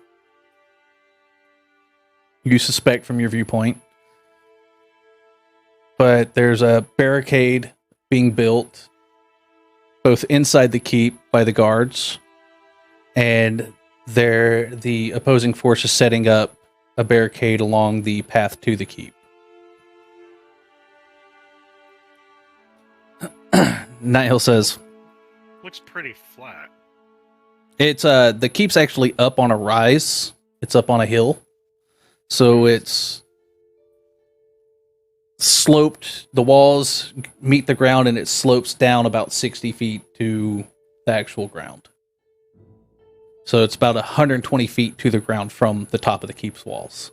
you suspect from your viewpoint. But there's a barricade being built both inside the keep by the guards, and the opposing force is setting up a barricade along the path to the keep. Nighthill says, Looks pretty flat. it's the keep's actually up on a rise. It's up on a hill. So it's sloped. The walls meet the ground and it slopes down about 60 feet to the actual ground. So it's about 120 feet to the ground from the top of the keep's walls.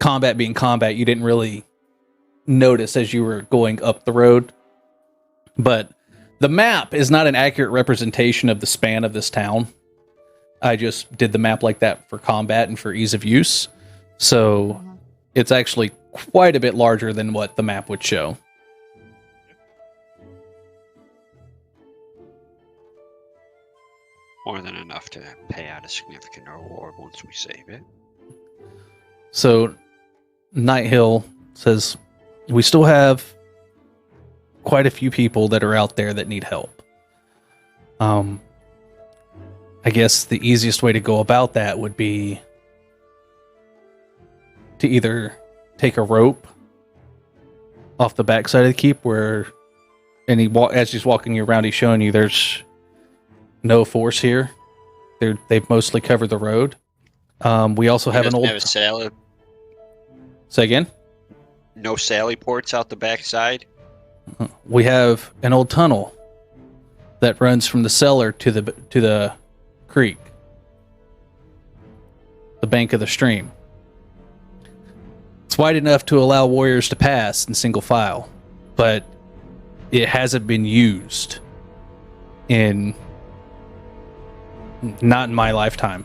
Combat being combat, you didn't really notice as you were going up the road. But the map is not an accurate representation of the span of this town. I just did the map like that for combat and for ease of use. So it's actually quite a bit larger than what the map would show. More than enough to pay out a significant reward once we save it. So Nighthill says, we still have quite a few people that are out there that need help. I guess the easiest way to go about that would be to either take a rope off the backside of the keep where, and as he's walking you around, he's showing you there's no force here. They've mostly covered the road. We also have an old... Have a sally. Say again? No sally ports out the backside? We have an old tunnel that runs from the cellar to the creek, the bank of the stream. It's wide enough to allow warriors to pass in single file, but it hasn't been used not in my lifetime.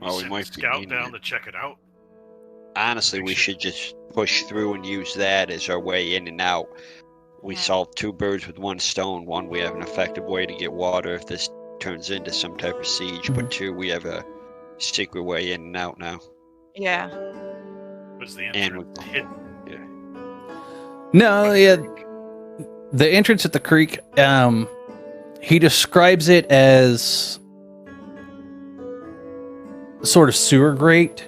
Well, we Send might a be scout needing down it. to check it out. Honestly, we should just push through and use that as our way in and out. we solved 2 birds with 1 stone. 1, we have an effective way to get water if this turns into some type of siege, but 2, we have a secret way in and out now. Yeah. Was the And entrance hidden? No, yeah. The entrance at the creek, he describes it as sort of sewer grate.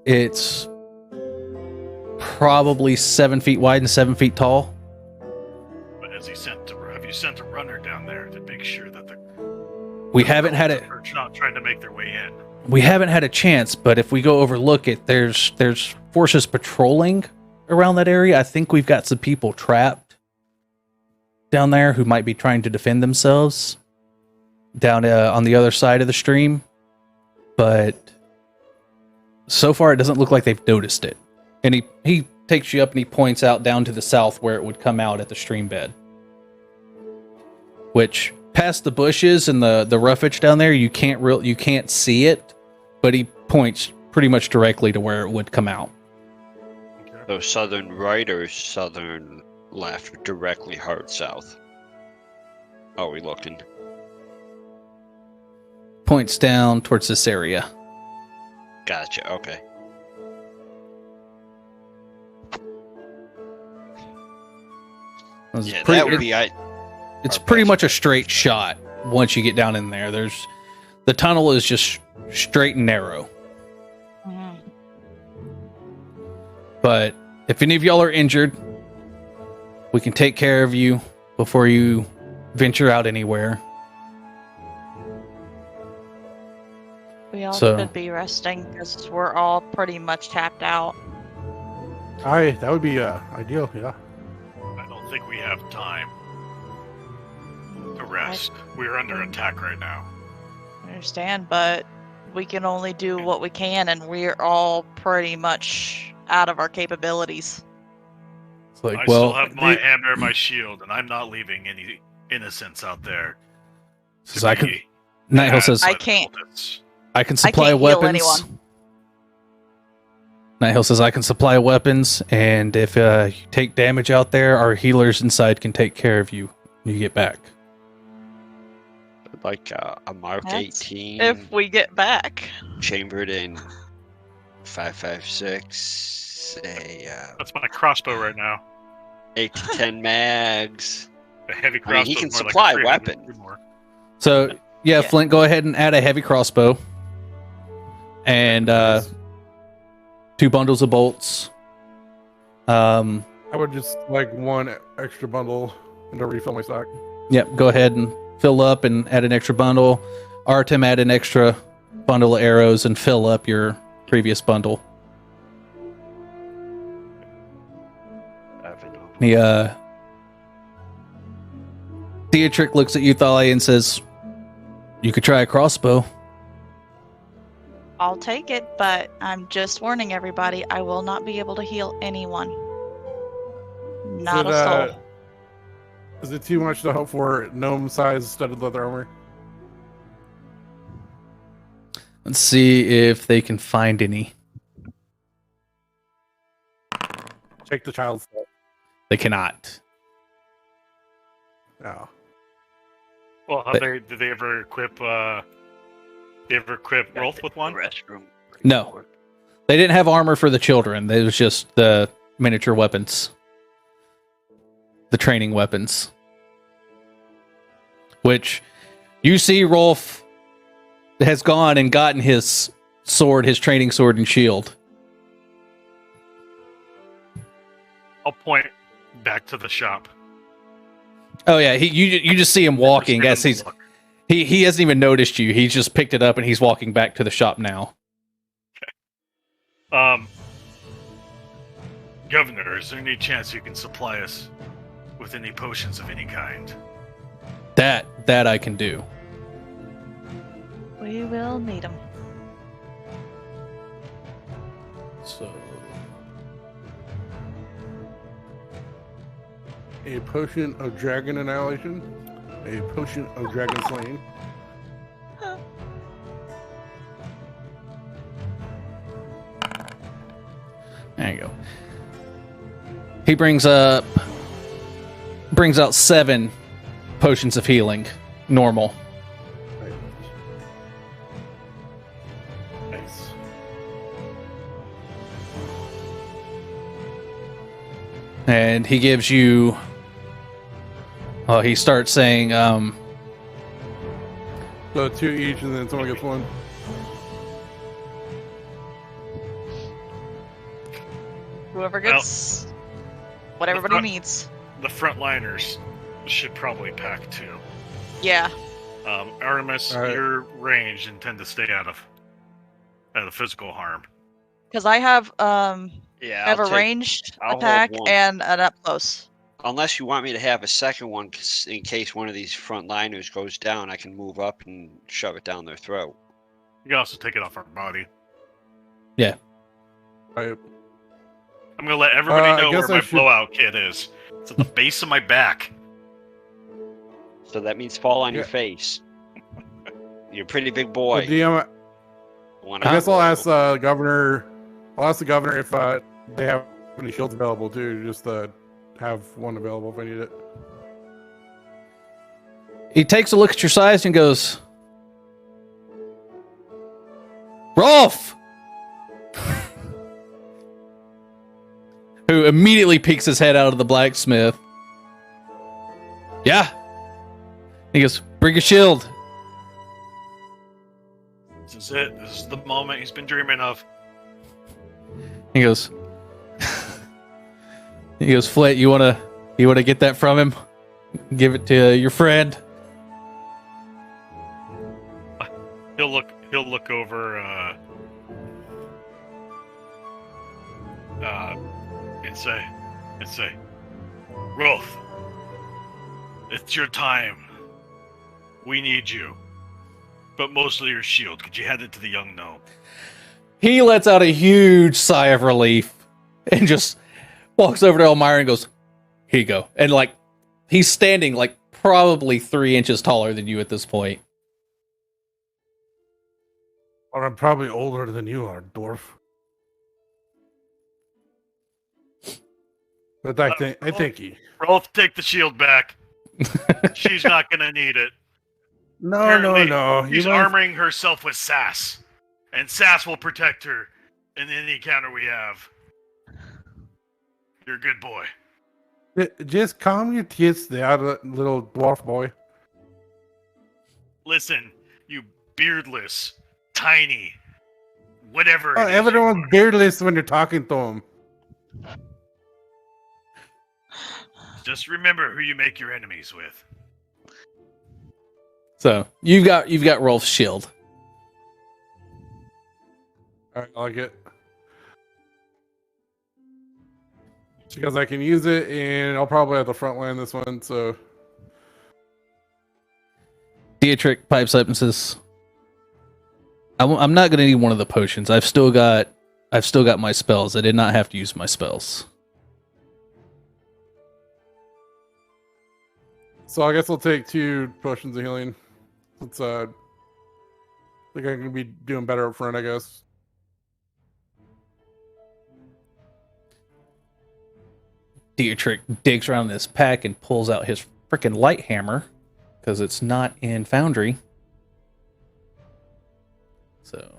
It's probably 7 feet wide and 7 feet tall. But have you sent a runner down there to make sure that We haven't had it. are not trying to make their way in? We haven't had a chance, but if we go overlook it, there's forces patrolling around that area. I think we've got some people trapped down there who might be trying to defend themselves down on the other side of the stream. But so far, it doesn't look like they've noticed it. And he takes you up and he points out down to the south where it would come out at the stream bed. Which, past the bushes and the roughage down there, you can't see it, but he points pretty much directly to where it would come out. So southern right or southern left, directly hard south? Are we looking? Points down towards this area. Gotcha, okay. Yeah, that would be... It's pretty much a straight shot once you get down in there. The tunnel is just straight and narrow. Mhm. But if any of y'all are injured, we can take care of you before you venture out anywhere. We all So- should be resting because we're all pretty much tapped out. That would be ideal, yeah. I don't think we have time to rest. We're under attack right now. I understand, but we can only do what we can, and we're all pretty much out of our capabilities. It's like, I well, still have my hammer and my shield, and I'm not leaving any innocents out there. says I can. Nighthawk says I can't- I can supply can't heal weapons. anyone. Nighthawk says I can supply weapons, and if you take damage out there, our healers inside can take care of you when you get back. Like a Mark That's 18 If we get back. chambered in 5.56, That's my crossbow right now. 8 to 10 mags. The heavy I crossbow. mean, he can is more like supply a 300 weapon. more. So yeah, Flint, go ahead and add a heavy crossbow, and 2 bundles of bolts. I would just like 1 extra bundle and to refill my stock. Yep, go ahead and fill up and add an extra bundle. Artem, add an extra bundle of arrows and fill up your previous bundle. Dietrich looks at you, Thalia, and says, "You could try a crossbow." I'll take it, but I'm just warning everybody, I will not be able to heal anyone. Not a soul. Is it too much to hope for gnome-sized studded leather armor? Let's see if they can find any. Take the child's stuff. They cannot. No. Well, did they ever equip? Rolf with one? Restroom. No. They didn't have armor for the children. It was just the miniature weapons. The training weapons. Which you see Rolf has gone and gotten his sword, his training sword and shield. I'll point back to the shop. Oh yeah, you just see him walking as he hasn't even noticed you. He's just picked it up and he's walking back to the shop now. Governor, is there any chance you can supply us with any potions of any kind? That I can do. We will need them. So A potion of dragon annihilation. A potion of dragon slaying. there you go. He brings out 7 potions of healing, normal. Nice. And he gives you. Well, he starts saying, So 2 each, and then someone gets 1. Whoever gets what everybody needs. The frontliners should probably pack 2. Yeah. Artemis, All right. you're ranged and tend to stay out of physical harm. Because I have Yeah, I have I'll a take- ranged I'll hold attack one. and an up close. Unless you want me to have a second one, 'cause in case one of these frontliners goes down, I can move up and shove it down their throat. You can also take it off our body. Right. I'm gonna let everybody I know where guess I my should- blowout kit is. It's at the base of my back. So that means fall on your Yeah. face. You're a pretty big So boy. DM, Wanna I guess go? I'll ask the governor. I'll ask the governor if they have any shields available too. Just have one available if I need it. he takes a look at your size and goes, Rolf! Who immediately peeks his head out of the blacksmith. Yeah. He goes, bring a shield. This is it. This is the moment he's been dreaming of. He goes, Flit, you wanna get that from him? Give it to your friend. He'll look over and say, Rolf, it's your time. We need you. But mostly your shield. Could you hand it to the young gnome? He lets out a huge sigh of relief and just walks over to Elmira and goes, here you go. And like, he's standing like probably 3 inches taller than you at this point. Or I'm probably older than you are, dwarf. But I think he. Rolf, take the shield back. She's not gonna need it. No. She's You might- arming herself with sass. And sass will protect her in any encounter we have. You're a good boy. Just calm your tits there, little dwarf boy. Listen, you beardless, tiny, whatever. Oh, it is everyone's you are. beardless when you're talking to him. Just remember who you make your enemies with. So you've got Rolf's shield. All right, I like it. Because I can use it, and I'll probably have the front line this one. So Dietrich pipes up and says, I'm not going to need one of the potions. I've still got my spells. I did not have to use my spells. I guess I'll take 2 potions of healing. Let's I think I can be doing better up front, I guess. Dietrich digs around this pack and pulls out his freaking light hammer because it's not in Foundry. So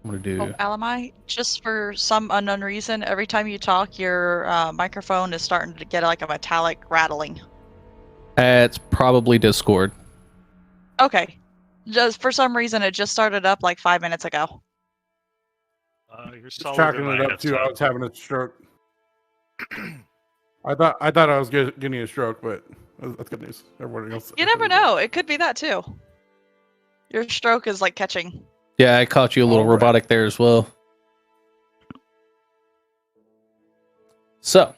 I'm going to do... Oh, Alamai, just for some unknown reason, every time you talk, your microphone is starting to get like a metallic rattling. It's probably Discord. Okay. Just for some reason, it just started up like 5 minutes ago. You're Just solid tracking in it my up too. I headset. was having a stroke. I thought I was getting a stroke, but that's good news. Everybody else. You never know. It could be that too. Your stroke is like catching. Yeah, I caught you a little All right. robotic there as well. So,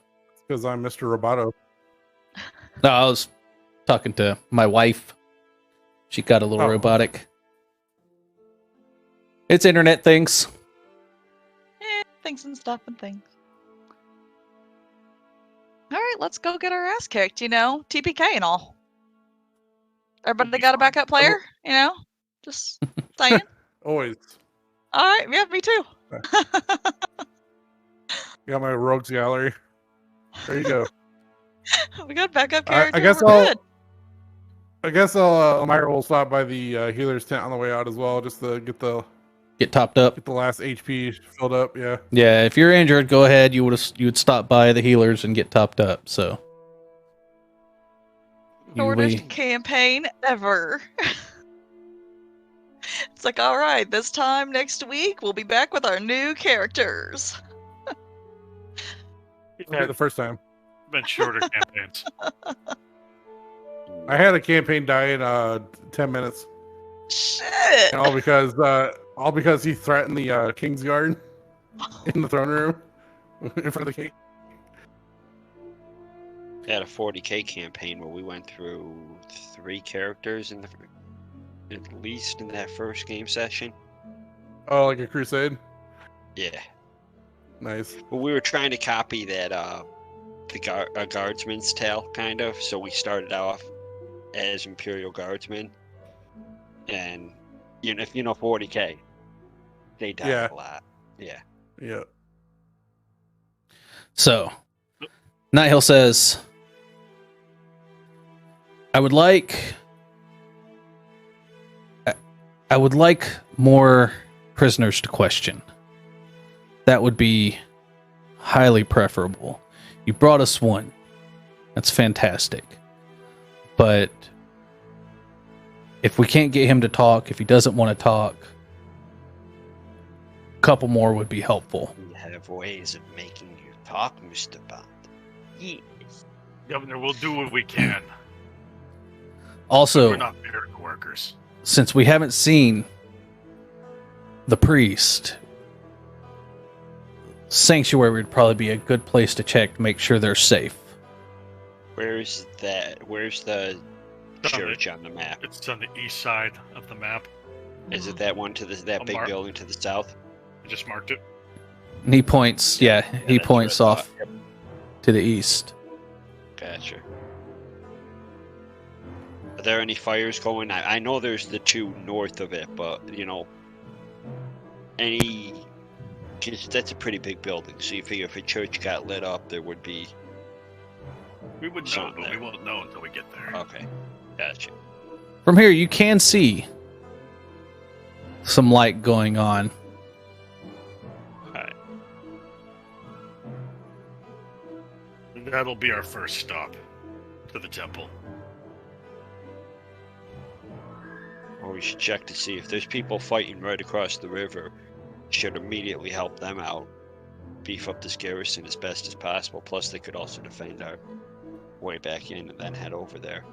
Because I'm Mr. Roboto. no, I was talking to my wife. She got a little Oh. robotic. It's internet things. Things and stuff and things. All right, let's go get our ass kicked, TPK and all. Everybody got a backup player, Just saying. Always. All right, yeah, me too. Got my rogues gallery. There you go. We got backup I character. guess We're I'll- good. I guess Elmira will stop by the healer's tent on the way out as well, just to get the topped up. last HP filled up. Yeah. Yeah, if you're injured, go ahead. You would stop by the healers and get topped up. So. Shortest campaign ever. It's like, all right, this time next week we'll be back with our new characters. Okay, the first time. Been shorter campaigns. I had a campaign die in 10 minutes. Shit. And all because he threatened the King's Guard in the throne room in front of the king. I had a 40k campaign where we went through 3 characters at least in that first game session. Oh, like a crusade? Yeah. Nice. But we were trying to copy that a guardsman's tale, kind of. So we started off as Imperial Guardsmen, and if 40k, they died Yeah. a lot. Yeah. Yeah. So, Nighthill says, I would like more prisoners to question. That would be highly preferable. You brought us one. That's fantastic. But if we can't get him to talk, if he doesn't want to talk, a couple more would be helpful. We have ways of making you talk, Mr. Bond. Yes. Governor, we'll do what we can. Also, We're not miracle workers. since we haven't seen the priest, Sanctuary would probably be a good place to check to make sure they're safe. Where's that? Where's the church on the map? It's on the east side of the map. Is it that one that big mark. building to the south? I just marked it. And he points, he that's points what I off to the east. Gotcha. Are there any fires going? I know there's the 2 north of it, but because that's a pretty big building. So you figure if a church got lit up, there would be. We would know, Something but we there. won't know until we get there. Okay, gotcha. From here, you can see some light going on. Alright. That'll be our first stop to the temple. Or we should check to see if there's people fighting right across the river. Should immediately help them out. Beef up this garrison as best as possible. Plus, they could also defend our way back in and then head over there.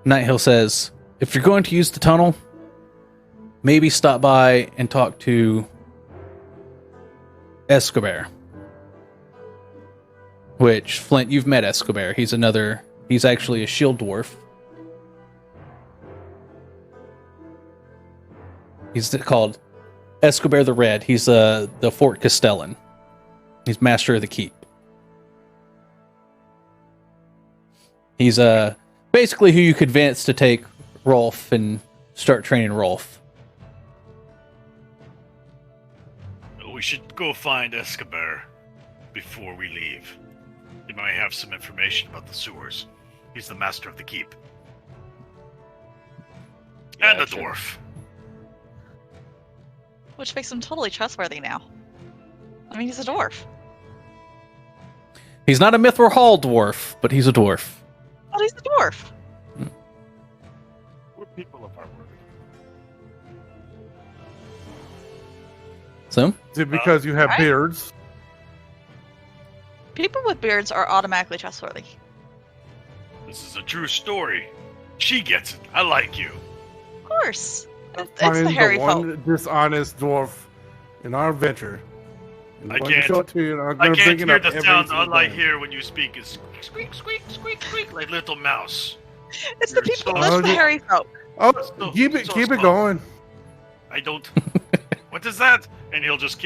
Nighthill says, if you're going to use the tunnel, maybe stop by and talk to Escobar. Which, Flint, you've met Escobar. He's actually a shield dwarf. He's called Escobar the Red. He's the Fort Castellan. He's master of the keep. He's basically who you convince to take Rolf and start training Rolf. We should go find Escobar before we leave. He might have some information about the sewers. He's the master of the keep. And a Gotcha. dwarf. Which makes him totally trustworthy now. I mean, he's a dwarf. He's not a Mithril Hall dwarf, but he's a dwarf. But he's a dwarf. We're people of our word. So, Is it because you have Right. beards? People with beards are automatically trustworthy. This is a true story. She gets it. I like you. Of course. It's Find the hairy one folk. dishonest dwarf in our venture. And I I'm going to can't- show it to you, and I'm I going to can't bring it hear up the every sounds. single All I time. hear when you speak is squeak, squeak, squeak, squeak, like little mouse. It's the people. so- That's the hairy folk. Oh, So- keep it so keep it small. going. I don't. What is that? And he'll just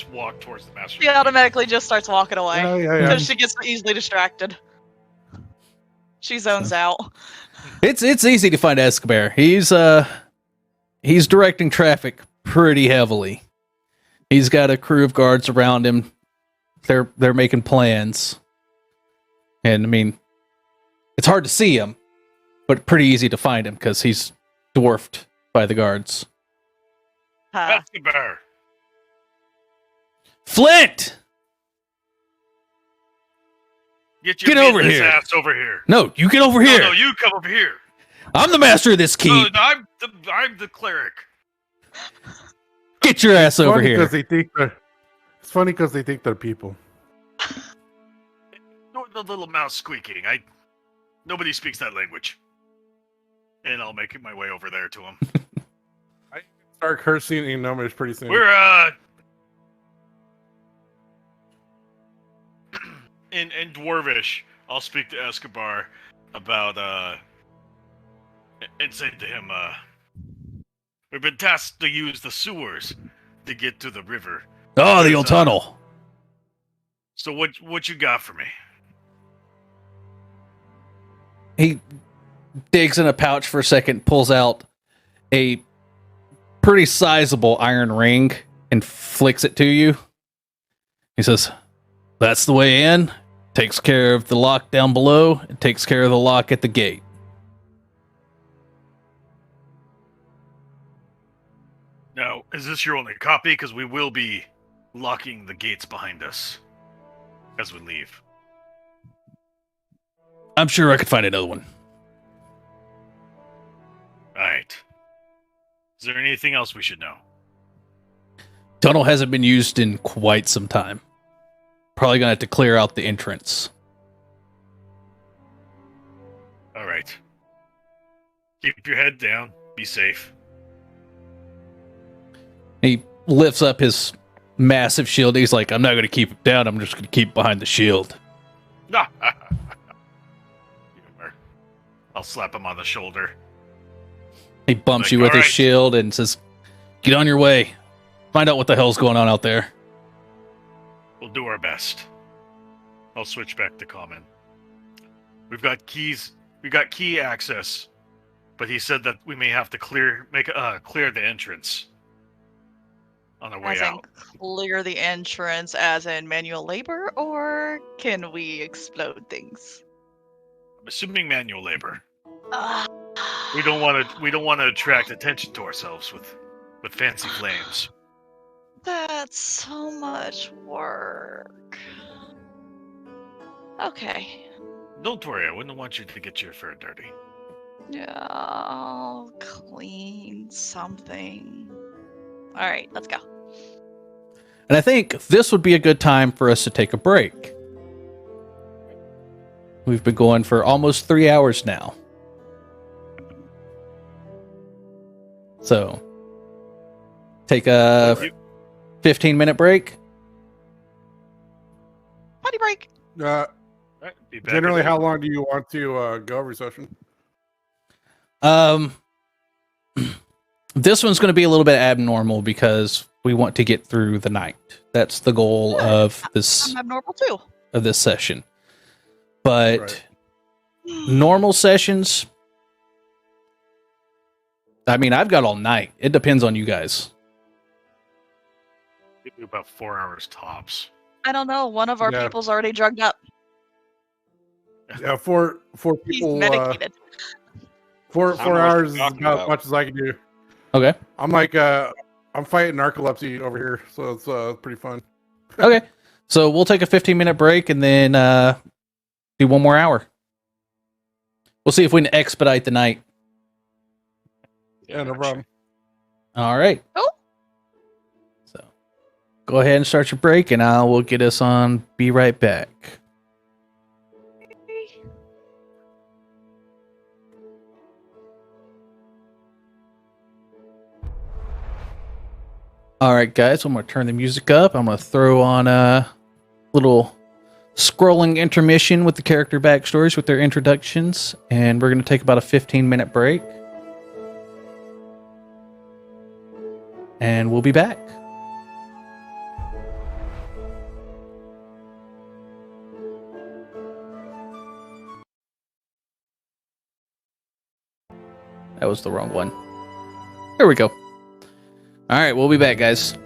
walk towards the master. She automatically just starts walking away Yeah, yeah, yeah. because she gets easily distracted. She zones out. it's easy to find Escobar. he's directing traffic pretty heavily. He's got a crew of guards around him. They're making plans. And I mean, it's hard to see him, but pretty easy to find him because he's dwarfed by the guards. Escobar. Flint! Get over business here. ass over here. No, you get over here. No, you come over here. I'm the master of this No, keep. I'm the cleric. Get your ass over Funny here. 'cause they think it's funny because they think they're people. The little mouse squeaking. Nobody speaks that language. And I'll make my way over there to him. I start cursing in numbers pretty soon. We're in Dwarvish, I'll speak to Escobar about and say to him, we've been tasked to use the sewers to get to the river. Oh, the old tunnel. So what you got for me? He digs in a pouch for a second, pulls out a pretty sizable iron ring and flicks it to you. He says, "That's the way in. Takes care of the lock down below. It takes care of the lock at the gate." Now, is this your only copy? Because we will be locking the gates behind us as we leave. I'm sure I could find another one. Alright. Is there anything else we should know? Tunnel hasn't been used in quite some time. Probably gonna have to clear out the entrance. Alright. Keep your head down. Be safe. He lifts up his massive shield. He's like, "I'm not gonna keep it down. I'm just gonna keep behind the shield." Humor. I'll slap him on the shoulder. He bumps Like, you with "All his right." shield and says, "Get on your way. Find out what the hell's going on out there." We'll do our best. I'll switch back to common. We've got keys. We got key access, but he said that we may have to clear the entrance on our way As in out. clear the entrance as in manual labor, or can we explode things? I'm assuming manual labor. Ah. We don't want to attract attention to ourselves with fancy flames. That's so much work. Okay. Don't worry, I wouldn't want you to get your fur dirty. Yeah, I'll clean something. All right, let's go. And I think this would be a good time for us to take a break. We've been going for almost 3 hours now. So, take a 15-minute break. Potty break. Right, be back Generally, again. how long do you want to go every session? This one's going to be a little bit abnormal because we want to get through the night. That's the goal of I'm abnormal too. this session. But Right. normal sessions, I mean, I've got all night. It depends on you guys. Give you about 4 hours tops. I don't know. One of our Yeah. people's already drugged up. Yeah, four He's people. medicated. Four I don't know what hours you're is talking about as about. much as I can do. Okay. I'm like, I'm fighting narcolepsy over here, so it's pretty fun. Okay. So we'll take a 15-minute break and then do 1 more hour. We'll see if we can expedite the night. Yeah, no problem. All right. Oh. So go ahead and start your break, and I will get us on. Be right back. All right, guys. I'm going to turn the music up. I'm going to throw on a little scrolling intermission with the character backstories with their introductions, and we're going to take about a 15-minute break. And we'll be back. That was the wrong one. There we go. All right, we'll be back, guys.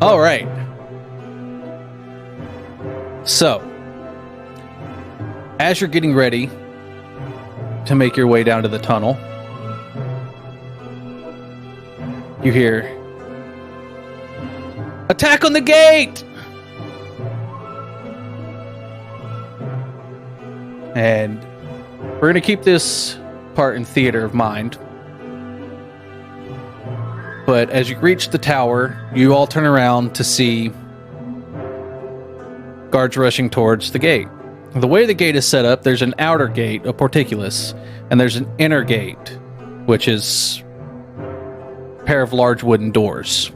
All right. So, as you're getting ready to make your way down to the tunnel, you hear, "Attack on the gate!" And we're going to keep this part in theater of mind. But as you reach the tower, you all turn around to see guards rushing towards the gate. The way the gate is set up, there's an outer gate, a portcullis, and there's an inner gate, which is a pair of large wooden doors.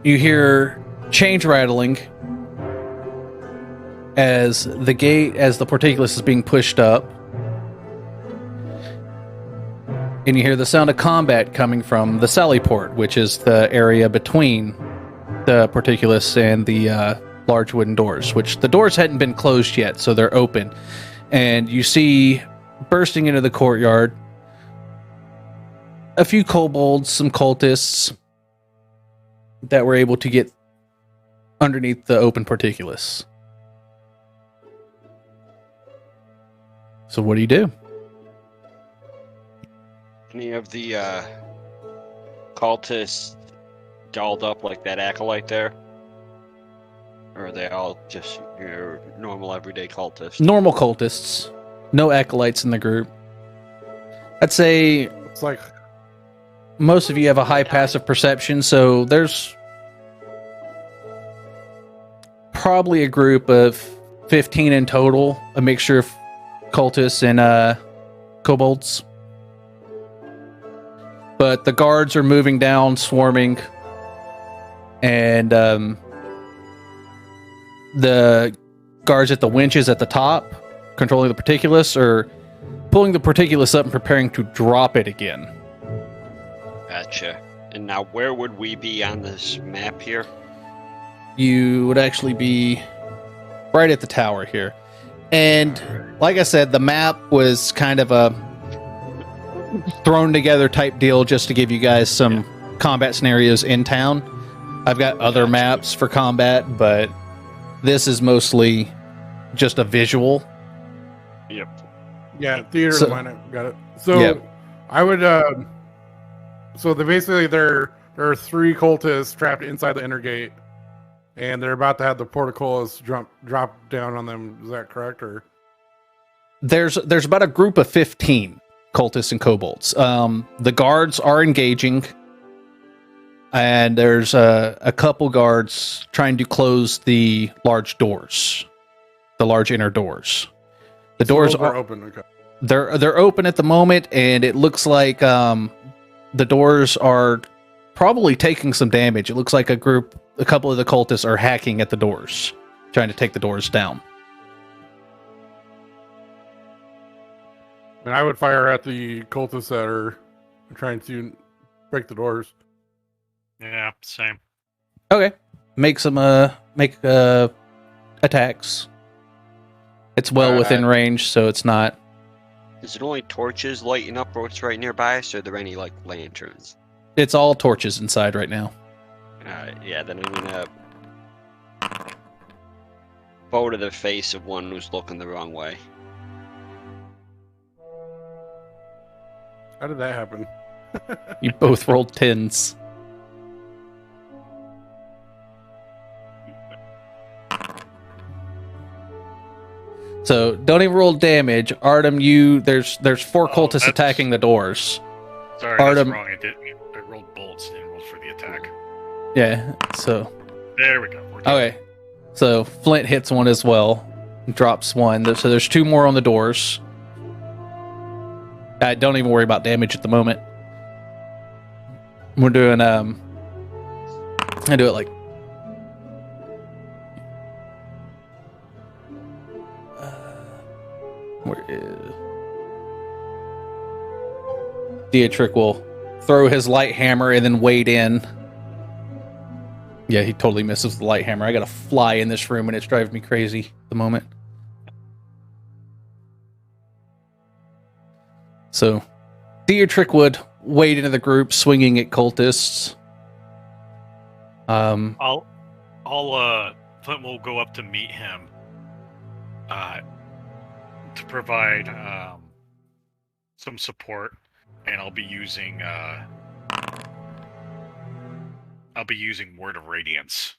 You hear chains rattling as the portcullis is being pushed up. And you hear the sound of combat coming from the sally port, which is the area between the portcullis and the large wooden doors, which the doors hadn't been closed yet, so they're open. And you see bursting into the courtyard a few kobolds, some cultists that were able to get underneath the open portcullis. So what do you do? Any of the cultists dolled up like that acolyte there? Or are they all just your normal everyday cultists? Normal cultists. No acolytes in the group. I'd say It's like most of you have a high passive perception, so there's probably a group of 15 in total, a mixture of cultists and kobolds. But the guards are moving down, swarming, and the guards at the winches at the top, controlling the portcullis, are pulling the portcullis up and preparing to drop it again. Gotcha. And now where would we be on this map here? You would actually be right at the tower here. And like I said, the map was kind of a thrown together type deal just to give you guys some combat scenarios in town. I've got other maps for combat, but this is mostly just a visual. Yep. Yeah, theater So- of mind. I got it. So Yep. I would. So there are three cultists trapped inside the inner gate, and they're about to have the portcullis drop down on them. Is that correct? Or There's about a group of 15 cultists and kobolds. The guards are engaging, and there's a couple guards trying to close the large doors, the large inner doors. The doors are are open. Okay. they're open at the moment, and it looks like the doors are probably taking some damage. It looks like a couple of the cultists are hacking at the doors, trying to take the doors down. And I would fire at the cultists that are trying to break the doors. Yeah, same. Okay, make some attacks. It's well within range, so it's not. Is it only torches lighting up what's right nearby us, or are there any like lanterns? It's all torches inside right now. Yeah, then I'm gonna bow to the face of one who's looking the wrong way. How did that happen? You both rolled 10s. So don't even roll damage. Artem, there's 4 cultists that's- attacking the doors. Sorry, Artem- that's wrong. I rolled bolts and rolled for the attack. Yeah, so There we go. We're good. okay. So Flint hits one as well. Drops one. So there's 2 more on the doors. Don't even worry about damage at the moment. We're doing I do it like where is Dietrich will throw his light hammer and then wade in. Yeah, he totally misses the light hammer. I got a fly in this room and it's driving me crazy at the moment. So Dietrich would wade into the group, swinging at cultists. I'll Flint will go up to meet him, to provide some support, and I'll be using Word of Radiance.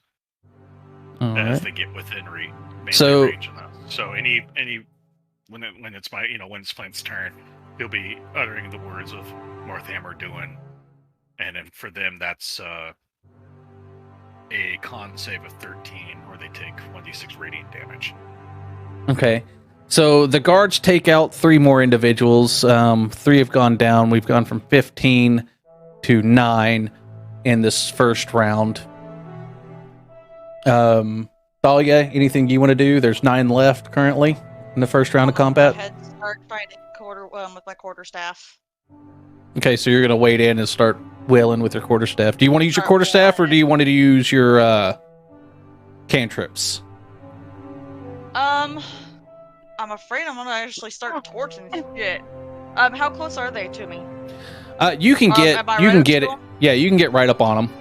All as right. they get within melee So- range of us. So any when it's when it's Flint's turn, he'll be uttering the words of Marthammer doing, and then for them that's a con save of 13, or they take 1d6 radiant damage. Okay. So the guards take out 3 more individuals. 3 have gone down. We've gone from 15 to 9 in this first round. Thalia, anything you want to do? There's 9 left currently in the first round of combat. Go ahead and start fighting with my quarterstaff. Okay, so you're going to wade in and start wailing with your quarterstaff. Do you want to use your quarterstaff, or do you want to use your cantrips? I'm afraid I'm gonna actually start torching shit. How close are they to me? You can get am I you right can up get to it. them? Yeah, you can get right up on them.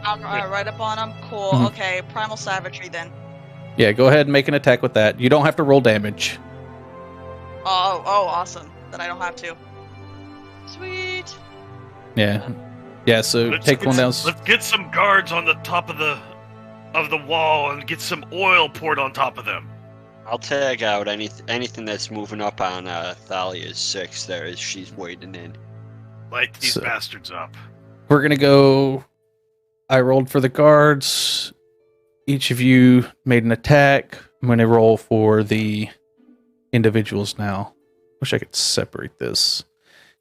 I'm right up on them. Cool. Mhm. Okay, primal savagery then. Yeah, go ahead and make an attack with that. You don't have to roll damage. Oh, awesome. Then I don't have to. Sweet. Yeah. Yeah, so Let's take get one down. Let's get some guards on the top of the wall and get some oil poured on top of them. I'll tag out anything that's moving up on Thalia's 6 there as she's wading in. Light these So- bastards up. We're going to go. I rolled for the guards. Each of you made an attack. I'm going to roll for the individuals now. Wish I could separate this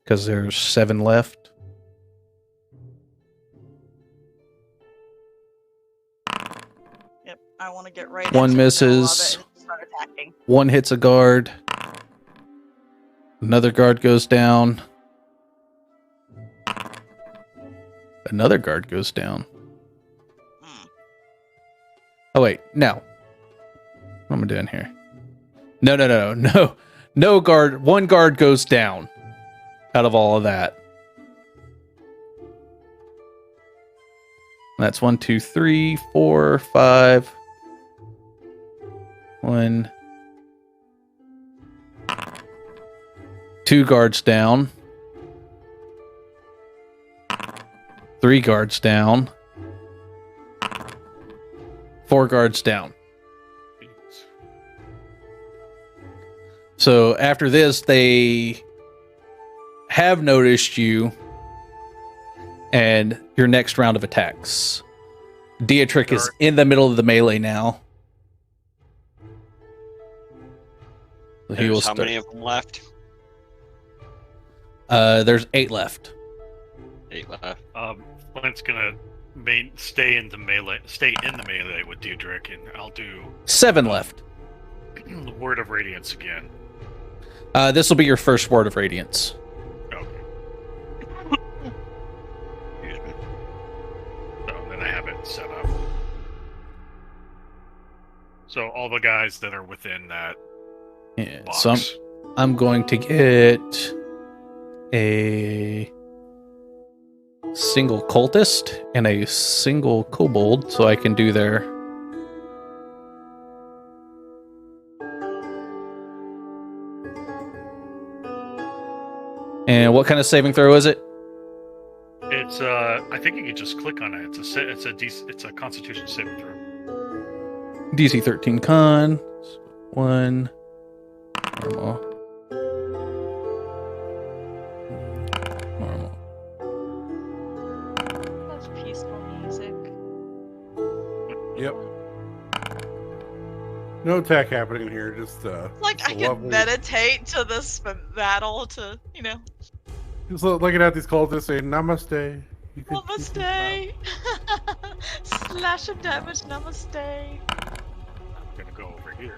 because there's 7 left. Yep. I want to get right. One into the middle of misses. it and start attacking. 1 hits a guard. Another guard goes down. Another guard goes down. Hmm. Oh, wait. No. What am I doing here? No guard. 1 guard goes down out of all of that. That's 1, 2, 3, 4, 5. 1. 2 guards down. 3 guards down. 4 guards down. So after this, they have noticed you and your next round of attacks. Dietrich is in the middle of the melee now. So he will There's how start. many of them left? There's 8 left. 8 left. Flint's gonna stay in the melee with Diedrich, and I'll do 7 left. the Word of Radiance again. This will be your first word of radiance. Okay. Excuse me. So then I have it set up. So all the guys that are within that Yeah. box. So I'm going to get a single cultist and a single kobold so I can do their And what kind of saving throw is it? It's I think you can just click on it. It's a Constitution saving throw. DC 13 con. 1 normal. Normal. That's peaceful music. Yep. No attack happening here. Just Like just I a can lovely- meditate to this battle to, Just looking at these cultists saying namaste. You can- Namaste! Slash of damage, namaste. I'm gonna go over here.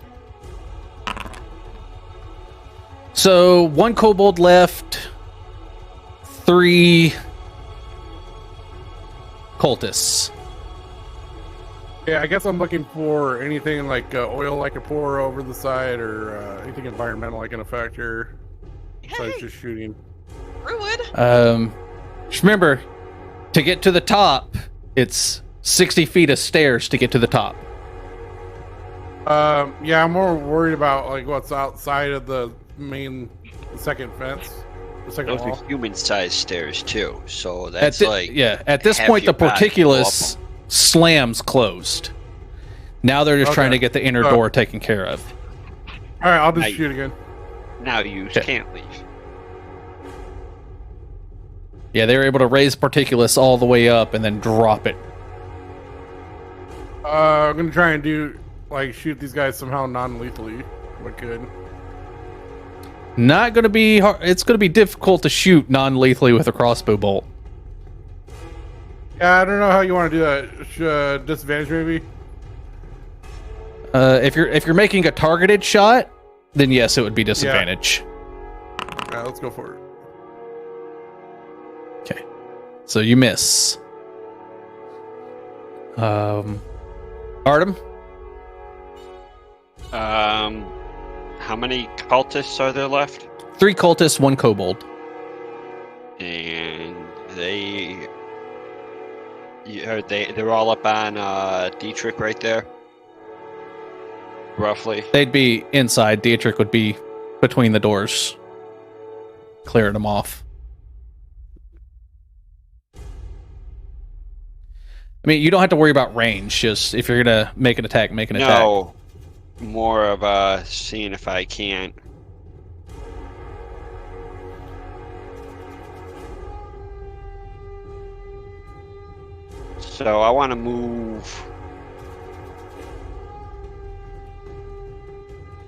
So 1 kobold left, 3 cultists. Yeah, I guess I'm looking for anything like oil I could pour over the side, or anything environmental I can affect here. Besides Hey, just shooting. Ruud. Just remember, to get to the top, it's 60 feet of stairs to get to the top. Yeah, I'm more worried about like what's outside of the second fence, the second Those wall. are human-sized stairs too, so that's At this half point, the your body go up portcullis slams closed. Now they're just Okay. trying to get the inner Oh. door taken care of. All right, I'll just Nice. shoot again. Now you Okay. can't leave. Yeah, they were able to raise Particulus all the way up and then drop it. I'm gonna try and do like shoot these guys somehow non-lethally. What good? Not going to be hard. It's going to be difficult to shoot non-lethally with a crossbow bolt. Yeah, I don't know how you want to do that. Disadvantage maybe. If you're making a targeted shot, then yes, it would be disadvantage. All right, let's go for it. Okay, so you miss. Artem, How many cultists are there left? 3 cultists, 1 kobold. And they're all up on Dietrich right there. Roughly. They'd be inside. Dietrich would be between the doors, clearing them off. I mean, you don't have to worry about range. Just if you're gonna make an attack, make an attack. No. More of seeing if I can't. So I want to move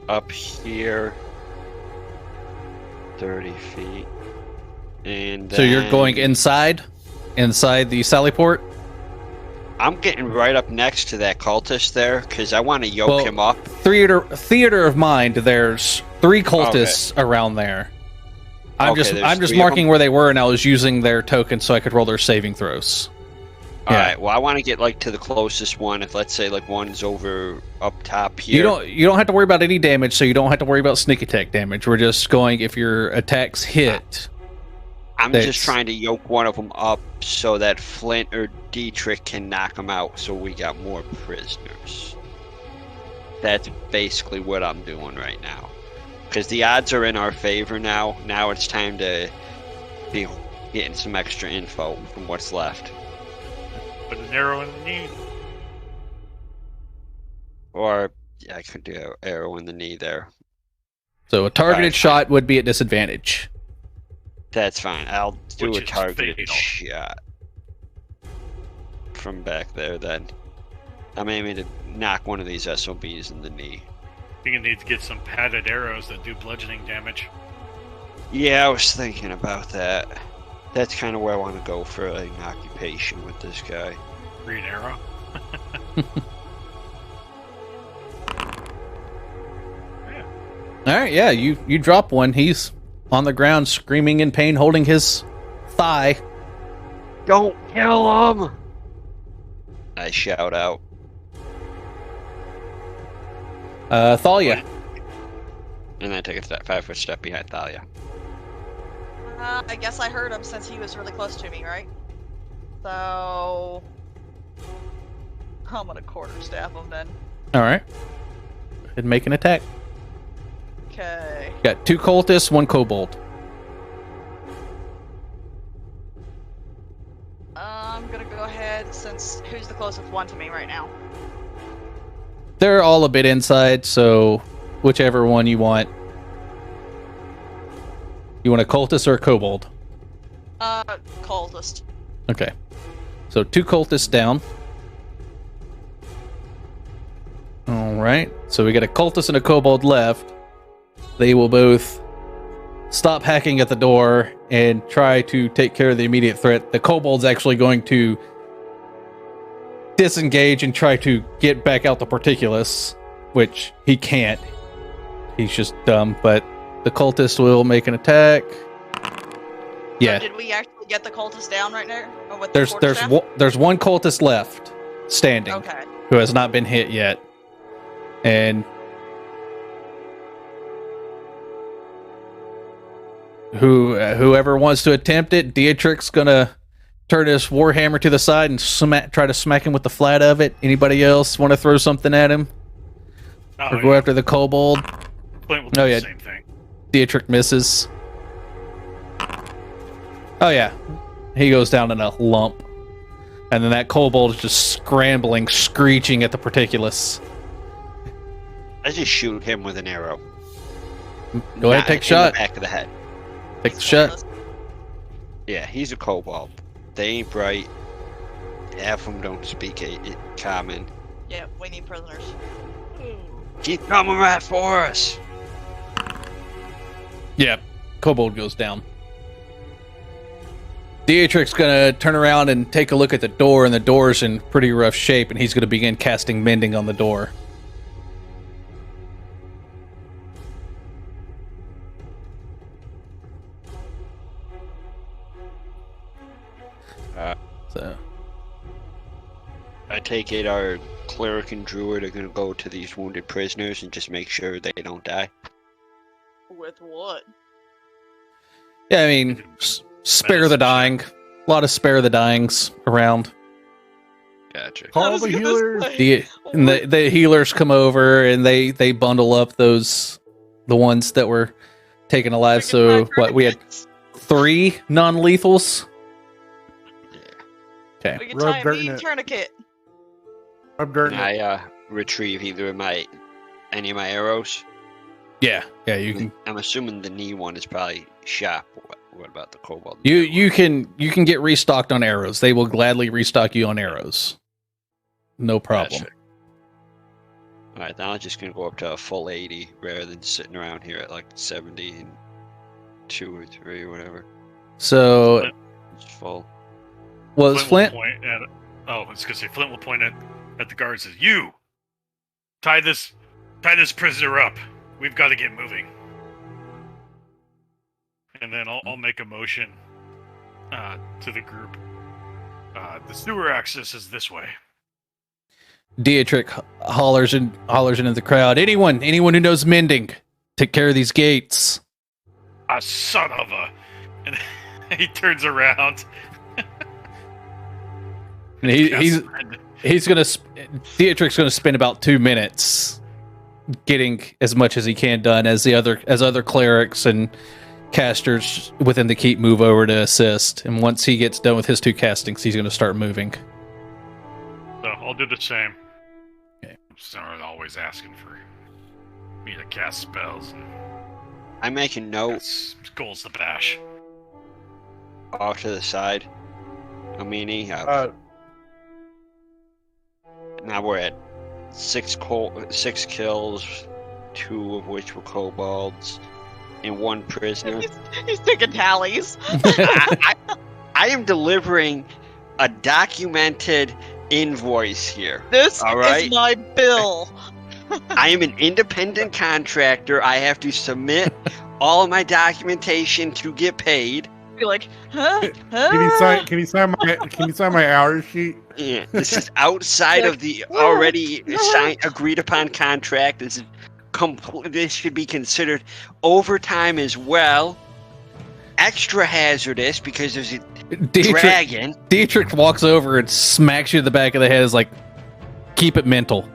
up here 30 feet. And So you're then going inside the sally port. I'm getting right up next to that cultist there because I want to yoke him up. Theater of mind. There's 3 cultists around there. I'm Okay, just there's 3 of marking them? where they were, and I was using their tokens so I could roll their saving throws. All Yeah. right. Well, I want to get like to the closest one. If let's say like one's over up top here. You don't have to worry about any damage, so you don't have to worry about sneak attack damage. We're just going if your attacks hit. I'm That's- just trying to yoke one of them up so that Flint or Dietrich can knock them out. So we got more prisoners. That's basically what I'm doing right now. Because the odds are in our favor now. Now it's time to be getting some extra info from what's left. Put an arrow in the knee. Or yeah, I could do an arrow in the knee there. So a targeted Alright. shot would be at disadvantage. That's fine. I'll do Which a is targeted fatal. shot from back there then. I'm aiming to knock one of these SOBs in the knee. You're gonna need to get some padded arrows that do bludgeoning damage. Yeah, I was thinking about that. That's kind of where I want to go for like, an occupation with this guy. Green arrow. All right, yeah, you drop one. He's on the ground, screaming in pain, holding his thigh. Don't kill him! I shout out. Thalia. And then take a 5-foot step behind Thalia. I guess I heard him since he was really close to me, right? So I'm gonna quarterstaff him then. All right, go ahead and make an attack. Okay. Got 2 cultists, 1 kobold. I'm gonna go ahead since who's the closest one to me right now? They're all a bit inside, so whichever one you want. You want a cultist or a kobold? Cultist. Okay. So 2 cultists down. Alright. So we got a cultist and a kobold left. They will both stop hacking at the door and try to take care of the immediate threat. The kobold's actually going to disengage and try to get back out the Particulus, which he can't. He's just dumb, but the cultist will make an attack. Yeah. So did we actually get the cultist down right now? Or with the There's quarterstaff? there's 1 cultist left standing Okay. who has not been hit yet, and whoever wants to attempt it, Dietrich's gonna turn his warhammer to the side and try to smack him with the flat of it. Anybody else want to throw something at him Oh, or go yeah. after the kobold? Flint will do Oh, the yeah. same thing. Dietrich misses. Oh yeah, he goes down in a lump. And then that kobold is just scrambling, screeching at the Particulus. I just shoot him with an arrow. Go ahead, take a shot. In the back of the head. Take the shot. Yeah, he's a kobold. They ain't bright. Half of them don't speak common. Yeah, we need prisoners. Keep coming right for us. Yeah, kobold goes down. Dietrich's gonna turn around and take a look at the door, and the door's in pretty rough shape, and he's gonna begin casting mending on the door. So I take it our cleric and druid are gonna go to these wounded prisoners and just make sure they don't die. With what? yeah, I mean, spare the dying. A lot of spare the dyings around. Gotcha. Call the healers. The healers come over and they bundle up the ones that were taken alive. So what, we had 3 non-lethals. Okay. We can Rub tie dirt a in mean it. tourniquet. I'm dirt. I retrieve either of any of my arrows. Yeah, you can. I'm assuming the knee one is probably sharp. What about the kobold? You can get restocked on arrows. They will gladly restock you on arrows. No problem. Gotcha. All right, now I'm just gonna go up to a full 80 rather than sitting around here at like 70 and 2 or 3 or whatever. So, It's full. was Flint? Will point at, I was gonna say Flint will point at the guards and says, "You tie this prisoner up. We've got to get moving." And then I'll make a motion to the group. The sewer access is this way. Dietrich hollers into the crowd. Anyone who knows mending, take care of these gates. A son of a! And he turns around. And Dietrich's gonna spend about 2 minutes getting as much as he can done as other clerics and casters within the keep move over to assist. And once he gets done with his 2 castings, he's gonna start moving. So I'll do the same. Okay. Someone always asking for me to cast spells. And I make a note that's goals to bash. off to the side. I mean, now we're at 6 kills, 2 of which were kobolds, and 1 prisoner. He's taking tallies. I am delivering a documented invoice here. This All right. is my bill. I am an independent contractor. I have to submit all of my documentation to get paid. Be like, huh? Can you sign my hours sheet? Yeah, this is outside of the already agreed upon contract. This is this should be considered overtime as well. Extra hazardous because there's a dragon. Dietrich walks over and smacks you in the back of the head. Is like, keep it mental.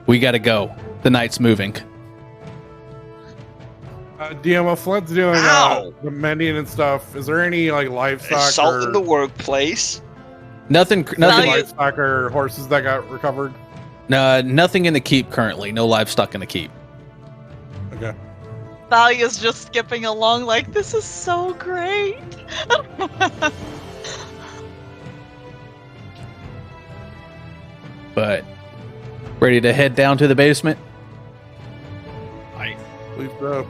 We gotta go. The night's moving. DM, while Flood's doing Ow! the mending and stuff, is there any like livestock Assault or in the workplace. Nothing. livestock or horses that got recovered? Nothing in the keep currently. No livestock in the keep. Okay. Thalia's just skipping along like, this is so great. But ready to head down to the basement? Please, bro.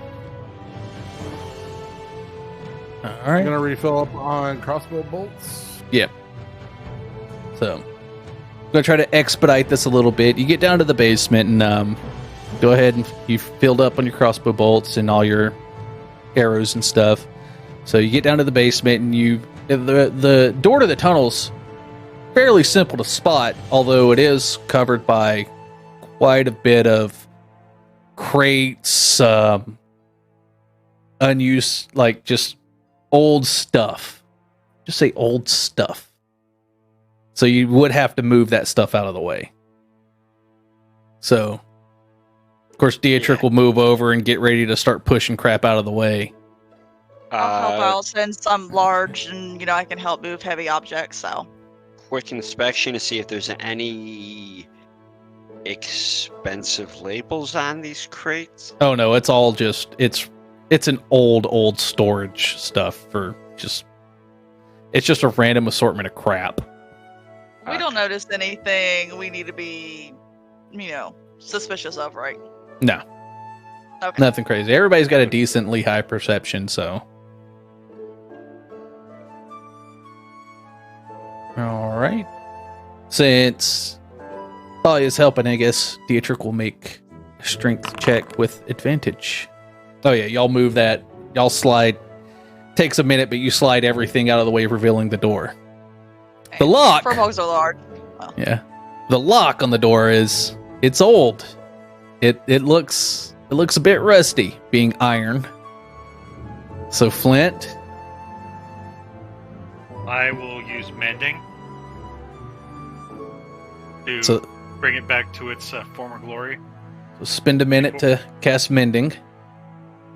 All I'm right. gonna refill up on crossbow bolts. Yep. So, I'm gonna try to expedite this a little bit. You get down to the basement and go ahead and you filled up on your crossbow bolts and all your arrows and stuff. So you get down to the basement and the door to the tunnel's fairly simple to spot, although it is covered by quite a bit of crates, unused, like just old stuff. Just say old stuff. So you would have to move that stuff out of the way. So, of course, Dietrich will move over and get ready to start pushing crap out of the way. I'll help out since I'm large and, I can help move heavy objects, so. quick inspection to see if there's any expensive labels on these crates? Oh no, it's all just it's an old storage stuff for just it's just a random assortment of crap. We don't notice anything we need to be, suspicious of, right? No, Okay. nothing crazy. Everybody's got a decently high perception, so. All right. Since Talia is helping, I guess Dietrich will make a strength check with advantage. Oh yeah, y'all move that. Y'all slide. Takes a minute, but you slide everything out of the way, revealing the door. The lock. Furbolgs are large. Yeah, the lock on the door it's old. It looks a bit rusty, being iron. So Flint, I will use mending to so bring it back to its former glory spend a minute to cast mending.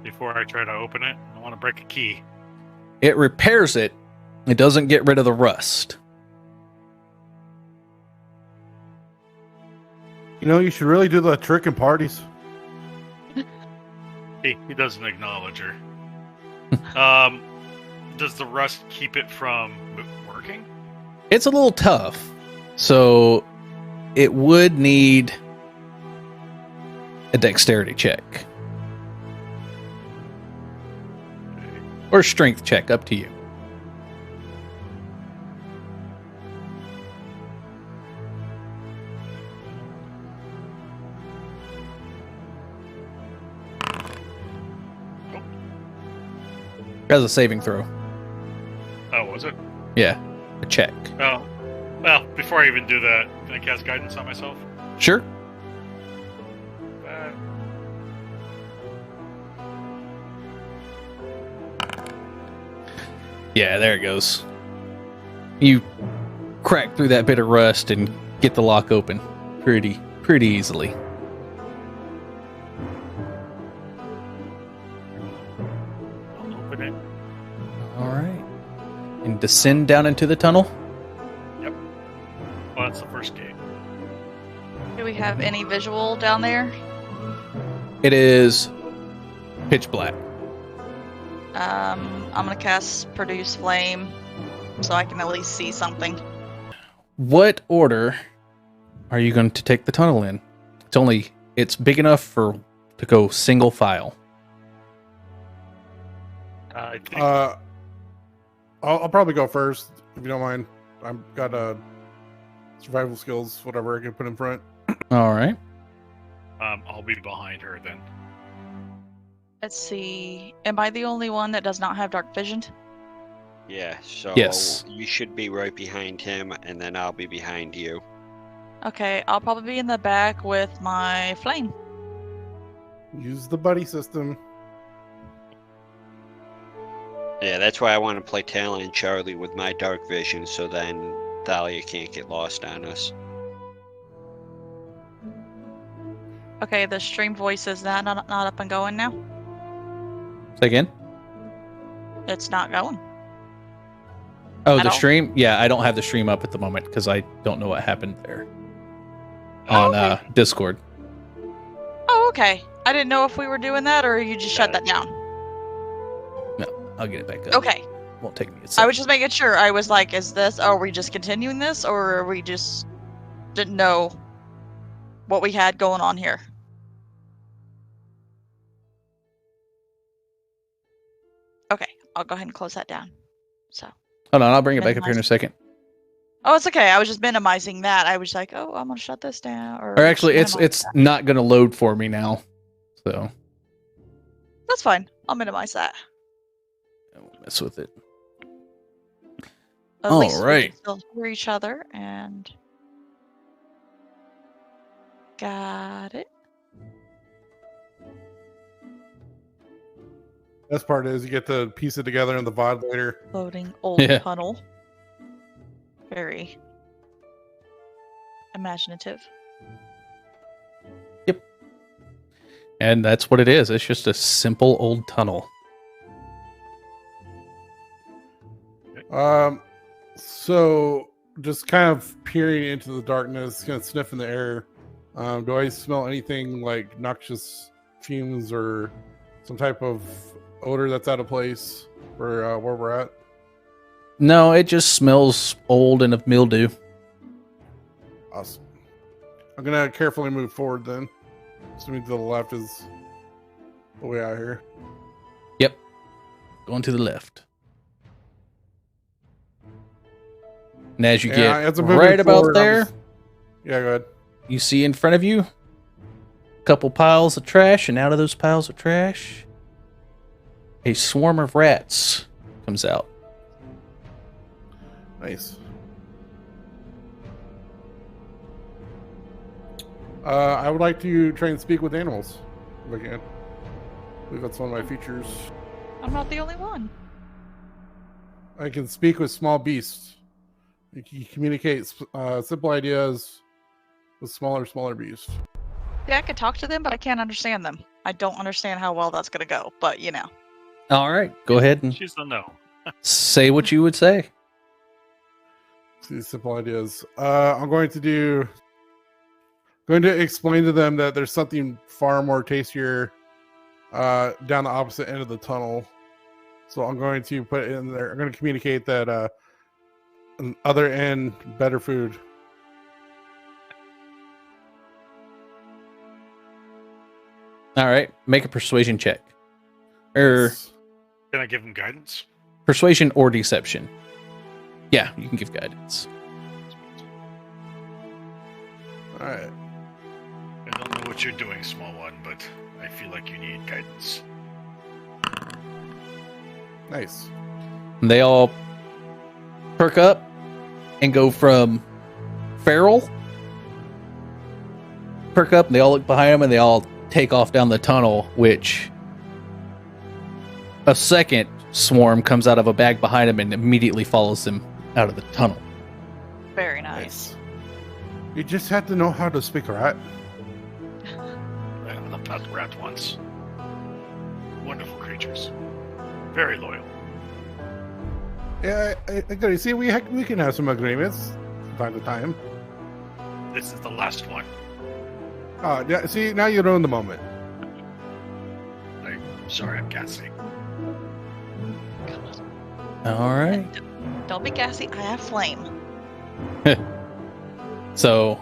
before I try to open it. I want to break a key. It repairs it. It doesn't get rid of the rust. You should really do the trick in parties. He doesn't acknowledge her. Does the rust keep it from working? It's a little tough, so it would need a dexterity check. Or strength check, up to you. As a saving throw. Oh, was it? Yeah, a check. Oh. Well, before I even do that, can I cast guidance on myself? Sure. Uh, Yeah, there it goes. You crack through that bit of rust and get the lock open pretty easily. I'll open it. All right. And descend down into the tunnel. Well, that's the first gate. Do we have any visual down there? It is pitch black. I'm gonna cast Produce Flame so I can at least see something. What order are you going to take the tunnel in? It's big enough to go single file. I think I'll probably go first if you don't mind. I've got survival skills, whatever I can put in front. All right. I'll be behind her then. Let's see. Am I the only one that does not have dark vision? Yeah, so Yes. you should be right behind him, and then I'll be behind you. Okay, I'll probably be in the back with my flame. Use the buddy system. Yeah, that's why I want to play Talon and Charlie with my dark vision, so then Thalia can't get lost on us. Okay, the stream voice is not up and going now. Say again. It's not going. Oh, At the all? stream? Yeah, I don't have the stream up at the moment because I don't know what happened there Oh, on okay. Discord. Oh, okay. I didn't know if we were doing that or you just shut that down. I'll get it back up. Okay. Won't take me a second. I was just making sure. I was like, are we just continuing this or are we just didn't know what we had going on here? Okay, I'll go ahead and close that down. So. Hold on, I'll bring it back up here in a second. Oh, it's okay. I was just minimizing that. I was like, oh, I'm gonna shut this down. Or actually, just minimize it's that. not going to load for me now. So That's fine. I'll minimize that. I won't mess with it. At least we Alright. can still hear each other and got it. Best part is you get to piece it together in the VOD later. Loading old Yeah. tunnel. Very imaginative. And that's what it is. It's just a simple old tunnel. So just kind of peering into the darkness, kind of sniffing the air. Do I smell anything like noxious fumes or some type of odor that's out of place for where we're at? No, it just smells old and of mildew. Awesome. I'm gonna carefully move forward then. Assuming to the left is the way out here. Yep. Going to the left. And as you get as I'm moving right about forward, there, yeah, go ahead. you see in front of you a couple piles of trash, and out of those piles of trash, a swarm of rats comes out. Nice. I would like to try and speak with animals if I can. I believe that's one of my features. I'm not the only one. I can speak with small beasts. You communicate simple ideas with smaller beasts. Yeah, I could talk to them, but I can't understand them. I don't understand how well that's gonna go, but you know. All right, go ahead and She's a no. say what you would say. These simple ideas. I'm going to explain to them that there's something far more tastier down the opposite end of the tunnel. So I'm going to put it in there. I'm going to communicate that other end, better food. All right, make a persuasion check. Or Can I give him guidance? persuasion or deception. Yeah, you can give guidance. All right. I don't know what you're doing, small one, but I feel like you need guidance. Nice. And they all perk up and go from feral, perk up, and they all look behind them, and they all take off down the tunnel, which a second swarm comes out of a bag behind them and immediately follows them out of the tunnel. Very nice. You just have to know how to speak rat. I've not the rat once. Wonderful creatures. Very loyal. Yeah, I got to see. We can have some agreements from time to time. This is the last one. Yeah. See, now you ruined the moment. I'm sorry, I'm gassy. All right. Don't be gassy. I have flame. So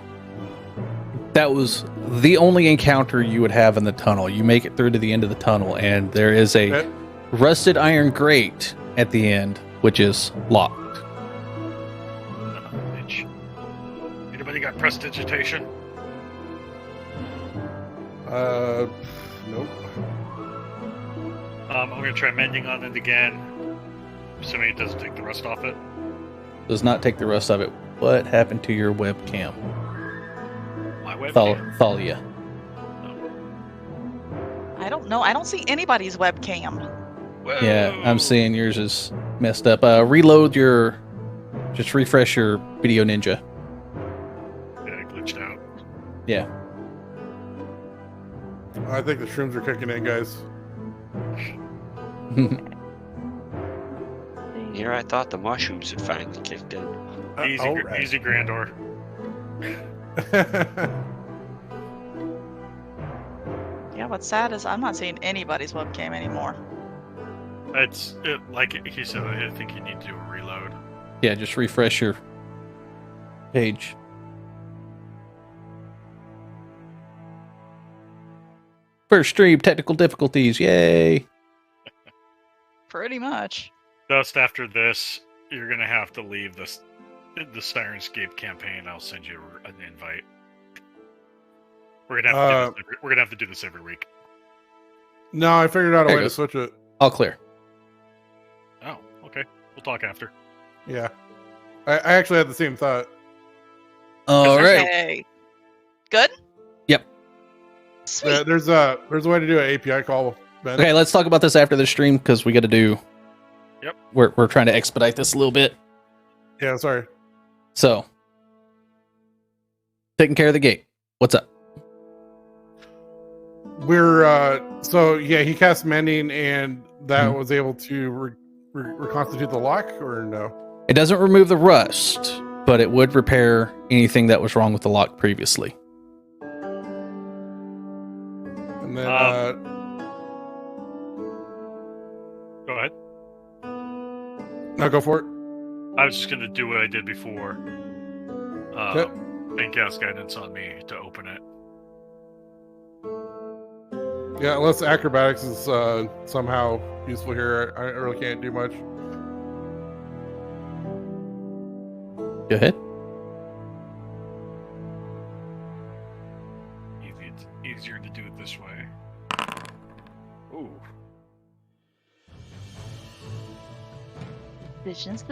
that was the only encounter you would have in the tunnel. You make it through to the end of the tunnel, and there is a Okay. rusted iron grate at the end, which is locked. Bitch. Anybody got prestidigitation? Nope. I'm gonna try mending on it again. Assuming it doesn't take the rust off it. Does not take the rest of it. What happened to your webcam? My webcam. Thalia. I don't know. I don't see anybody's webcam. Whoa. Yeah, I'm seeing yours is messed up. Reload your... Just refresh your Video Ninja. Yeah, it glitched out. Yeah. I think the shrooms are kicking in, guys. Here I thought the mushrooms had finally kicked in. Alright. Easy, Grandor. Yeah, what's sad is I'm not seeing anybody's webcam anymore. Like he said, I think you need to do a reload. Yeah, just refresh your page. First stream, technical difficulties. Yay. Pretty much. Just after this, you're gonna have to leave the Sirenscape campaign. I'll send you an invite. We're gonna have to do this every week. No, I figured out a There way it to goes. switch it. All clear. Oh, okay. We'll talk after. Yeah. I actually had the same thought. All right. Okay. Good? Yep. Sweet. There's a way to do an API call, Ben. Okay, let's talk about this after the stream because we got to do. Yep. We're trying to expedite this a little bit. Yeah, sorry. So, taking care of the gate. What's up? We're so yeah, he cast mending and that Mhm. was able to reconstitute the lock, or no? It doesn't remove the rust. but it would repair anything that was wrong with the lock previously. And then Go ahead. no, go for it. I was just gonna do what I did before. Okay. And cast guidance on me to open it. Yeah, unless acrobatics is somehow useful here, I really can't do much. Go ahead. It's easier to do it this way. Ooh. Decisions.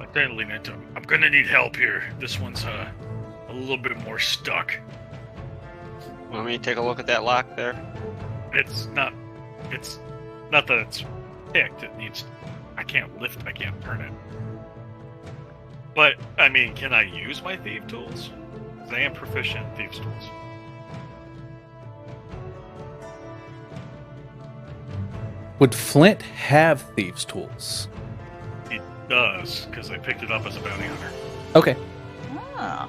I'm gonna need help here. This one's a little bit more stuck. Want me to take a look at that lock there? It's not that it's picked. I can't lift, I can't turn it. But, I mean, can I use my thief tools? 'Cause I am proficient in thieves tools. Would Flint have thieves' tools? It does, because I picked it up as a bounty hunter. Okay. Oh.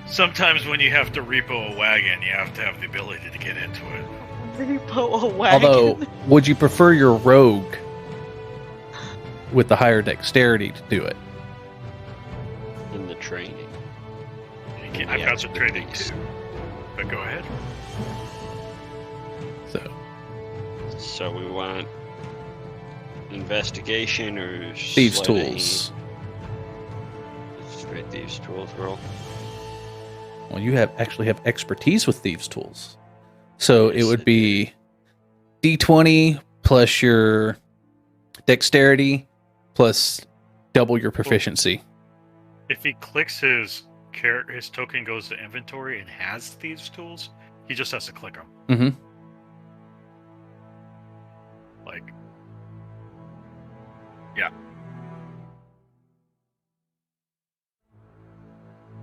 Sometimes when you have to repo a wagon, you have to have the ability to get into it. Repo a wagon. Although, would you prefer your rogue with the higher dexterity to do it? In the training. I've got some training too. But go ahead. So we want investigation or Thieves' sleight of tools. hand? Straight thieves' tools roll. Well, you actually have expertise with thieves' tools. So it Yes, would I be D20 plus your dexterity plus double your proficiency. If he clicks his token goes to inventory and has thieves' tools, he just has to click them. Mm-hmm. Like, yeah.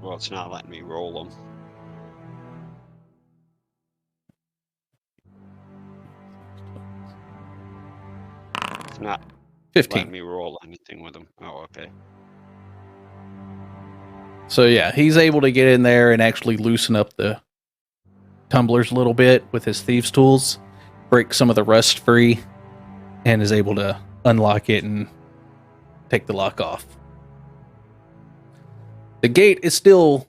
Well, it's not letting me roll them. It's not 15. letting me roll anything with them. Oh, okay. So yeah, he's able to get in there and actually loosen up the tumblers a little bit with his thieves' tools, break some of the rust free, and is able to unlock it and take the lock off. The gate is still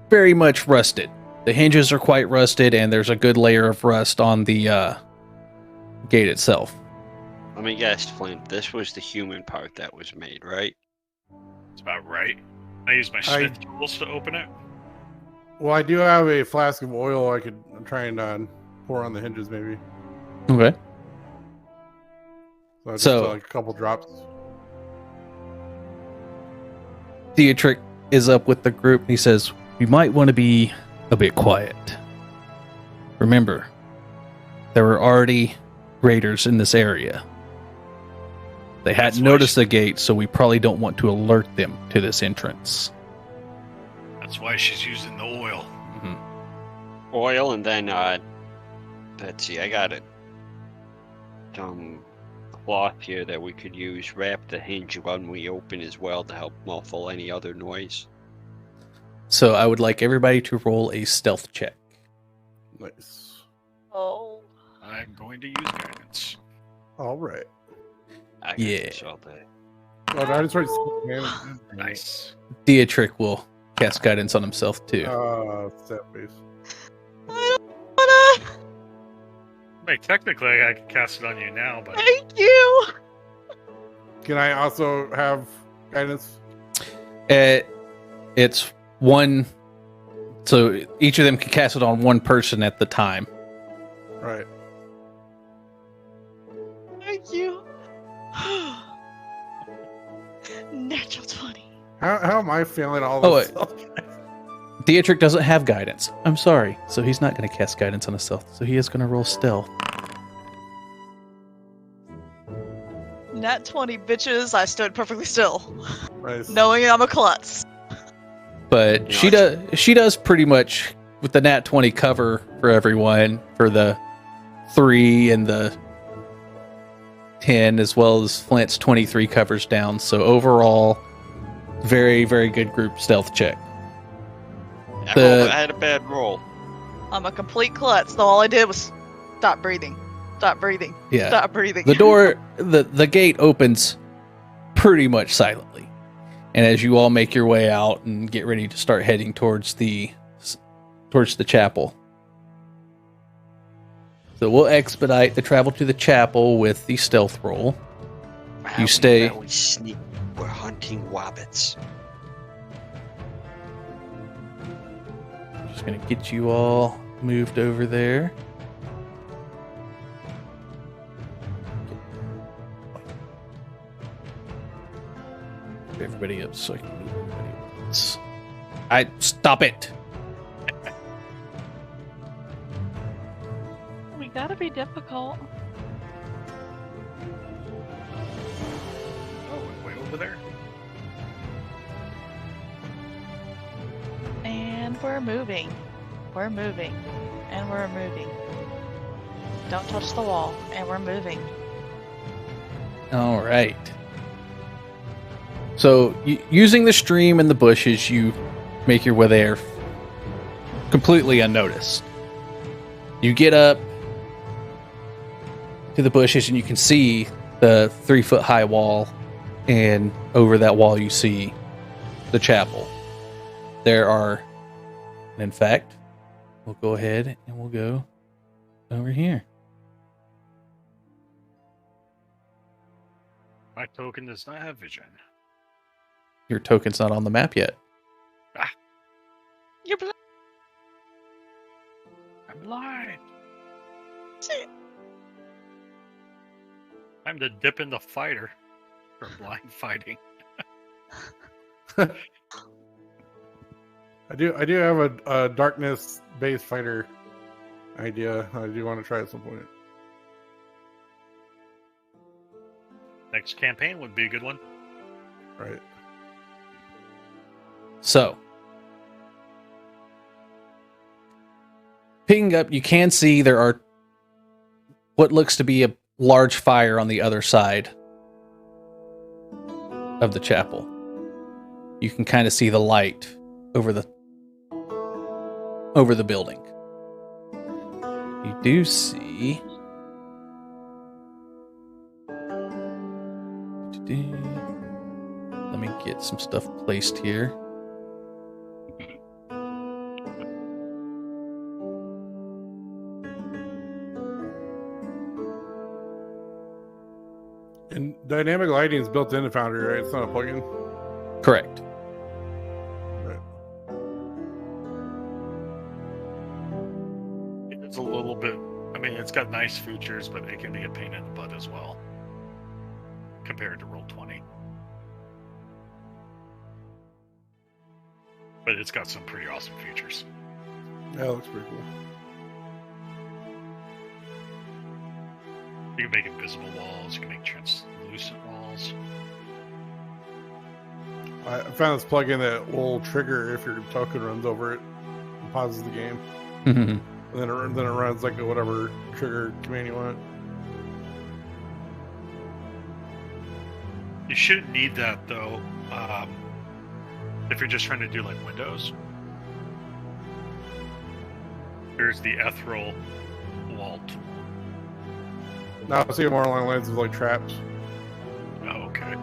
very much rusted. The hinges are quite rusted, and there's a good layer of rust on the gate itself. Let me guess, Flint. This was the human part that was made, right? It's about right. I use my smith tools to open it. Well, I do have a flask of oil I could try and pour on the hinges, maybe. Okay. So like a couple drops. Dietrich is up with the group. He says, "We might want to be a bit quiet. Remember, there were already raiders in this area. They hadn't noticed the gate, so we probably don't want to alert them to this entrance." That's why she's using the oil. Mm-hmm. Oil, and then let's see, I got it. Cloth here that we could use, wrap the hinge when we open as well to help muffle any other noise. So I would like everybody to roll a stealth check. Nice. Oh. I'm going to use guidance. All right. I got Yeah. this all day. Oh, did I just write Nice. Dietrich will cast guidance on himself too. Step base. I don't wanna. Wait, technically I can cast it on you now, but Thank you. Can I also have guidance? It's one, so each of them can cast it on one person at the time. Right. Thank you. Natural 20. How am I feeling all Oh, this? Dietrich doesn't have guidance. I'm sorry. So he's not going to cast guidance on himself. So he is going to roll stealth. Nat 20, bitches. I stood perfectly still, Nice. knowing I'm a klutz. But You know, she does pretty much with the nat 20 cover for everyone for the 3 and the 10, as well as Flint's 23 covers down. So overall, very, very good group stealth check. I had a bad roll. I'm a complete klutz, so all I did was stop breathing. Stop breathing. Yeah. Stop breathing. The door, the gate opens pretty much silently. And as you all make your way out and get ready to start heading towards the chapel. So we'll expedite the travel to the chapel with the stealth roll. You stay. We sneak. We're hunting wabbits. Just gonna get you all moved over there. Get everybody up so I can move everybody else. Stop it. We gotta be difficult. Oh, way over there. And we're moving. We're moving. And we're moving. Don't touch the wall. And we're moving. All right. So, using the stream and the bushes, you make your way there completely unnoticed. You get up to the bushes and you can see the 3-foot-high wall, and over that wall you see the chapel. There are, in fact, we'll go ahead and we'll go over here. My token does not have vision. Your token's not on the map yet. You're blind. I'm blind. I'm the dip in the fighter for blind fighting. I do have a darkness-based fighter idea. I do want to try at some point. Next campaign would be a good one. Right. So, picking up, you can see there are what looks to be a large fire on the other side of the chapel. You can kind of see the light over the building. You do see let me get some stuff placed here. And dynamic lighting is built into Foundry, right? It's not a plugin. Correct. Right. It's a little bit. I mean, it's got nice features, but it can be a pain in the butt as well, compared to Roll20. But it's got some pretty awesome features. Yeah, that looks pretty cool. You can make invisible walls. You can make translucent walls. I found this plugin that will trigger if your token runs over it and pauses the game. Mhm. And then it runs like whatever trigger command you want. You shouldn't need that though. If you're just trying to do like Windows, there's the ethereal wall tool. No, I see it more along the lines of like traps. Oh, okay.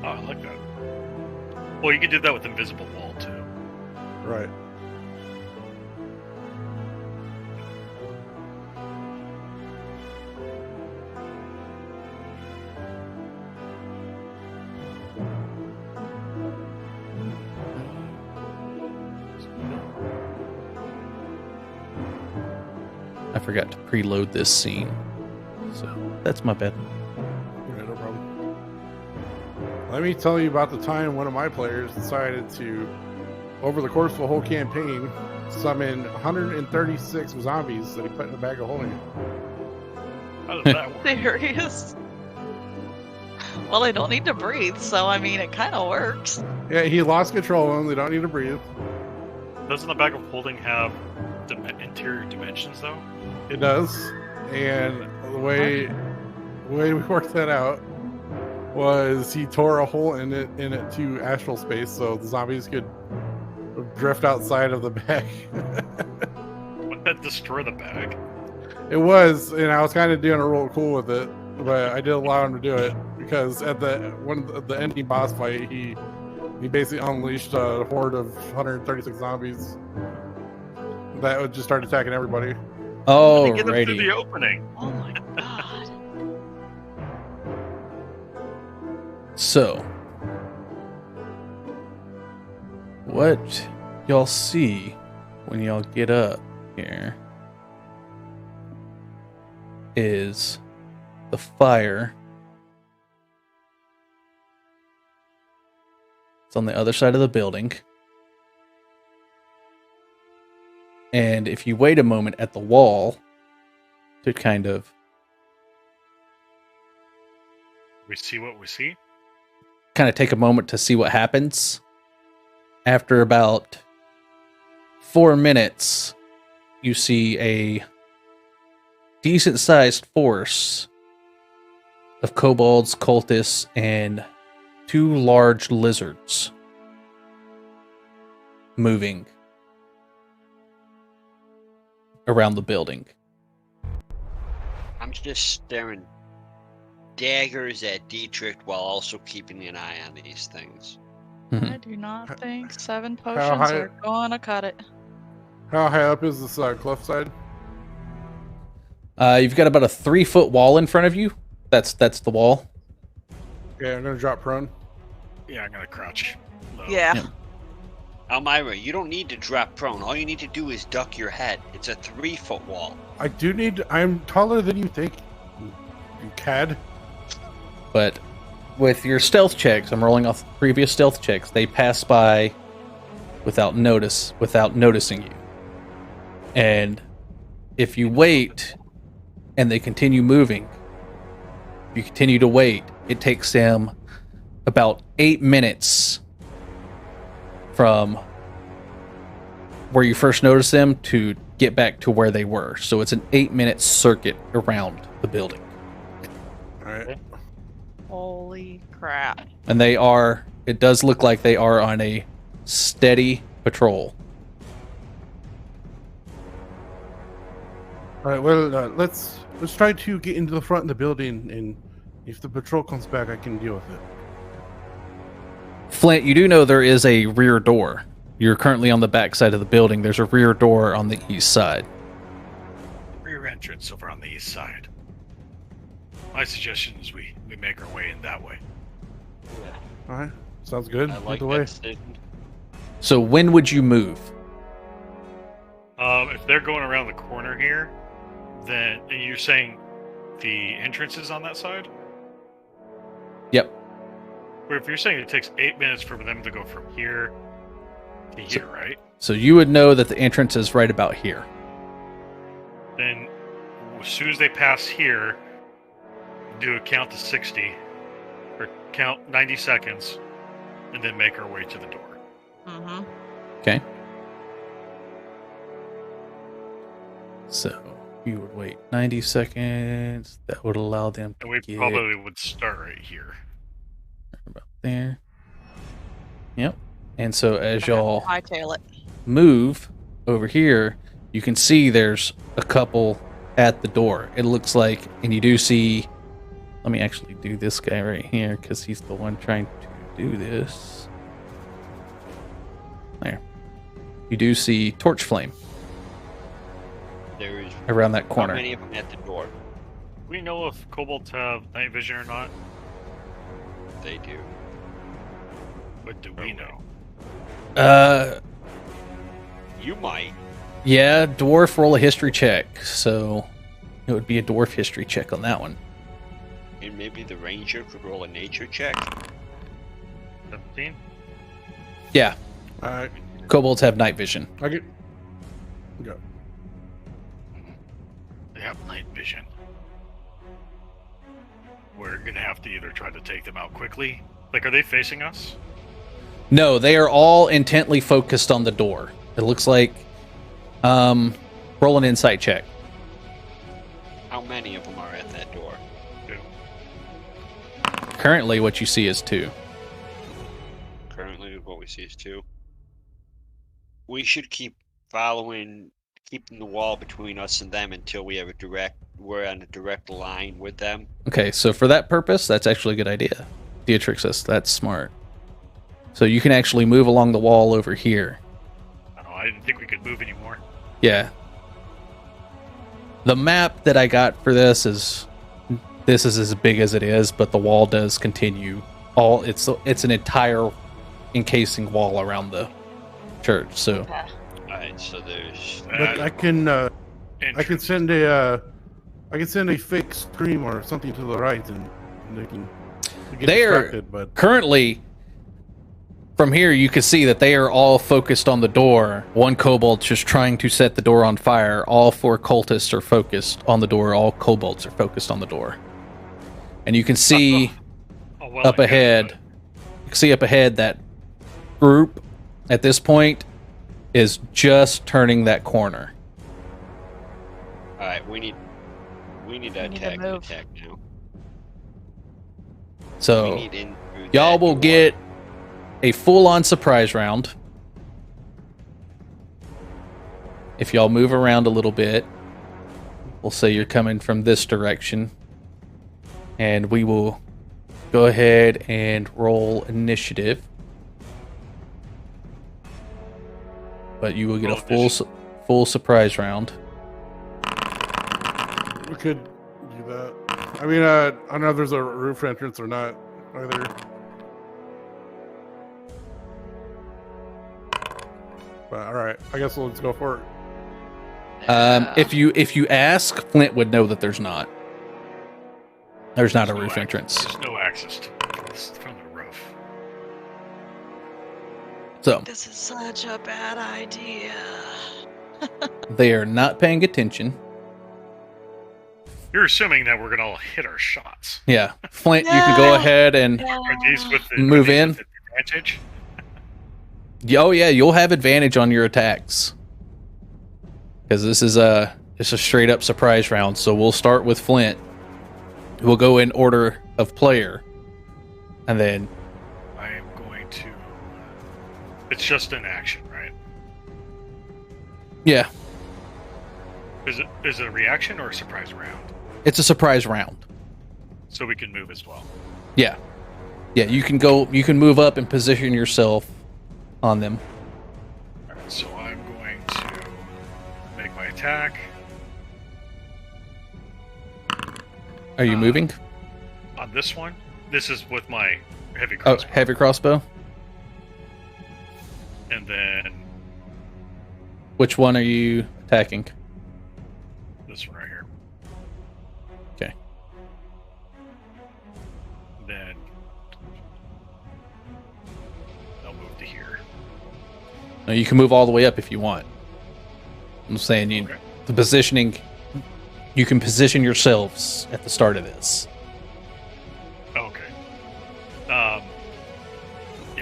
Oh, I like that. Well, you can do that with invisible wall too. Right. I forgot to preload this scene, so that's my bad. Yeah, no problem. Let me tell you about the time one of my players decided to, over the course of the whole campaign, summon 136 zombies that he put in a bag of holding. How does that work? Serious? Well, they don't need to breathe, so I mean, it kind of works. Yeah, he lost control of them. They don't need to breathe. Doesn't the bag of holding have interior dimensions though? It does. And the way way we worked that out was he tore a hole in it to astral space so the zombies could drift outside of the bag. Wouldn't that destroy the bag? It was, and I was kind of doing a real cool with it, but I did allow him to do it because at the ending boss fight, he basically unleashed a horde of 136 zombies that would just start attacking everybody. Oh, Get them through the righty. opening. Oh my god. So, what y'all see when y'all get up here is the fire. It's on the other side of the building. And if you wait a moment at the wall to kind of We see what we see. take a moment to see what happens, after about 4 minutes, you see a decent-sized force of kobolds, cultists, and 2 large lizards moving around the building. I'm just staring daggers at Dietrich while also keeping an eye on these things. Mhm. I do not think 7 How potions high- are gonna cut it. How high up is this cliff side? You've got about a 3-foot wall in front of you. That's the wall. Okay, I'm gonna drop prone. Yeah, I'm gonna crouch low. Yeah. Yep. Elmira, you don't need to drop prone. All you need to do is duck your head. It's a 3-foot wall. I do need. I'm taller than you think. You cad. But with your stealth checks, I'm rolling off previous stealth checks, they pass by without noticing you. And if you wait and they continue moving, if you continue to wait, it takes them about 8 minutes from where you first noticed them to get back to where they were. So it's an 8-minute circuit around the building. All right. Holy crap. And it does look like they are on a steady patrol. All right. Well, let's try to get into the front of the building, and if the patrol comes back, I can deal with it. Flint, you do know there is a rear door. You're currently on the back side of the building. There's a rear door on the east side. Rear entrance over on the east side. My suggestion is we make our way in that way. All right. Sounds good. I like Either way. that decision. So when would you move? If they're going around the corner here, then and you're saying the entrance is on that side? Yep. Or if you're saying it takes 8 minutes for them to go from here to here, right? So you would know that the entrance is right about here. Then as soon as they pass here, do a count to 60, or count 90 seconds, and then make our way to the door. Mm-hmm. Okay. So you would wait 90 seconds. That would allow them to And we get probably would start right here. about there. Yep. And so as y'all Hightail it. move over here, you can see there's a couple at the door. It looks like, and you do see, let me actually do this guy right here because he's the one trying to do this. There. You do see torch flame There is around that how corner. many of them at the door? Do we know if kobolds have night vision or not? They do. What do we know? You might. Yeah, dwarf, roll a history check. So it would be a dwarf history check on that one. And maybe the ranger could roll a nature check. 17? Yeah, All right. kobolds have night vision. I get. Go. They have night vision. We're gonna have to either try to take them out quickly. Like, are they facing us? No, they are all intently focused on the door. It looks like roll an insight check. How many of them are at that door? Currently, what you see is 2. Currently, what we see is 2. We should keep following, keeping the wall between us and them until we're on a direct line with them. Okay, so for that purpose, that's actually a good idea. Dietrixus, that's smart. So you can actually move along the wall over here. Oh, I didn't think we could move anymore. Yeah. The map that I got for this is as big as it is, but the wall does continue. It's an entire encasing wall around the church. So Okay. Alright, so there's But I can send a fake scream or something to the right, and they can get distracted. But currently, from here, you can see that they are all focused on the door. One kobold just trying to set the door on fire. All 4 cultists are focused on the door. All kobolds are focused on the door. And you can see up ahead, that group at this point is just turning that corner. Alright, we need to attack now. So We need in through y'all that will door. get a full-on surprise round. If y'all move around a little bit, we'll say you're coming from this direction, and we will go ahead and roll initiative. But you will get a full surprise round. we could do that. I mean, I don't know if there's a roof entrance or not either. But all right, I guess let's go for it. If you ask, Flint would know that there's not. There's not a roof entrance. There's no access to this from the roof. So This is such a bad idea. they are not paying attention. You're assuming that we're gonna all hit our shots. Yeah, Flint, you can go ahead and Are these with the, Move are these in. with advantage? oh yeah, you'll have advantage on your attacks because this is a straight up surprise round. So we'll start with Flint. We'll go in order of player, and then I am going to. It's just an action, right? yeah, Is it a reaction or a surprise round? it's a surprise round. So we can move as well. Yeah, you can move up and position yourself on them. Alright, so I'm going to make my attack. Are you moving? On this one, this is with my heavy Oh, crossbow. heavy crossbow. And then Which one are you attacking? this one right here. Okay. Then I'll move to here. No, you can move all the way up if you want. I'm saying Okay. the positioning. You can position yourselves at the start of this. Okay. Yeah.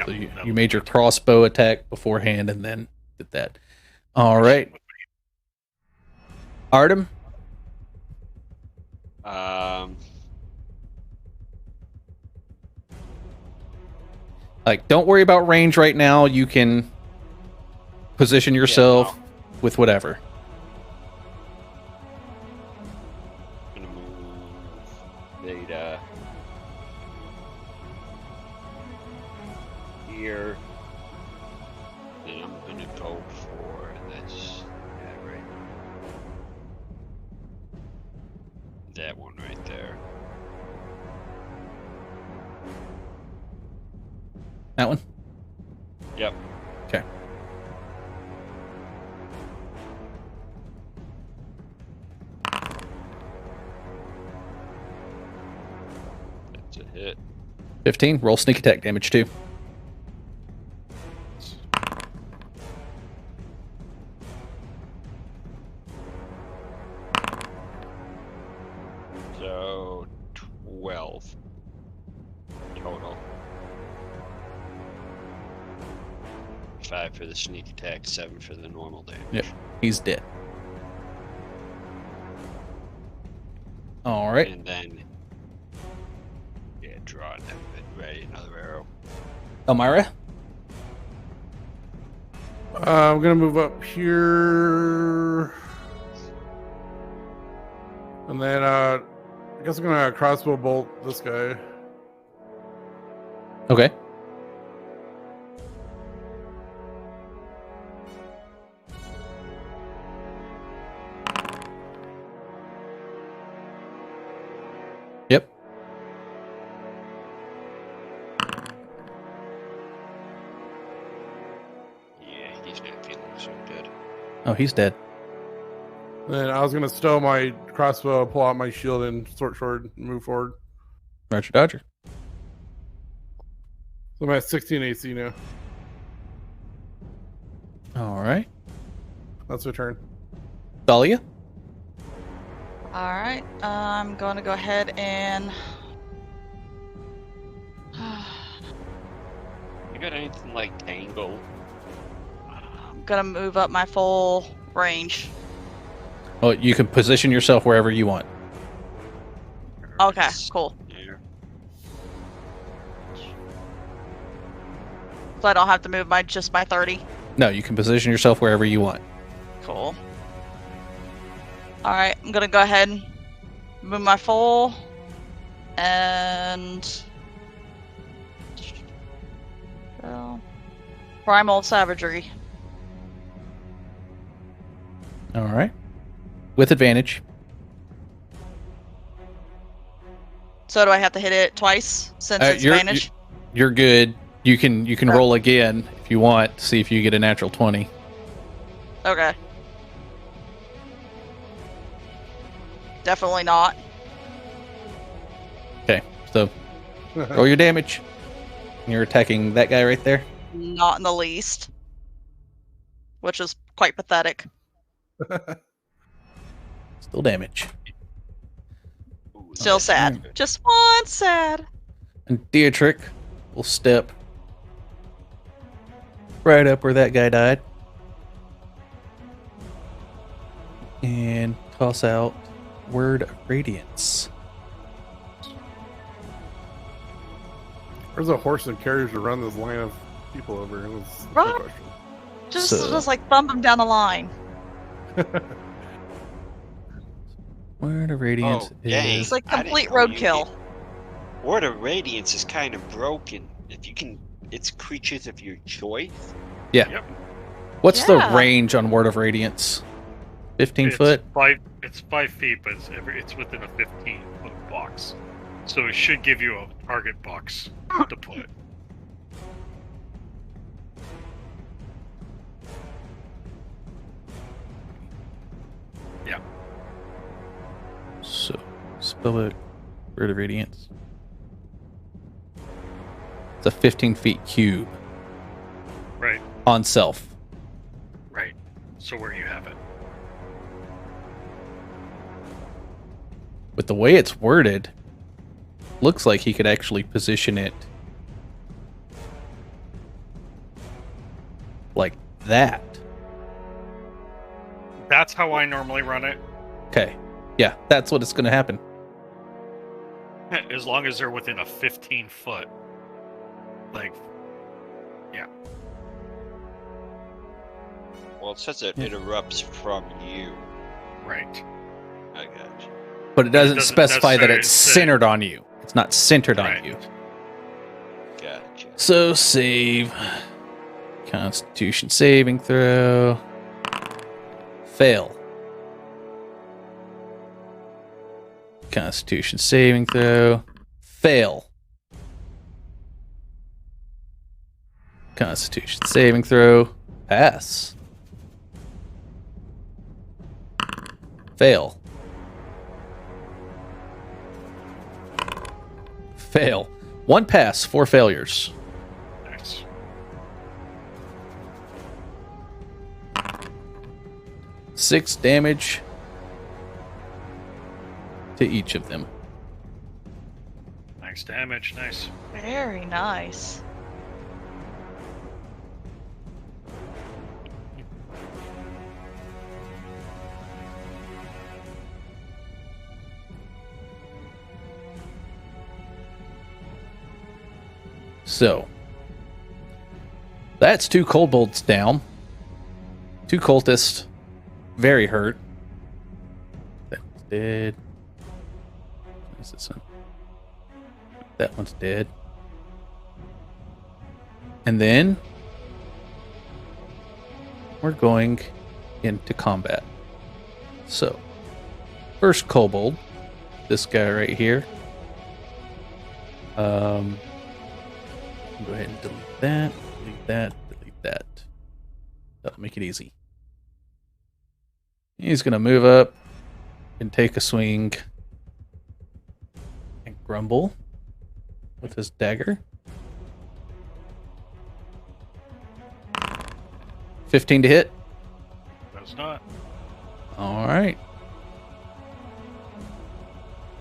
So you that'll made your be- crossbow attack beforehand and then did that. All right. Artem? Don't worry about range right now. You can position yourself with whatever. Gonna move Veda here. Then I'm gonna go for this. Yeah, right. That one right there. That one? Yep. Okay. That's a hit. 15. Roll sneak attack damage too. So 12 total. 5 for the sneak attack, 7 for the normal damage. Yep. He's dead. All right. And then draw and ready another arrow. Elmira? I'm gonna move up here, and then I guess I'm gonna crossbow bolt this guy. Okay. Yep. Yeah, he's not feeling so good. Oh, he's dead. Then I was gonna stow my crossbow, pull out my shield, and short sword, and move forward. Roger Dodger. So I'm at 16 AC now. All right. That's my turn. Dahlia? Alright, I'm going to go ahead and. You got anything like Tangle? I'm gonna move up my full range. Oh, you can position yourself wherever you want. Okay, cool. Yeah. So I don't have to move just my 30. No, you can position yourself wherever you want. Cool. Alright, I'm gonna go ahead and move my full and well, primal savagery. All right. With advantage. So do I have to hit it twice since it's advantage? You're good. You can roll again if you want. See if you get a natural 20. Okay. Definitely not. Okay. So roll your damage. You're attacking that guy right there. Not in the least. Which is quite pathetic. Still damage. Ooh, Still that's sad. good. Just one sad. And Dietrich will step right up where that guy died. And toss out Word of Radiance. There's a horse and carriage to run this line of people over. That's the Right. question. Just like thump him down the line. Word of Radiance Oh, dang. It's like I didn't complete know you roadkill. Word of Radiance is kind of broken. If you can, it's creatures of your choice. Yep. What's the Yeah. range on Word of Radiance? 15 foot? It's 5 feet, but it's within a 15-foot box. So it should give you a target box to put. Yeah. So, spell it. Word of Radiance. It's a 15 feet cube Right. on self. Right. So where you have it. With the way it's worded, looks like he could actually position it like that. That's how I normally run it. Okay. Yeah, that's what it's going to happen. As long as they're within a 15-foot. Like, yeah. Well, it says it erupts from you. Right. I got you. But it doesn't doesn't specify that necessarily it's say- centered on you. It's not centered on Right. you. Gotcha. So save. Constitution saving throw. Fail. Constitution saving throw. Fail. Constitution saving throw. Pass. Fail. Fail. 1 pass, 4 failures. Nice. Six damage to each of them. Nice damage. Nice. Very nice. So that's 2 kobolds down. 2 cultists, very hurt. That one's dead. What's this one? That one's dead. And then we're going into combat. So, first kobold, this guy right here. Go ahead and delete that, delete that, delete that. That'll make it easy. He's gonna move up and take a swing and grumble with his dagger. 15 to hit. Does not. All right.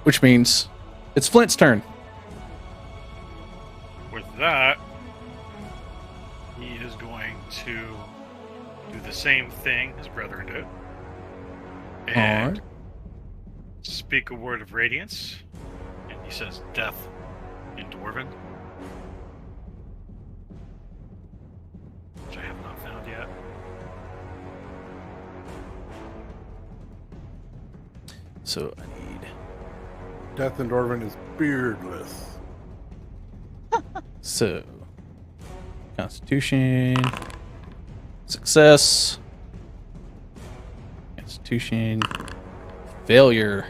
Which means it's Flint's turn. With that, he is going to do the same thing his brother did. And Alright. speak a word of radiance. And he says death in Dwarven. Which I have not found yet. So I need. Death in Dwarven is beardless. So. Constitution. Success. Constitution. Failure.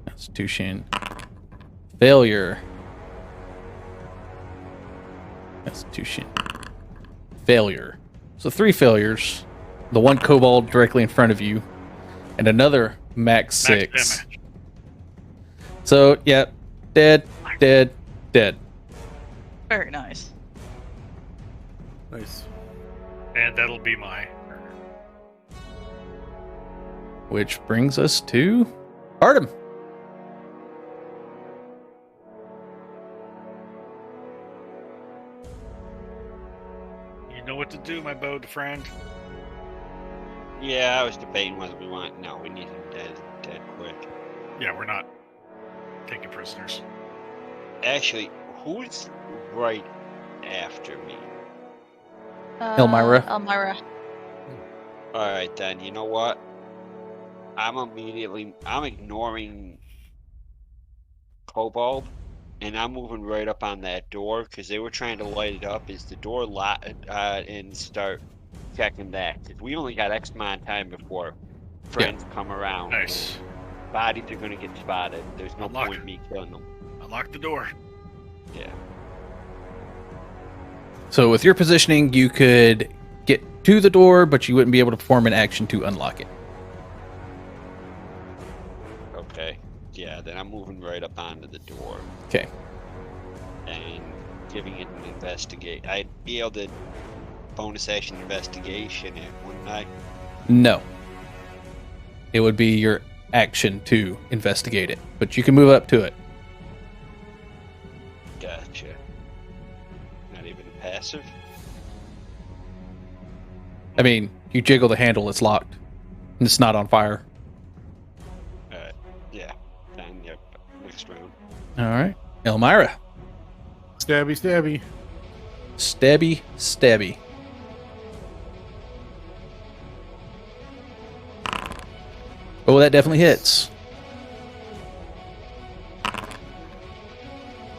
Constitution. Failure. Constitution. Failure. So 3 failures. The 1 kobold directly in front of you. And another max 6. damage. So, yeah. Dead. Dead. Dead. Very nice. Nice. And that'll be my turn. Which brings us to Artem. You know what to do, my bowed friend. Yeah, I was debating whether we want. No, we need him dead quick. Yeah, we're not taking prisoners. Actually, who's right after me? Elmira. Elmira. All right, then. You know what? I'm ignoring Kobold, and I'm moving right up on that door because they were trying to light it up. Is the door locked? And start checking that. 'Cause we only got X amount of time before friends come around. Nice. Bodies are gonna get spotted. There's no Unlock. point in me killing them. Unlock the door. Yeah. So with your positioning, you could get to the door, but you wouldn't be able to perform an action to unlock it. Okay. Yeah. Then I'm moving right up onto the door Okay. and giving it an investigate. I'd be able to bonus action investigation it, wouldn't I? No. It would be your action to investigate it, but you can move up to it. Gotcha. Not even passive. I mean, you jiggle the handle, it's locked. And it's not on fire. Alright. Yeah. Then yep. Next round. All right. Elmira. Stabby, stabby. Stabby, stabby. Oh, that definitely hits.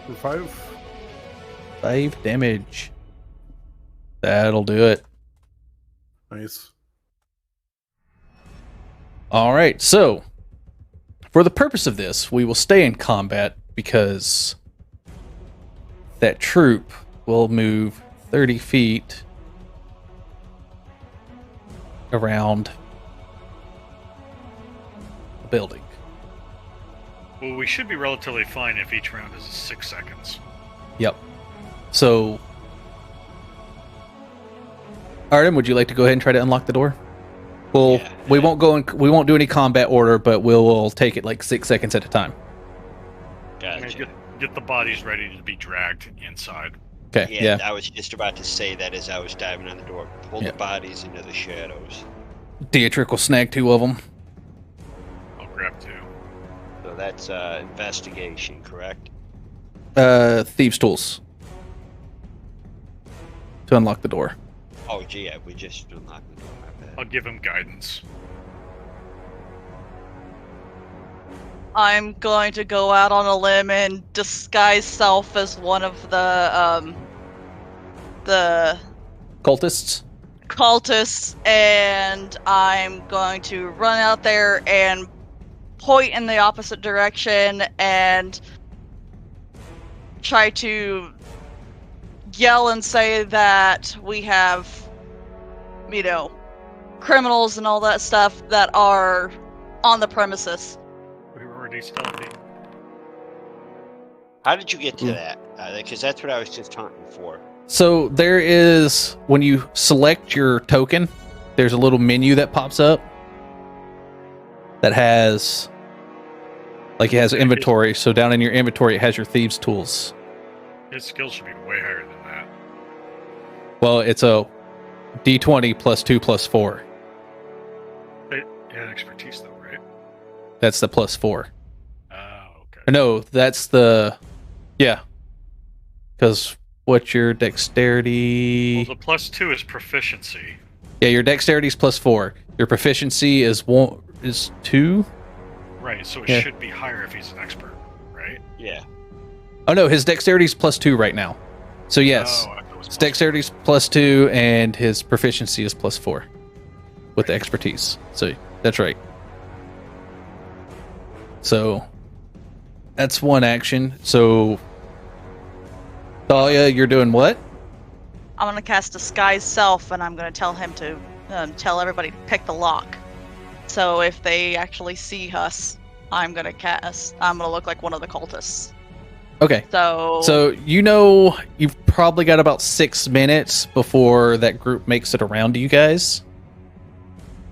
For 5. 5 damage. That'll do it. Nice. All right, so for the purpose of this, we will stay in combat because that troop will move 30 feet around the building. Well, we should be relatively fine if each round is 6 seconds. Yep. So, Artem, would you like to go ahead and try to unlock the door? Well, Yeah. we won't do any combat order, but we'll take it like 6 seconds at a time. I mean, Gotcha. get the bodies ready to be dragged inside. Okay. Yeah, Yeah. I was just about to say that as I was diving on the door. Pull Yeah. the bodies into the shadows. Dietrich will snag 2 of them. I'll grab 2. So that's investigation, correct? thieves' tools to unlock the door. Oh, gee, yeah, we just unlocked the door. My bad. I'll give him guidance. I'm going to go out on a limb and disguise self as one of the Cultists. cultists, and I'm going to run out there and point in the opposite direction and try to yell and say that we have, criminals and all that stuff that are on the premises. We were already stealthy. How did you get to that? Because that's what I was just taunting for. So there is, when you select your token, there's a little menu that pops up that has, it has inventory. So down in your inventory, it has your thieves' tools. His skills should be way higher than that. Well, it's a D20 plus 2 plus 4. It had expertise though, right? That's the plus 4. Oh, okay. No, that's the, yeah. Because what's your dexterity? Well, the plus 2 is proficiency. Yeah, your dexterity is plus 4. Your proficiency is 2. Right, so it Yeah. should be higher if he's an expert, right? Yeah. Oh no, his dexterity is plus 2 right now. So yes, Oh, I thought it was his plus dexterity is plus 2 and his proficiency is plus 4 with the expertise. So that's right. So that's one action. So Dahlia, you're doing what? I'm gonna cast disguise self, and I'm gonna tell him to tell everybody to pick the lock. So if they actually see us, I'm gonna look like one of the cultists. Okay. So you've probably got about 6 minutes before that group makes it around to you guys.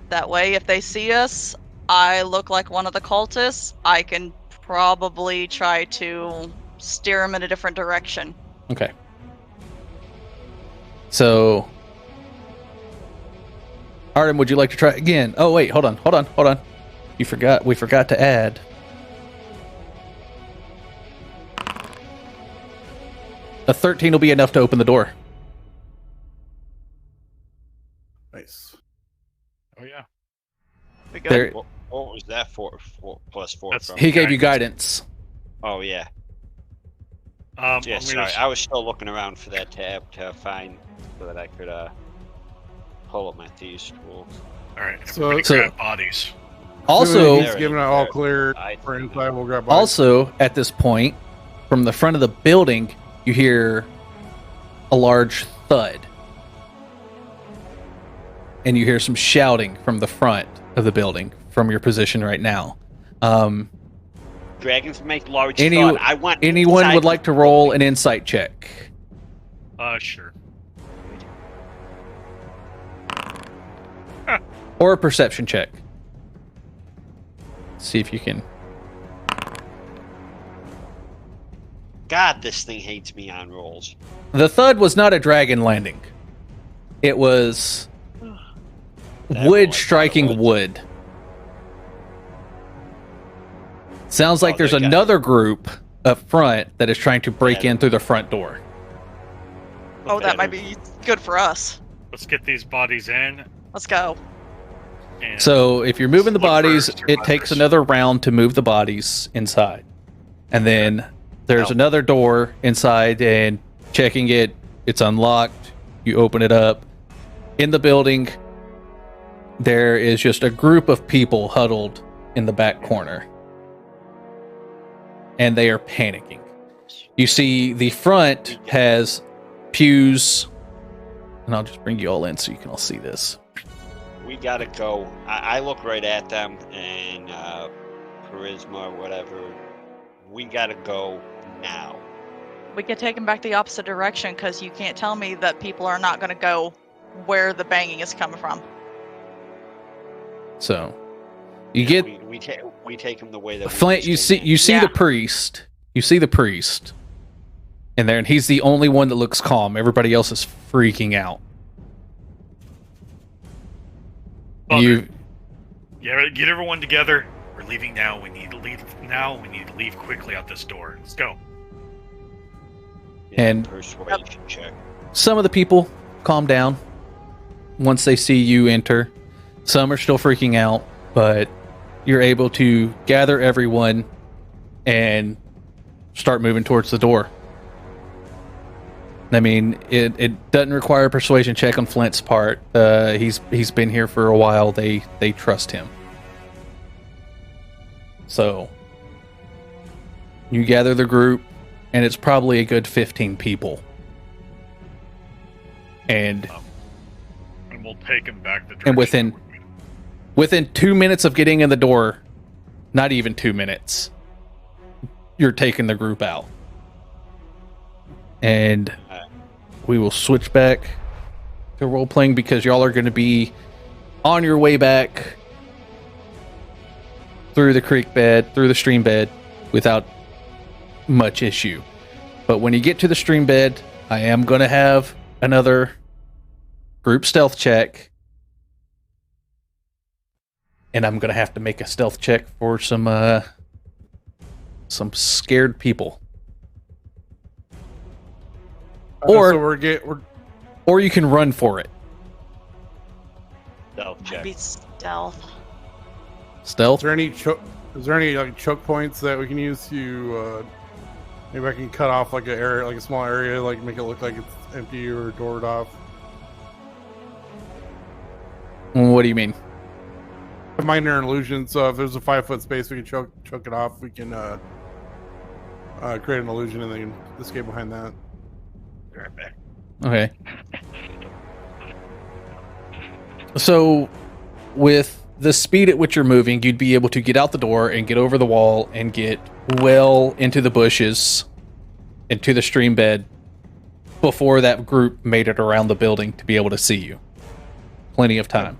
That way, if they see us, I look like one of the cultists. I can probably try to steer them in a different direction. Okay. So, Artem, would you like to try again? Oh wait, hold on. We forgot to add. A 13 will be enough to open the door. Nice. Oh yeah. We good? There, What was that for? Plus 4 That's- from? he gave you guidance. Oh, yeah. I'm Yeah, gonna sorry. I was still looking around for that tab to find so that I could pull up my thieves' tools. All right. So- Everybody so- grab bodies. Also, he's giving it all clear I- for inside. We'll grab bodies. also at this point, from the front of the building, you hear a large thud. And you hear some shouting from the front of the building from your position right now. Dragons make large Any- thought. I want Anyone inside would like to roll an insight check Sure. or a perception check. See if you can. God, this thing hates me on rolls. The thud was not a dragon landing. It was That wood was- striking that was- wood. Sounds like Oh, there's they got- another group up front that is trying to break Yeah. in through the front door. Oh, that might be good for us. Let's get these bodies in. Let's go. And So if you're moving the look for bodies, it takes survivors. another round to move the bodies inside. And then there's Oh. another door inside, and checking it, it's unlocked. You open it up. In the building, there is just a group of people huddled in the back corner. And they are panicking. You see the front has pews, and I'll just bring you all in so you can all see this. We gotta go. I look right at them and charisma or whatever. We gotta go now. We could take them back the opposite direction because you can't tell me that people are not going to go where the banging is coming from. So you get we take them the way that Flint. we You see Yeah. the priest. You see the priest in there, and he's the only one that looks calm. Everybody else is freaking out. And you Yeah, get everyone together. We're leaving now. We need to leave now. We need to leave quickly out this door. Let's go. And persuasion check. some of the people calm down once they see you enter. Some are still freaking out, but you're able to gather everyone and start moving towards the door. I mean, it doesn't require a persuasion check on Flint's part. He's been here for a while. They trust him. So you gather the group, and it's probably a good 15 people. And we'll take him back the direction. And within 2 minutes of getting in the door, not even 2 minutes, you're taking the group out. And we will switch back to role playing because y'all are going to be on your way back through the creek bed, through the stream bed, without much issue. But when you get to the stream bed, I am going to have another group stealth check. And I'm going to have to make a stealth check for some scared people. Or so or you can run for it. Stealth check. Maybe stealth. Stealth? Is there any like choke points that we can use to maybe I can cut off like an area, like a small area, like make it look like it's empty or doored off? What do you mean? A minor illusion. So if there's a 5-foot space, we can choke it off. We can create an illusion and then escape behind that. Be right back. Okay. So, with the speed at which you're moving, you'd be able to get out the door and get over the wall and get well into the bushes, into the stream bed, before that group made it around the building to be able to see you. Plenty of time.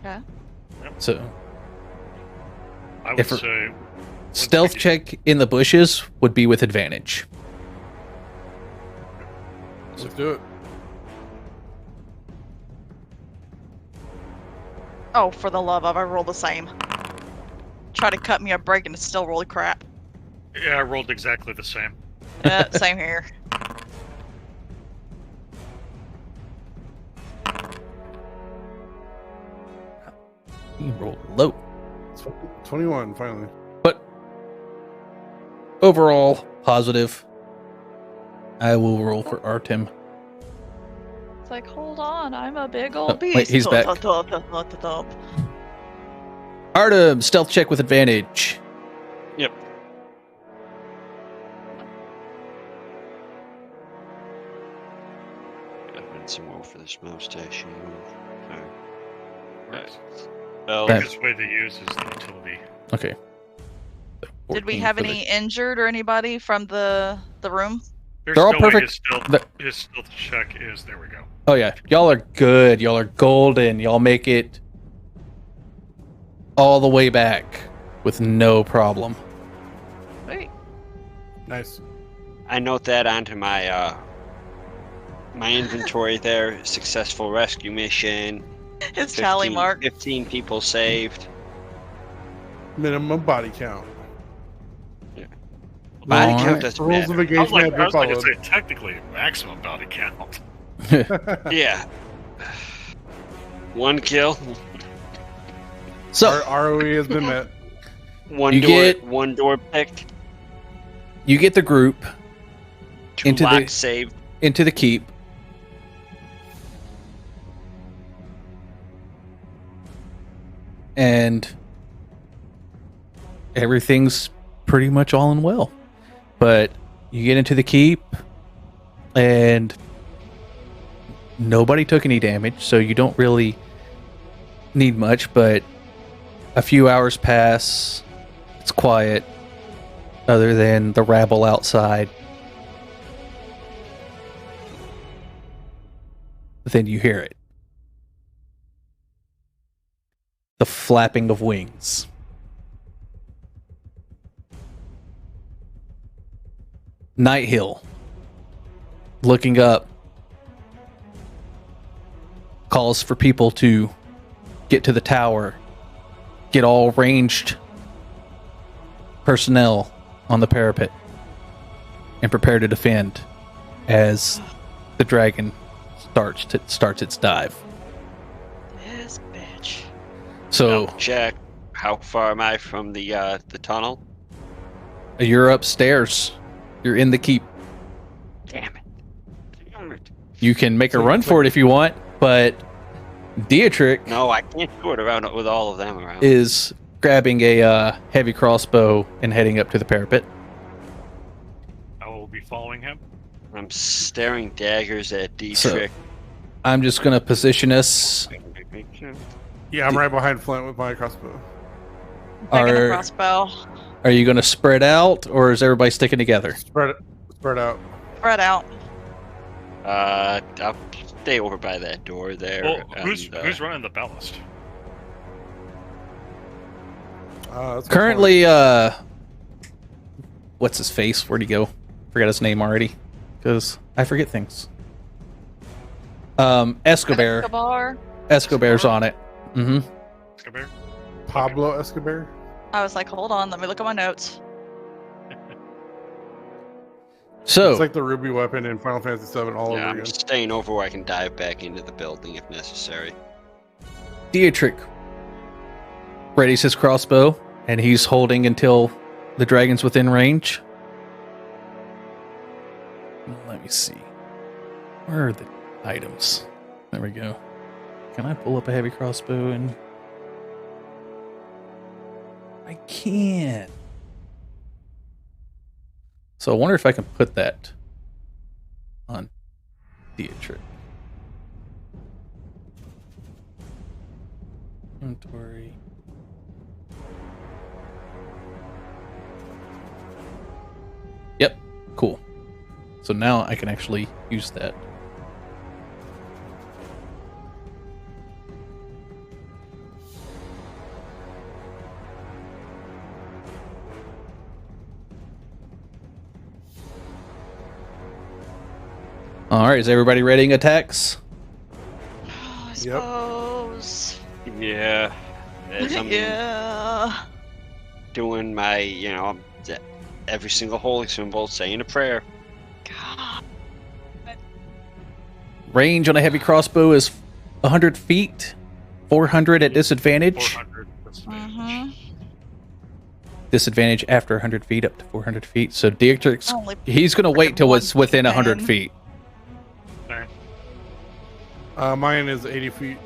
Okay. So, I would say stealth check in the bushes would be with advantage. Let's do it. Oh, for the love of, I roll the same. Try to cut me a break and it's still really crap. Yeah, I rolled exactly the same. Same here. You rolled low. 21, finally. But overall, positive. I will roll for Artem. It's like, hold on, I'm a big old beast. Wait, he's back. Artem, stealth check with advantage. Yep. Gotta win some more for this mouse station. Alright. Well, That- The best way to use is the utility. Okay. Did we 14 have for the- any injured or anybody from the room? There's They're all no way perfect. his stealth check is. There we go. Oh yeah, y'all are good. Y'all are golden. Y'all make it all the way back with no problem. Wait. Nice. I note that onto my my inventory there. Successful rescue mission. His tally 15 mark. 15 people saved. Minimum body count. Body All count right. doesn't Rules of matter. engagement have I been was like to followed. say technically maximum body count. Yeah. One kill. So Our ROE has been met. One door picked. you get the group 2 Into the- locks saved. into the keep. And everything's pretty much all in well. But you get into the keep and nobody took any damage, so you don't really need much, but a few hours pass. It's quiet other than the rabble outside. Then you hear it. The flapping of wings. Nighthill, looking up, calls for people to get to the tower, get all ranged personnel on the parapet. and prepare to defend as the dragon starts its dive. This bitch. So Jack, how far am I from the tunnel? you're upstairs. You're in the keep. Damn it. Damn it. You can make a So run it's for like- it if you want, but Dietrich No, I can't do it around with all of them around. is grabbing a heavy crossbow and heading up to the parapet. I will be following him. I'm staring daggers at Dietrich. I'm just going to position us. Yeah, I'm right behind Flint with my crossbow. Taking the Are, crossbow. are you going to spread out, or is everybody sticking together? Spread out. Spread out. I'll stay over by that door there. Well, who's and, running the ballast? That's Currently, what's his face? Where'd he go? Forgot his name already, because I forget things. Escobar. Escobar's on it. Mm-hmm. Escobar? Pablo Escobar. I was like, hold on, let me look at my notes. So, It's like the ruby weapon in Final Fantasy VII all yeah, over I'm again. staying over where I can dive back into the building if necessary. Dietrich readies his crossbow, and he's holding until the dragon's within range. Let me see. Where are the items? There we go. Can I pull up a heavy crossbow and... I can. So I wonder if I can put that on Dietrich. Inventory. Yep, cool. So now I can actually use that. All right, is everybody readying attacks? I Yep. suppose. Yeah. As I'm Yeah. doing my, every single holy symbol, saying a prayer. God. Range on a heavy crossbow is 100 feet, 400 at disadvantage. 400. Mm-hmm. Disadvantage after 100 feet up to 400 feet. So Dietrich's, Only he's going to wait till it's within 100 1d10. feet. Mine is 80 feet.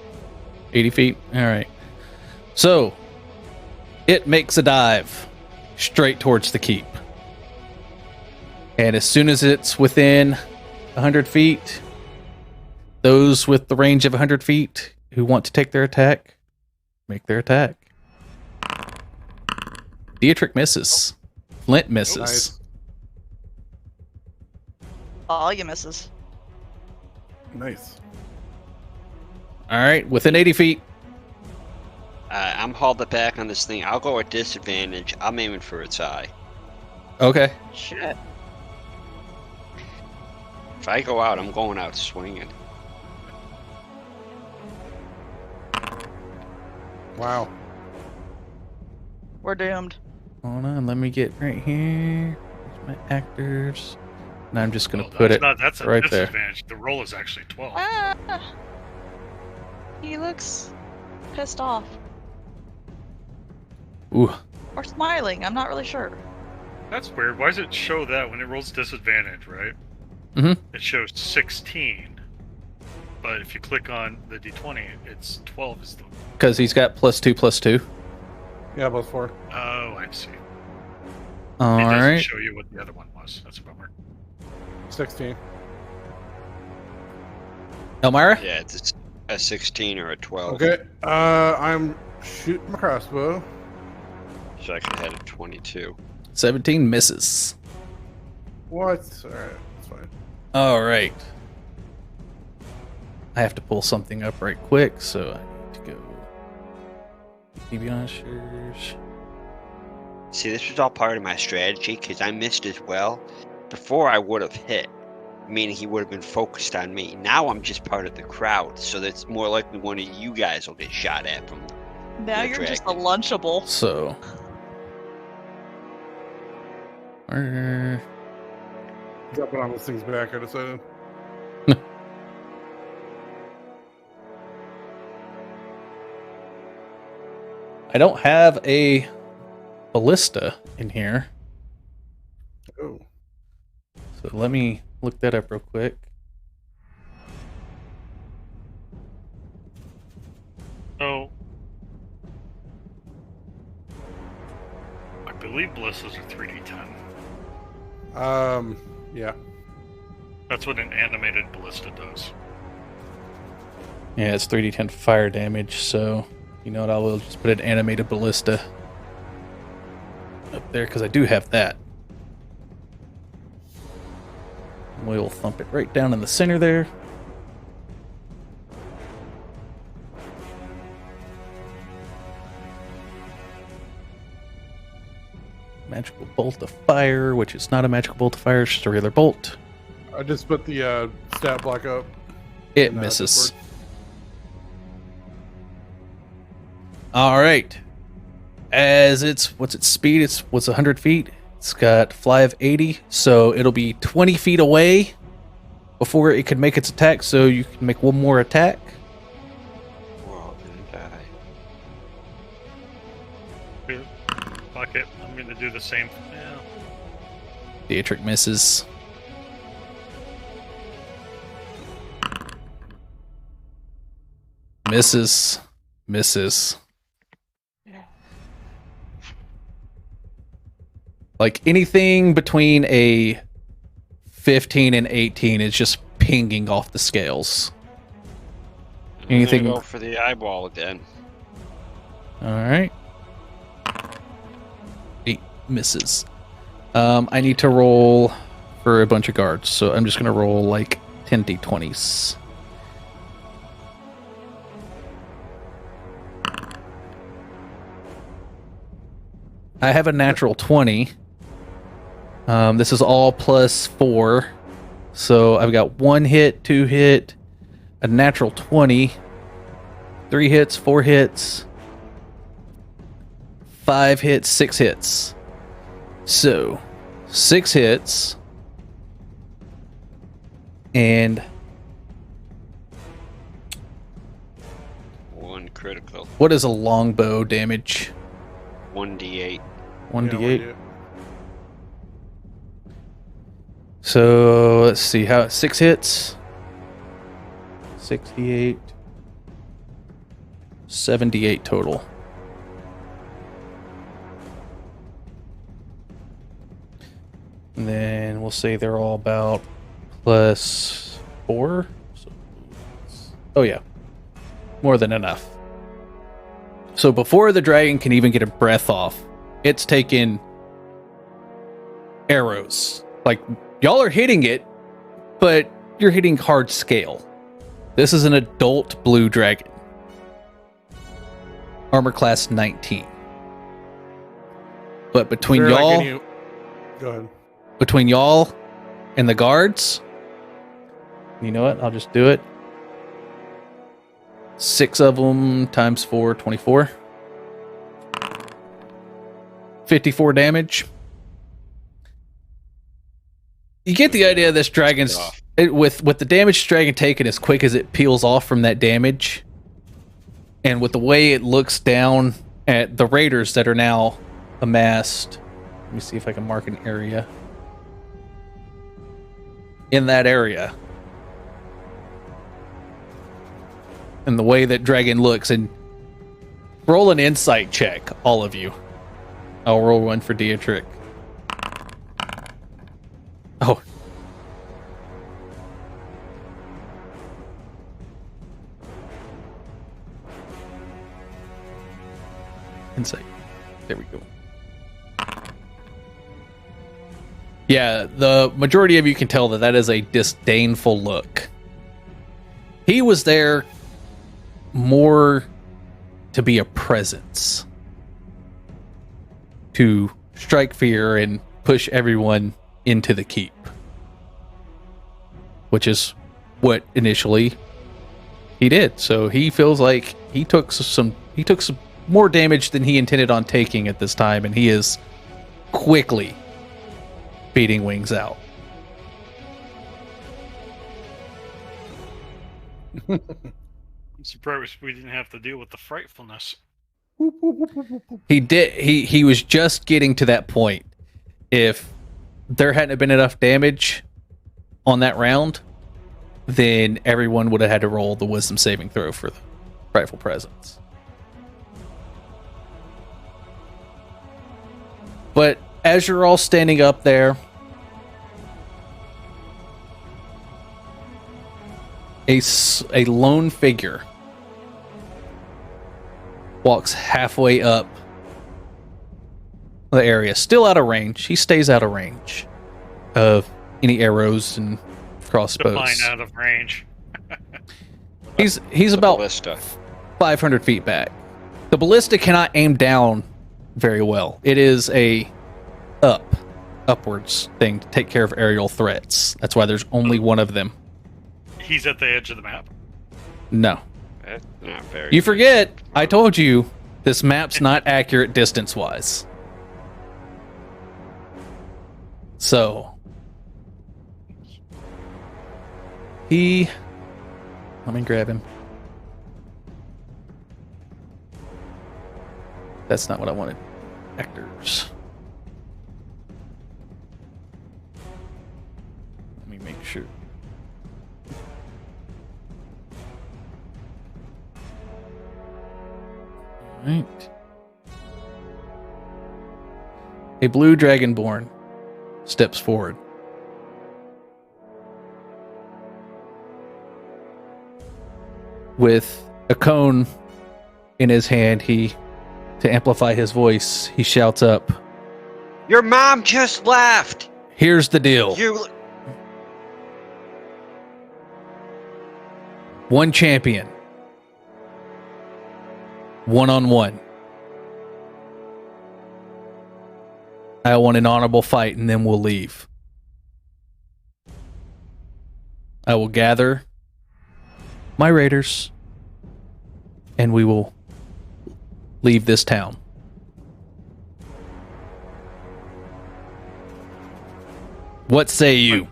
80 feet? All right. So it makes a dive straight towards the keep. And as soon as it's within 100 feet, those with the range of 100 feet who want to take their attack, make their attack. Dietrich misses. Flint misses. Nice. All you misses. Nice. All right, within 80 feet. I'm hauled back on this thing. I'll go at disadvantage. I'm aiming for its eye. Okay. Shit. If I go out, I'm going out swinging. Wow. We're doomed. Hold on, let me get right here. Here's my actors. And I'm just going to put it That's a right there. disadvantage. The roll is actually 12. Ah. He looks pissed off. Ooh. Or smiling. I'm not really sure. That's weird. Why does it show that when it rolls disadvantage, right? Mhm. It shows 16. But if you click on the d20, it's 12 is the... Because he's got +2/+2. Yeah, both 4. Oh, I see. All It doesn't right. show you what the other one was. That's a bummer. 16. Elmira? Yeah, it's a 16 or a 12. Okay. I'm shooting my crossbow. So I could have had a 22. 17 misses. What? Alright, that's fine. All right. I have to pull something up right quick, so I need to go. D&DBeyond shares. See, this was all part of my strategy because I missed as well. Before I would have hit, meaning he would have been focused on me. Now I'm just part of the crowd, so that's more likely one of you guys will get shot at from. Now The you're just a dragon. lunchable. So. Dropping on those things back, I decided. I don't have a ballista in here. Oh. So let me look that up real quick. Oh. I believe ballistas are 3d10. Yeah. That's what an animated ballista does. Yeah, it's 3d10 fire damage, so you know what, I will just put an animated ballista up there, because I do have that. We'll thump it right down in the center there. Magical bolt of fire, which is not a magical bolt of fire, it's just a regular bolt. I just put the stat block up. It in, misses. Discord. All right. As what's its speed? It's 100 feet. It's got fly of 80, so it'll be 20 feet away before it can make its attack. So you can make one more attack. We're all gonna die. Here, fuck it. I'm gonna do the same. Yeah. Dietrich misses. Misses. Like anything between a 15 and 18 is just pinging off the scales. Anything? I'm gonna go for the eyeball again. All right. 8 misses. I need to roll for a bunch of guards, so I'm just gonna roll like 10 d20s. I have a natural 20. This is all plus 4. So I've got 1 hit, 2 hit, a natural 20, 3 hits, 4 hits, 5 hits, 6 hits. So 6 hits and 1 critical. what is a longbow damage? 1d8. 1d8. Yeah, So let's see how 6 hits. 68. 78 total. And then we'll say they're all about plus 4. Oh yeah. More than enough. So before the dragon can even get a breath off, it's taken arrows. Like, y'all are hitting it, but you're hitting hard scale. This is an adult blue dragon. Armor class 19. But between Is there, like, y'all, any- Go ahead. between y'all and the guards, you know what? I'll just do it. 6 of them times 4, 24. 54 damage. You get the idea of this dragon's with the damage dragon taken as quick as it peels off from that damage, and with the way it looks down at the raiders that are now amassed. Let me see if I can mark an area. In that area. And the way that dragon looks, and roll an insight check, all of you. I'll roll one for Dietrich. Oh. Insight. There we go. Yeah, the majority of you can tell that that is a disdainful look. He was there more to be a presence, to strike fear and push everyone into the keep, which is what initially he did. So he feels like he took some more damage than he intended on taking at this time, and he is quickly beating wings out. I'm surprised we didn't have to deal with the frightfulness. He was just getting to that point. If there hadn't been enough damage on that round, then everyone would have had to roll the wisdom saving throw for the frightful presence. But as you're all standing up there, a lone figure walks halfway up the area, still out of range. He stays out of range of any arrows and crossbows. Define out of range. He's about Ballista. 500 feet back. The ballista cannot aim down very well. It is a upwards thing to take care of aerial threats. That's why there's only one of them. He's at the edge of the map. No. That's not very. You forget, I told you, this map's not accurate distance-wise. So, let me grab him. That's not what I wanted. Actors. Let me make sure. Right. A blue dragonborn steps forward. With a cone in his hand, to amplify his voice, he shouts up, Your mom just left. "Here's the deal. You. One champion. One-on-one. I want an honorable fight and then we'll leave. I will gather my raiders and we will leave this town." What say you?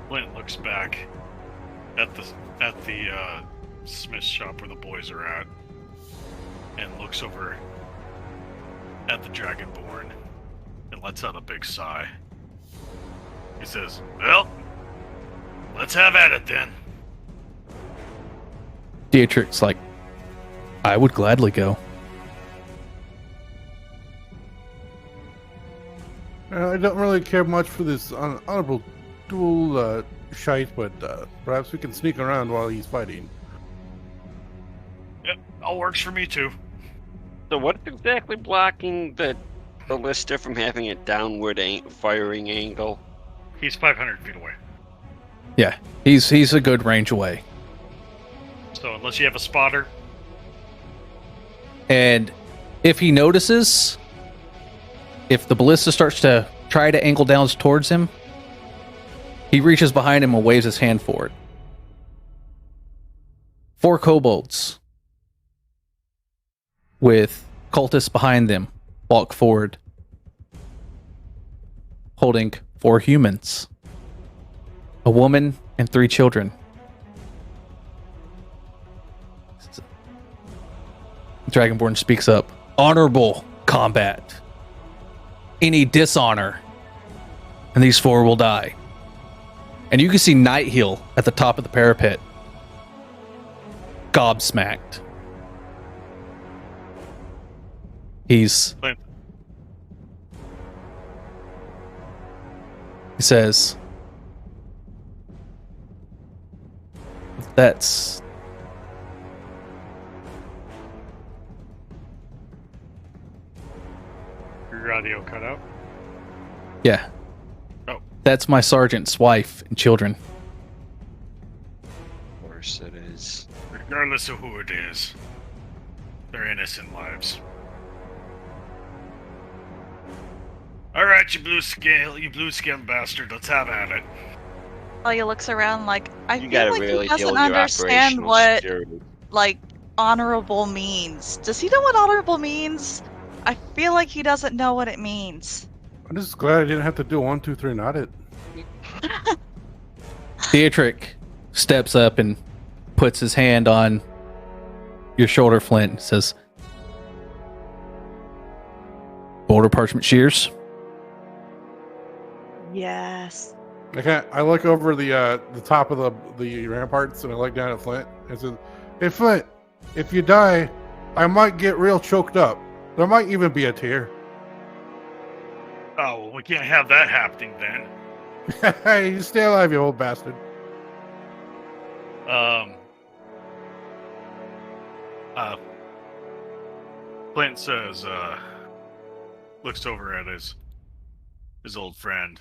Flint looks back at the smith shop where the boys are at, and looks over at the Dragonborn and lets out a big sigh. He says, "Well, let's have at it then." Dietrich's like, "I would gladly go." I don't really care much for this honorable duel shite, but perhaps we can sneak around while he's fighting. Yep, all works for me too. So what's exactly blocking the ballista from having a downward firing angle? He's 500 feet away. Yeah, he's a good range away. So unless you have a spotter, And if he notices, if the ballista starts to try to angle down towards him, he reaches behind him and waves his hand forward. 4 kobolds with cultists behind them walk forward, holding 4 humans, a woman, and 3 children. Dragonborn speaks up. Honorable combat. Any dishonor, and these 4 will die. And you can see Nightheel at the top of the parapet, gobsmacked. He says, "That's your radio cut out. yeah. Oh. That's my sergeant's wife and children." Of course it is. Regardless of who it is, they're innocent lives. Alright, you blue skin bastard, let's have at it. Talia looks around like, I You feel gotta like really he deal doesn't with your understand operational what, security. like, honorable means. Does he know what honorable means? I feel like he doesn't know what it means. I'm just glad I didn't have to do 1, 2, 3, not it. Dietrich steps up and puts his hand on your shoulder, Flint, and says, "Border parchment shears." Yes. Okay, I look over the top of the ramparts and I look down at Flint and says, "Hey Flint, if you die, I might get real choked up. There might even be a tear." Oh, well, we can't have that happening then. Hey, you stay alive, you old bastard. Flint says, looks over at his old friend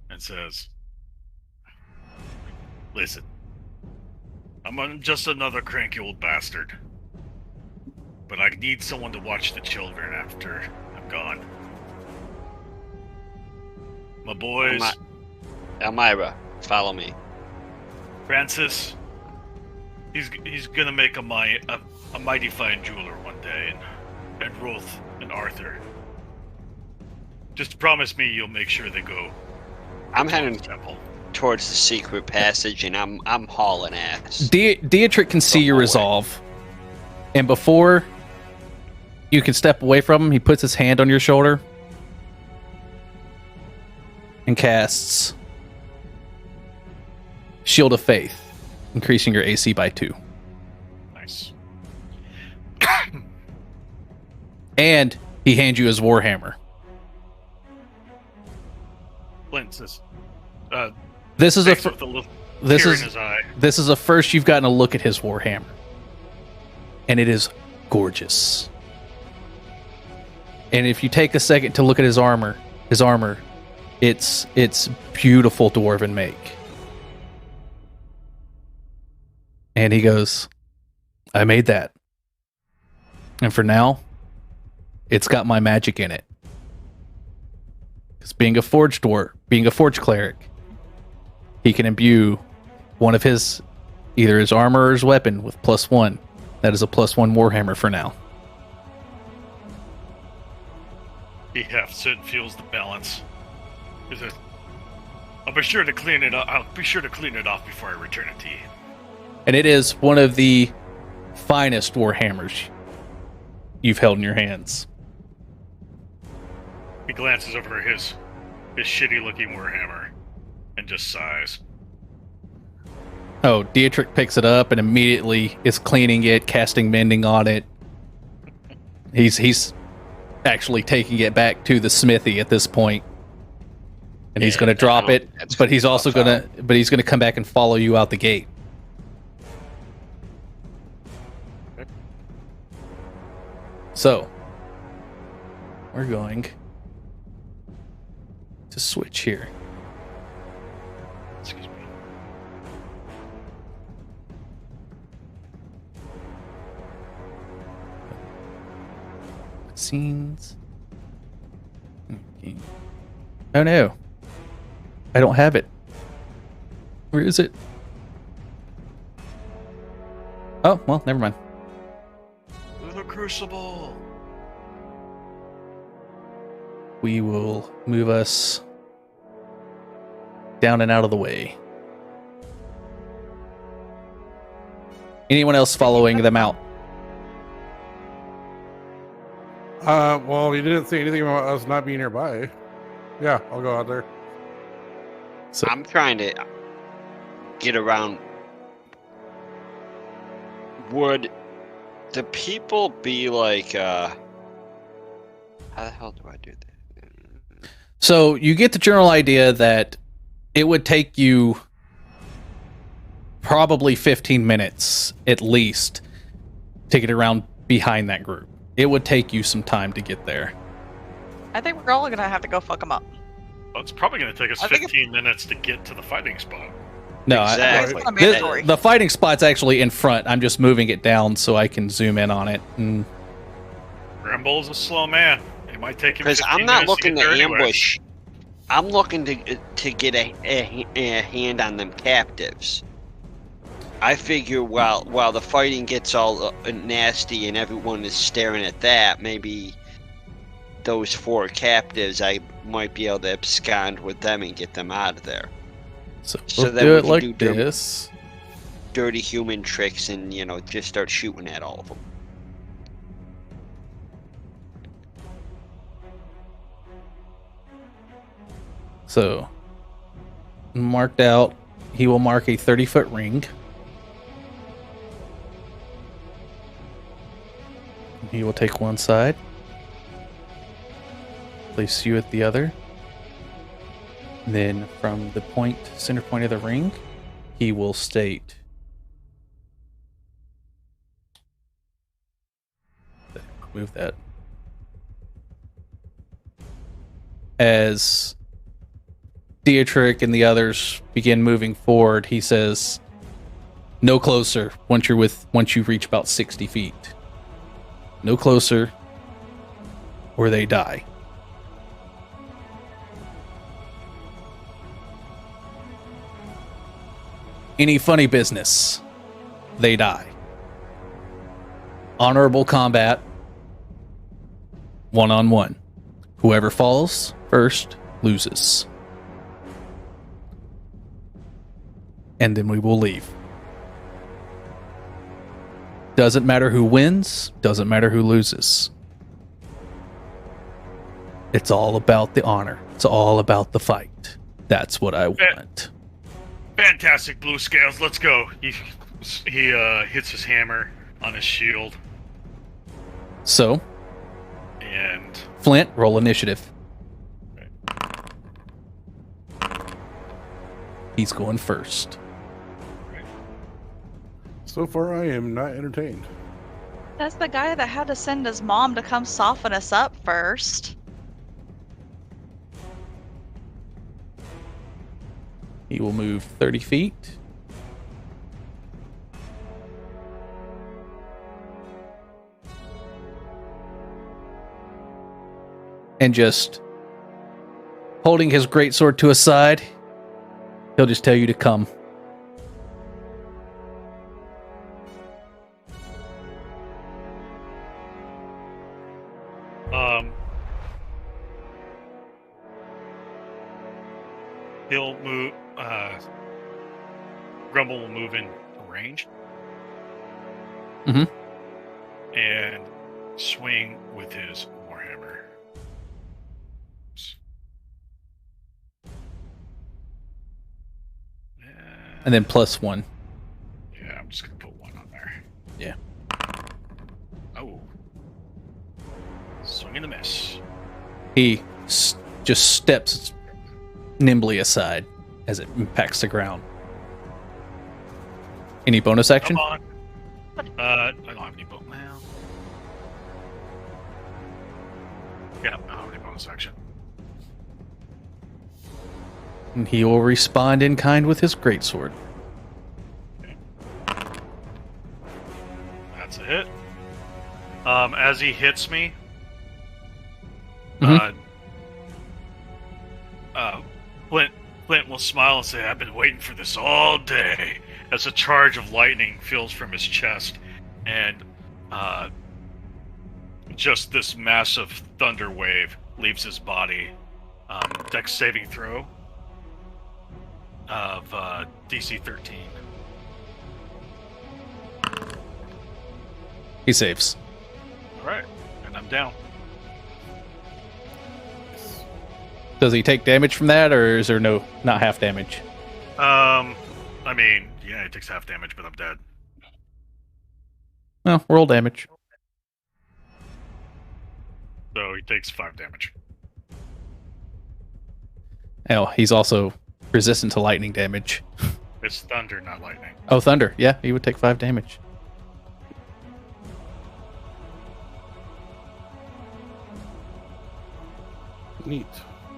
and says, "Listen, I'm just another cranky old bastard, but I need someone to watch the children after I'm gone. My boys, Elmira, follow me. Francis, he's gonna make a mighty fine jeweler one day, and Roth and Arthur. Just promise me you'll make sure they go. I'm to heading the temple." towards the secret passage, and I'm hauling ass. Dietrich can see your resolve, and before you can step away from him, he puts his hand on your shoulder and casts Shield of Faith, increasing your AC by 2. Nice. And he hands you his Warhammer. Flint says, This is takes it with a little this tear is in his eye. this is a first you've gotten a look at his Warhammer, and it is gorgeous. And if you take a second to look at his armor, it's beautiful dwarven make. And he goes, "I made that, and for now, it's got my magic in it. Because being a forge cleric, he can imbue one of his, either his armor or his weapon with +1. That is a +1 Warhammer for now." He hefts it and feels the balance. He says, I'll be sure to clean it off before I return it to you. And it is one of the finest Warhammers you've held in your hands. He glances over his shitty-looking Warhammer and just sighs. Oh, Dietrich picks it up and immediately is cleaning it, casting mending on it. He's actually taking it back to the smithy at this point. And he's going to drop it, but he's also going to come back and follow you out the gate. So, we're going to switch here. Excuse me. Scenes. Okay. Oh no. I don't have it. Where is it? Oh, well, never mind. The Crucible. We will move us down and out of the way. Anyone else following them out? Well, you didn't say anything about us not being nearby. Yeah, I'll go out there. So, I'm trying to get around. Would the people be like, how the hell do I do that? so you get the general idea that it would take you probably 15 minutes at least to get around behind that group. It would take you some time to get there. I think we're all gonna have to go fuck them up. Well, it's probably going to take us I think 15 minutes to get to the fighting spot. No, Exactly. It's not mandatory. the fighting spot's actually in front. I'm just moving it down so I can zoom in on it. And Grimble is a slow man. It might take him Because 15 I'm not minutes looking to to get there anyway. ambush. I'm looking to get a hand on them captives. I figure while the fighting gets all nasty and everyone is staring at that, maybe those 4 captives, I might be able to abscond with them and get them out of there. So So we'll then do we it can like do dirty- this. Dirty human tricks and, just start shooting at all of them. So, marked out, he will mark a 30-foot ring. He will take one side, place you at the other. Then from the center point of the ring, he will state, move that. As Dietrich and the others begin moving forward, he says, "No closer once you reach about 60 feet. No closer, or they die." Any funny business, they die. Honorable combat, 1-on-1. Whoever falls first loses. And then we will leave. Doesn't matter who wins, doesn't matter who loses. It's all about the honor. It's all about the fight. That's what I want. Fantastic, Blue Scales. Let's go. He hits his hammer on his shield. So, And Flint, roll initiative. He's going first. So far, I am not entertained. That's the guy that had to send his mom to come soften us up first. He will move 30 feet. And just holding his greatsword to his side, he'll just tell you to come. he'll move. Grumble will move in range. Mhm. And swing with his warhammer. And then +1. Yeah, I'm just gonna put 1 on there. Yeah. Oh. Swing and a miss. He just steps nimbly aside as it impacts the ground. Any bonus action? Come on. I don't have any bonus. Well. Yeah, I don't have any bonus action. And he will respond in kind with his greatsword. That's a hit. As he hits me, Mhm. Flint will smile and say, "I've been waiting for this all day." As a charge of lightning fills from his chest, and just this massive thunder wave leaves his body. Dex saving throw of DC 13. He saves. All right, and I'm down. Does he take damage from that, or is there not half damage? I mean, yeah, it takes half damage, but I'm dead. Well, roll damage. So he takes 5 damage. Oh, he's also resistant to lightning damage. It's thunder, not lightning. Oh, thunder. Yeah, he would take 5 damage. Neat.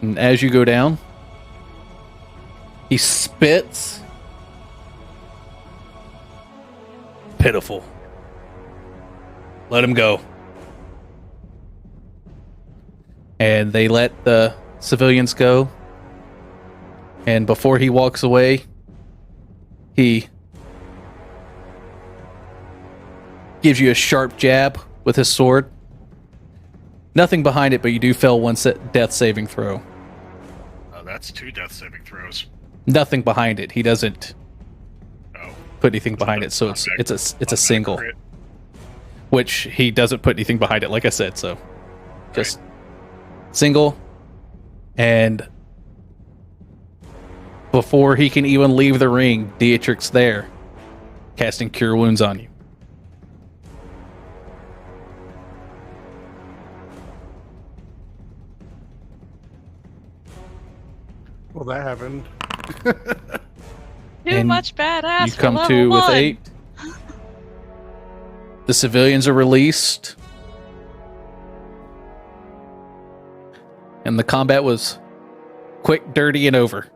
And as you go down, he spits. Pitiful. Let him go. And they let the civilians go. And before he walks away, he gives you a sharp jab with his sword. Nothing behind it, but you do fail one death saving throw. Oh, that's 2 death saving throws. Nothing behind it. He doesn't Oh, put anything behind it, so it's a single, crit. which he doesn't put anything behind it, like I said. So just single, and before he can even leave the ring, Dietrich's there, casting Cure Wounds on you. Well, that happened. Too And much badass. You for come level to with 1. 8. The civilians are released. And the combat was quick, dirty, and over.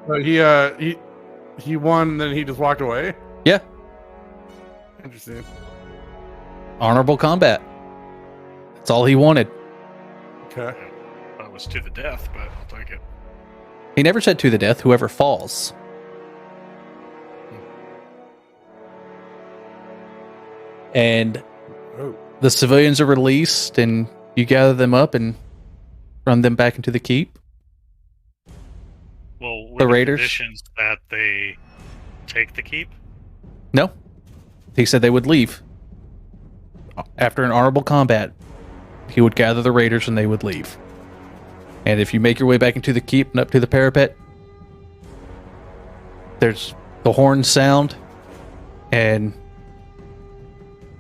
But he won, then he just walked away. Yeah. Interesting. Honorable combat. That's all he wanted. Okay. That was to the death, but I'll take it. He never said to the death, whoever falls. And Oh. the civilians are released, and you gather them up and run them back into the keep. Well, were The the Raiders? conditions that they take the keep? No. He said they would leave. After an honorable combat, he would gather the raiders and they would leave. And if you make your way back into the keep and up to the parapet, there's the horns sound and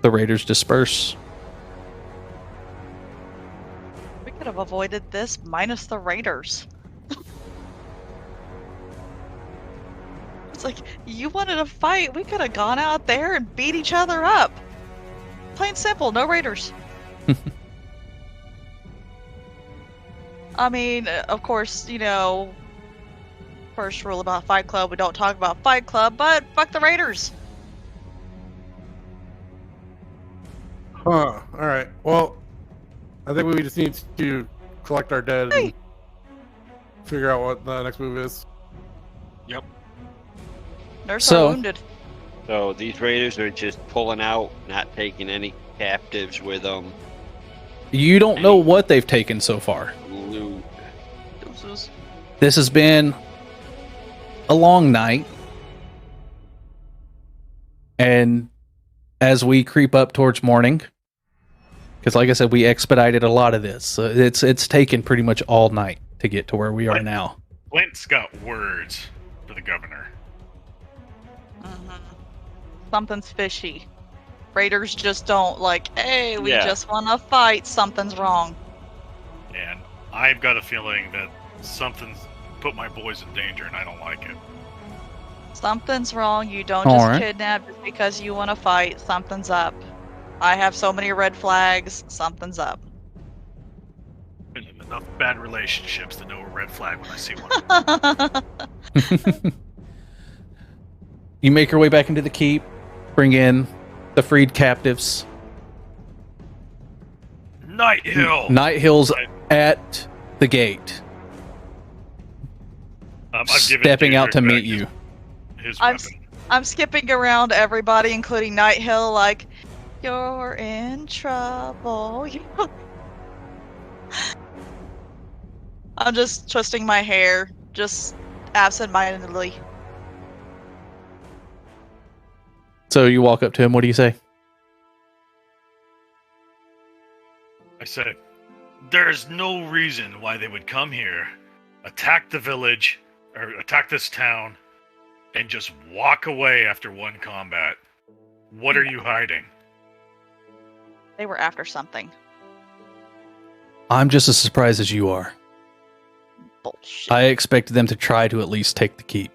the raiders disperse. We could have avoided this minus the raiders. It's like, you wanted a fight, we could have gone out there and beat each other up. Plain simple, no raiders. I mean, of course, you know, first rule about Fight Club, we don't talk about Fight Club, but fuck the raiders. Huh. All right. Well, I think we just need to collect our dead and figure out what the next move is. Nurse So- are wounded. So these raiders are just pulling out, not taking any captives with them. You don't know what they've taken so far. Loot. Deuces. This has been a long night. And as we creep up towards morning, because like I said, we expedited a lot of this. So it's taken pretty much all night to get to where we are What? now. Flint's got words for the governor. Something's fishy. Raiders just don't like, hey, we Yeah. just want to fight. Something's wrong. And I've got a feeling that something's put my boys in danger, and I don't like it. Something's wrong. You don't All just right. kidnap just because you want to fight. Something's up. I have so many red flags. Something's up. Been in enough bad relationships to know a red flag when I see one. You make your way back into the keep, bring in the freed captives. Night Hill! Night Hill's at the gate, I've given stepping out to Dietrich meet you. His I'm weapon. I'm skipping around everybody, including Night Hill, like, you're in trouble. I'm just twisting my hair, just absent-mindedly. So you walk up to him. What do you say? I said, there's no reason why they would come here, attack the village, or attack this town, and just walk away after one combat. What are you hiding? They were after something. I'm just as surprised as you are. Bullshit. I expected them to try to at least take the keep.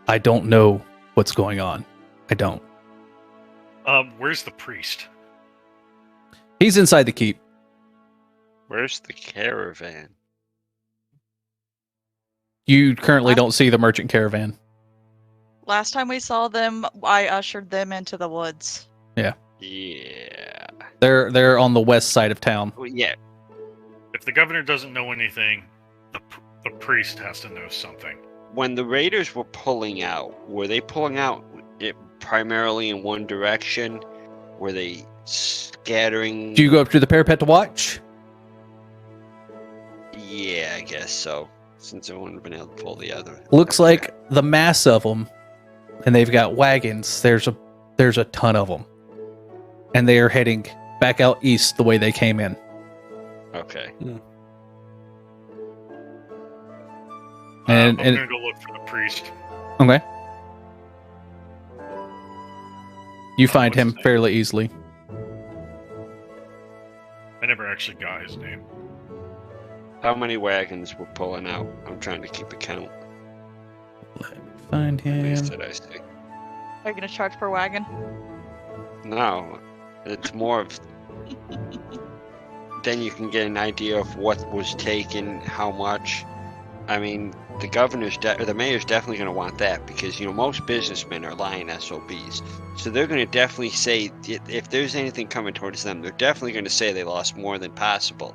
I don't know what's going on. I don't. Where's the priest? He's inside the keep. Where's the caravan? You currently don't see the merchant caravan. Last time we saw them, I ushered them into the woods. Yeah. They're on the west side of town. Well, yeah. If the governor doesn't know anything, the priest has to know something. When the raiders were pulling out, were they pulling out primarily in one direction? Were they scattering? Do you go up to the parapet to watch? Yeah, I guess so. since I wouldn't have been able to pull the other. Looks Okay. like the mass of them, and they've got wagons. There's a ton of them, and they are heading back out east the way they came in. Okay. And I'm gonna go look for the priest. okay, you find what's him his name? fairly easily. I never actually got his name. How many wagons were pulling out? I'm trying to keep a count. Let me find At least him. that I see. Are you gonna charge per wagon? No, it's more of. Then you can get an idea of what was taken, how much. I mean, the the mayor's definitely going to want that because most businessmen are lying SOBs, so they're going to definitely say if there's anything coming towards them, they're definitely going to say they lost more than possible.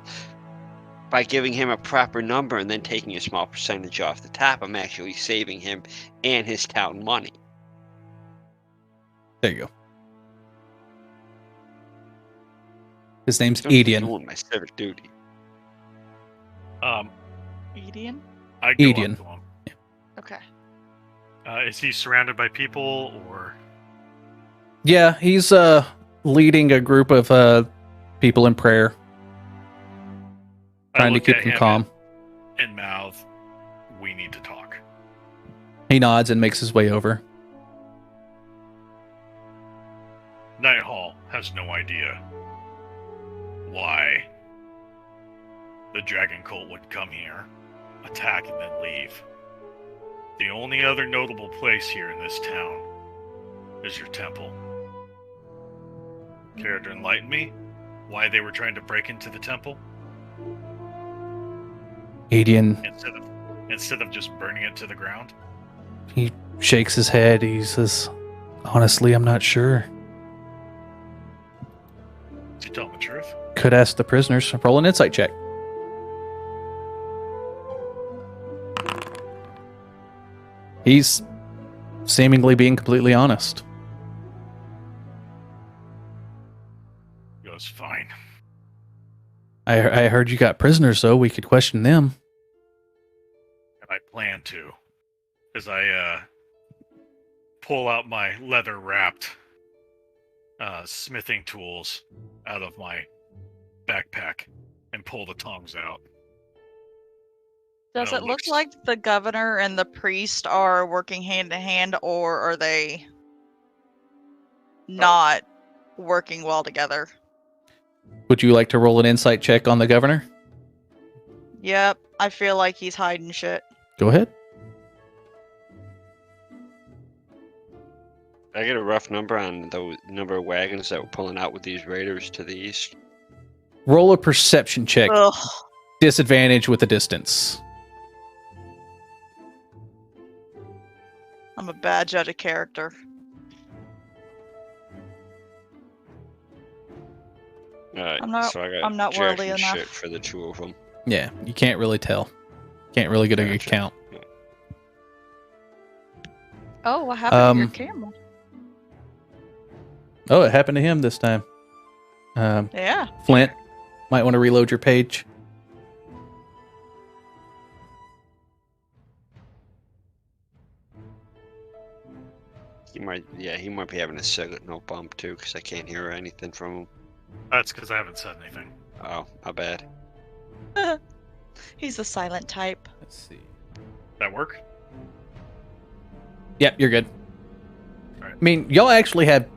By giving him a proper number and then taking a small percentage off the top, I'm actually saving him and his town money. There you go. His name's I'm just Edian. doing my civic duty. Edian? I go Edian. up to him. Okay. Is he surrounded by people, or Yeah, he's leading a group of people in prayer, I trying to look keep at them him calm. and mouth, "We need to talk." He nods and makes his way over. Night Hall has no idea why the Dragon Cult would come here, attack, and then leave. The only other notable place here in this town is your temple. Care to enlighten me? Why they were trying to break into the temple Edian, instead of just burning it to the ground? he shakes his head. He says, honestly, I'm not sure. Is he telling the truth? Could ask the prisoners. Roll an insight check. He's seemingly being completely honest. He goes, "Fine." I heard you got prisoners, though. We could question them. And I plan to, as I pull out my leather-wrapped smithing tools out of my backpack and pull the tongs out. Does Oh, it look looks- like the governor and the priest are working hand in hand, or are they not working well together? Would you like to roll an insight check on the governor? Yep, I feel like he's hiding shit. Go ahead. I get a rough number on the number of wagons that were pulling out with these raiders to the east. Roll a perception check. Ugh. Disadvantage with the distance. I'm a bad judge of character. Alright, I'm not- so I got I'm not jack worldly and enough. shit for the two of them. Yeah, you can't really tell. Can't really get a good Gotcha. count. Oh, what happened to your Um, camera? Oh, it happened to him this time. Yeah. Flint, might want to reload your page. He might be having a signal bump too, because I can't hear anything from him. That's because I haven't said anything. Oh, my bad. He's the silent type. Let's see. That work? Yep, you're good. Alright. I mean, y'all actually have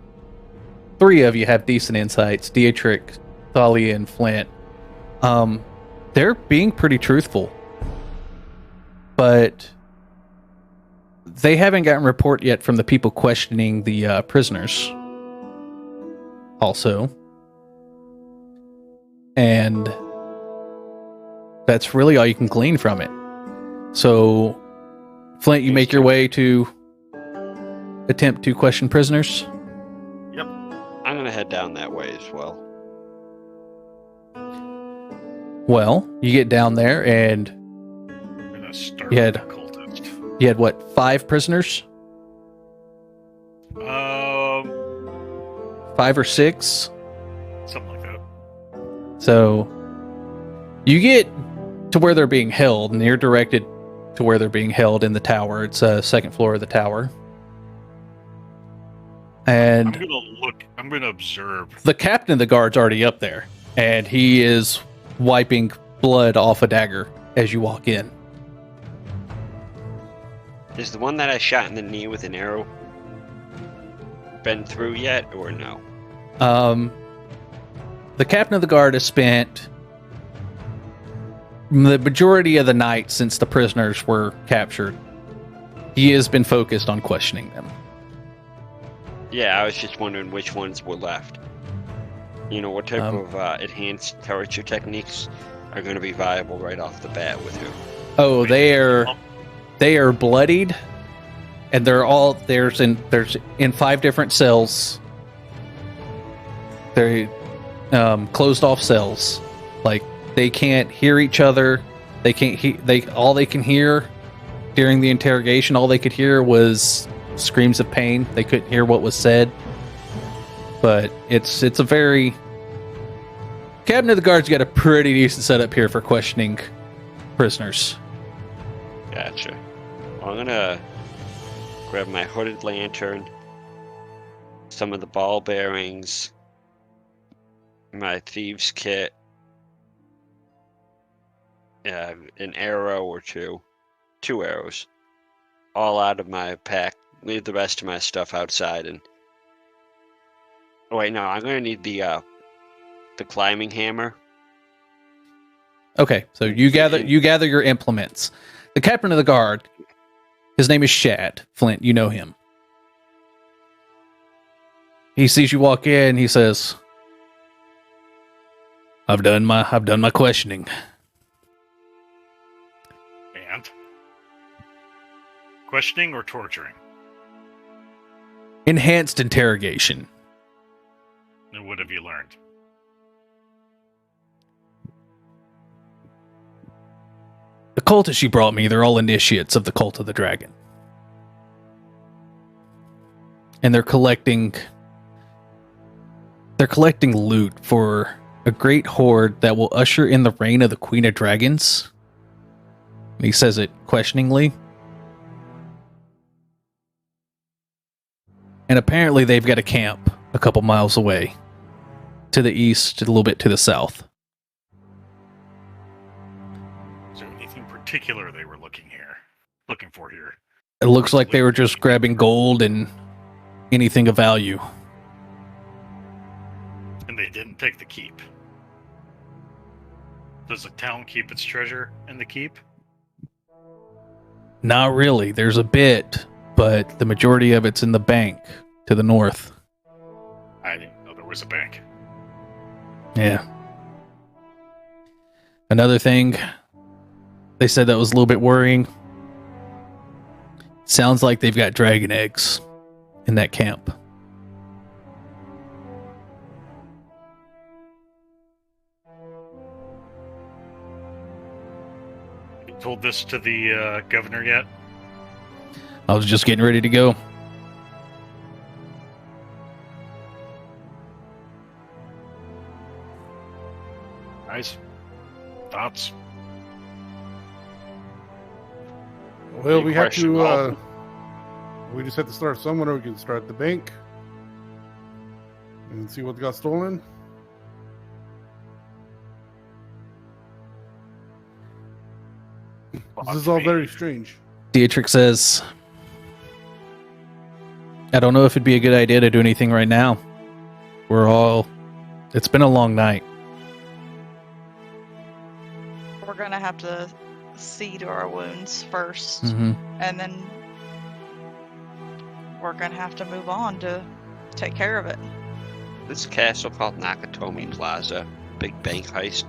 three of you have decent insights. Dietrich, Thalia, and Flint. They're being pretty truthful. But they haven't gotten report yet from the people questioning the prisoners. Also. And that's really all you can glean from it. So, Flint, you make your way to attempt to question prisoners. I'm gonna head down that way as well. Well, you get down there and I'm gonna start You with had- the cultist. you had what, 5 prisoners? 5 or 6? Something like that. So you get to where they're being held and you're directed to where they're being held in the tower. It's a second floor of the tower. And I'm gonna observe. the captain of the guard's already up there, and he is wiping blood off a dagger as you walk in. Is the one that I shot in the knee with an arrow been through yet, or no? The captain of the guard has spent the majority of the night since the prisoners were captured. He has been focused on questioning them. Yeah, I was just wondering which ones were left. You know, what type of enhanced torture techniques are going to be viable right off the bat with who? Oh, they are bloodied, and there's in 5 different cells. They're closed off cells. Like, they can't hear each other. They can't all they can hear during the interrogation, all they could hear was screams of pain. They couldn't hear what was said. But it's a very... Captain of the Guard's got a pretty decent setup here for questioning prisoners. Gotcha. Well, I'm gonna grab my hooded lantern, some of the ball bearings, my thieves kit, an arrow or two arrows, all out of my pack. Leave the rest of my stuff outside. And oh wait, no, I'm gonna need the climbing hammer. Okay, so you gather your implements. The captain of the guard, his name is Shad Flint. You know him. He sees you walk in. He says, "I've done my questioning." And questioning or torturing? Enhanced interrogation. And what have you learned? The cultists you brought me, they're all initiates of the Cult of the Dragon. And they're collecting loot for a great hoard that will usher in the reign of the Queen of Dragons. And he says it questioningly. And apparently they've got a camp a couple miles away. To the east, a little bit to the south. Is there anything particular they were looking for here? It looks like they were just grabbing gold and anything of value. And they didn't take the keep. Does the town keep its treasure in the keep? Not really. There's a bit, but the majority of it's in the bank to the north. I didn't know there was a bank. Yeah. Another thing they said that was a little bit worrying. Sounds like they've got dragon eggs in that camp. You told this to the governor yet? I was just getting ready to go. Guys, thoughts? Well, we have question, to. Paul? We just have to start somewhere. We can start at the bank and see what got stolen. This is all very strange. Dietrich says, I don't know if it'd be a good idea to do anything right now. It's been a long night. We're gonna have to see to our wounds first, Mm-hmm. and then we're gonna have to move on to take care of it. This castle called Nakatomi Plaza, big bank heist,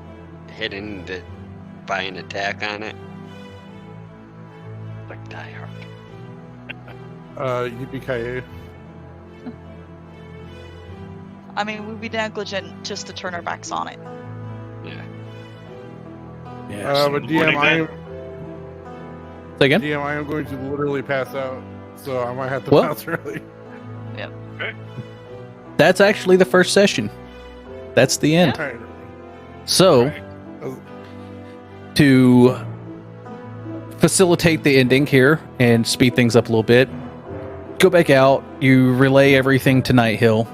hidden by an attack on it. Like Die Hard. Yippee-ki-yay. I mean, we'd be negligent just to turn our backs on it. Yeah. Yeah. But DM, Say again? I am going to literally pass out, so I might have to Well- bounce early. That's actually the first session. That's the end. All right. So, Right. to facilitate the ending here and speed things up a little bit. Go back out. You relay everything to Nighthill.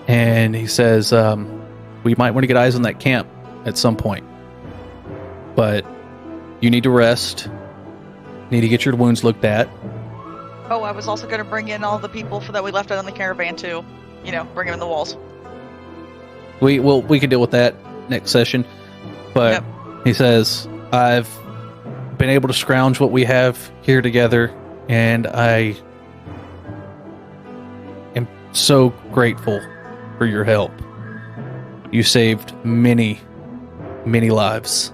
And he says, we might want to get eyes on that camp at some point. But you need to rest. Need to get your wounds looked at. Oh, I was also going to bring in all the people that we left out on the caravan too. You know, bring them in the walls. We can deal with that next session. But Yep. he says, I've been able to scrounge what we have here together, and I am so grateful for your help. You saved many, many lives.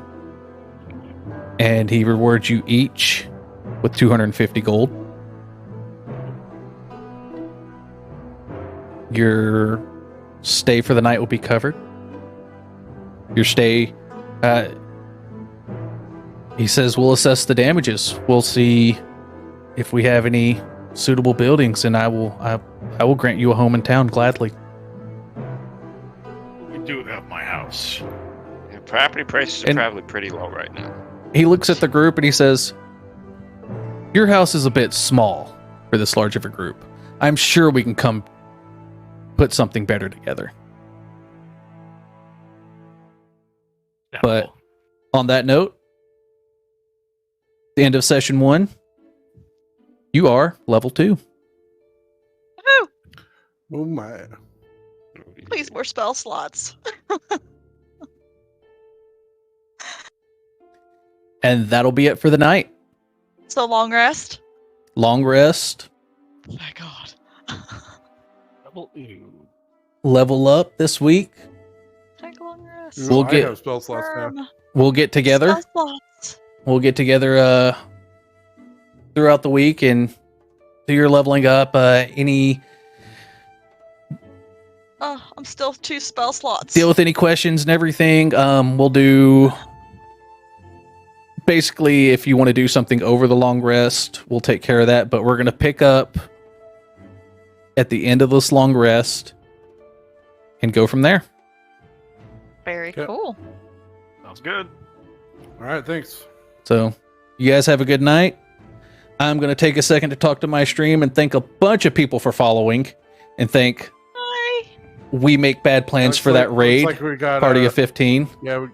And he rewards you each with 250 gold. Your stay for the night will be covered. Your stay, he says, we'll assess the damages. We'll see if we have any suitable buildings, and I will grant you a home in town gladly. We do have my house. Yeah, property prices are And- probably pretty low right now. He looks at the group and he says, your house is a bit small for this large of a group. I'm sure we can come put something better together. But on that note, the end of session 1, you are level 2. Woohoo! Oh my. Please, more spell slots. And that'll be it for the night. So long rest. Long rest, Oh my god. level up this week. Take long rest. No, We'll I get- have spell slots now. Firm. We'll get together. Spell slots. We'll get together throughout the week and do your leveling up. Any Oh, I'm still 2 spell slots. deal with any questions and everything. We'll do basically, if you want to do something over the long rest, we'll take care of that. But we're going to pick up at the end of this long rest and go from there. Very Yep. cool. Sounds good. All right, thanks. So you guys have a good night. I'm going to take a second to talk to my stream and thank a bunch of people for following, and thank Bye. We Make Bad Plans Looks for like- that raid looks like we got, party of 15. Yeah,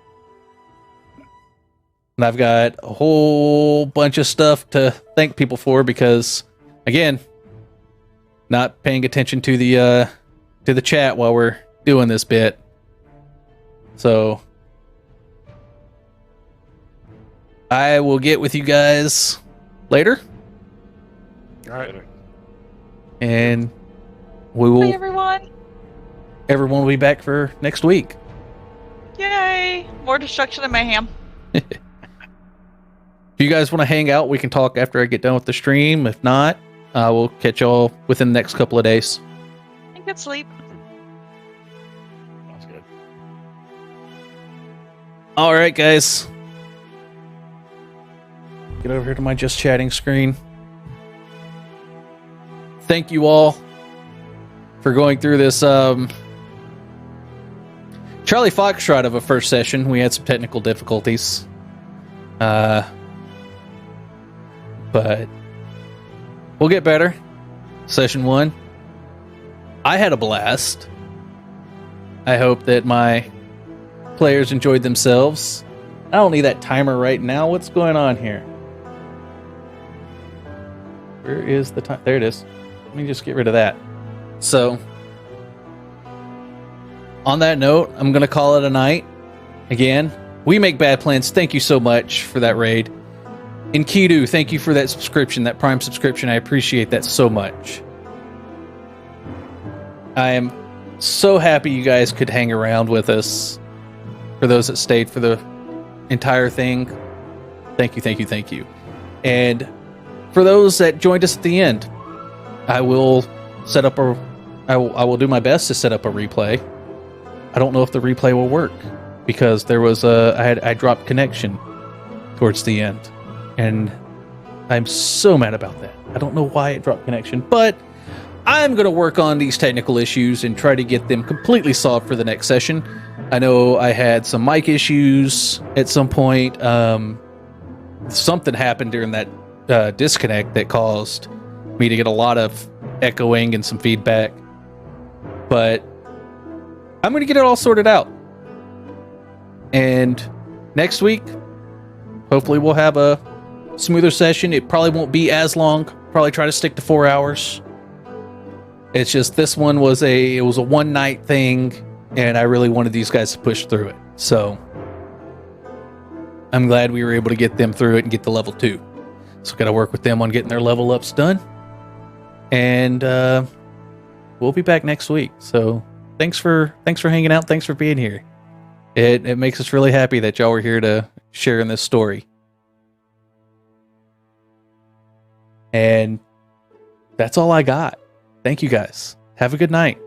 And I've got a whole bunch of stuff to thank people for because, again, not paying attention to the chat while we're doing this bit. So I will get with you guys later, all right. and we Bye, will. everyone. Everyone will be back for next week. Yay. More destruction and mayhem. If you guys want to hang out, we can talk after I get done with the stream. If not, we'll catch y'all within the next couple of days. And good sleep. Sounds good. All right, guys. Get over here to my just chatting screen. Thank you all for going through this Charlie Foxtrot of a first session. We had some technical difficulties. But we'll get better. Session 1. I had a blast. I hope that my players enjoyed themselves. I don't need that timer right now. What's going on here? Where is the time? There it is. Let me just get rid of that. So, on that note, I'm going to call it a night. Again, We Make Bad Plans. Thank you so much for that raid. And Kidu, thank you for that subscription, that Prime subscription. I appreciate that so much. I am so happy you guys could hang around with us. For those that stayed for the entire thing, thank you, thank you, thank you. And for those that joined us at the end, I will set up I will do my best to set up a replay. I don't know if the replay will work because there was I dropped connection towards the end, and I'm so mad about that. I don't know why it dropped connection, but I'm going to work on these technical issues and try to get them completely solved for the next session. I know I had some mic issues at some point. something happened during that disconnect that caused me to get a lot of echoing and some feedback. But I'm going to get it all sorted out. And next week, hopefully we'll have a smoother session. It probably won't be as long. Probably try to stick to 4 hours. It's just this one was a one night thing, and I really wanted these guys to push through it. So I'm glad we were able to get them through it and get to level 2. So got to work with them on getting their level ups done. And we'll be back next week. So thanks for hanging out. Thanks for being here. It makes us really happy that y'all were here to share in this story. And that's all I got. Thank you guys. Have a good night.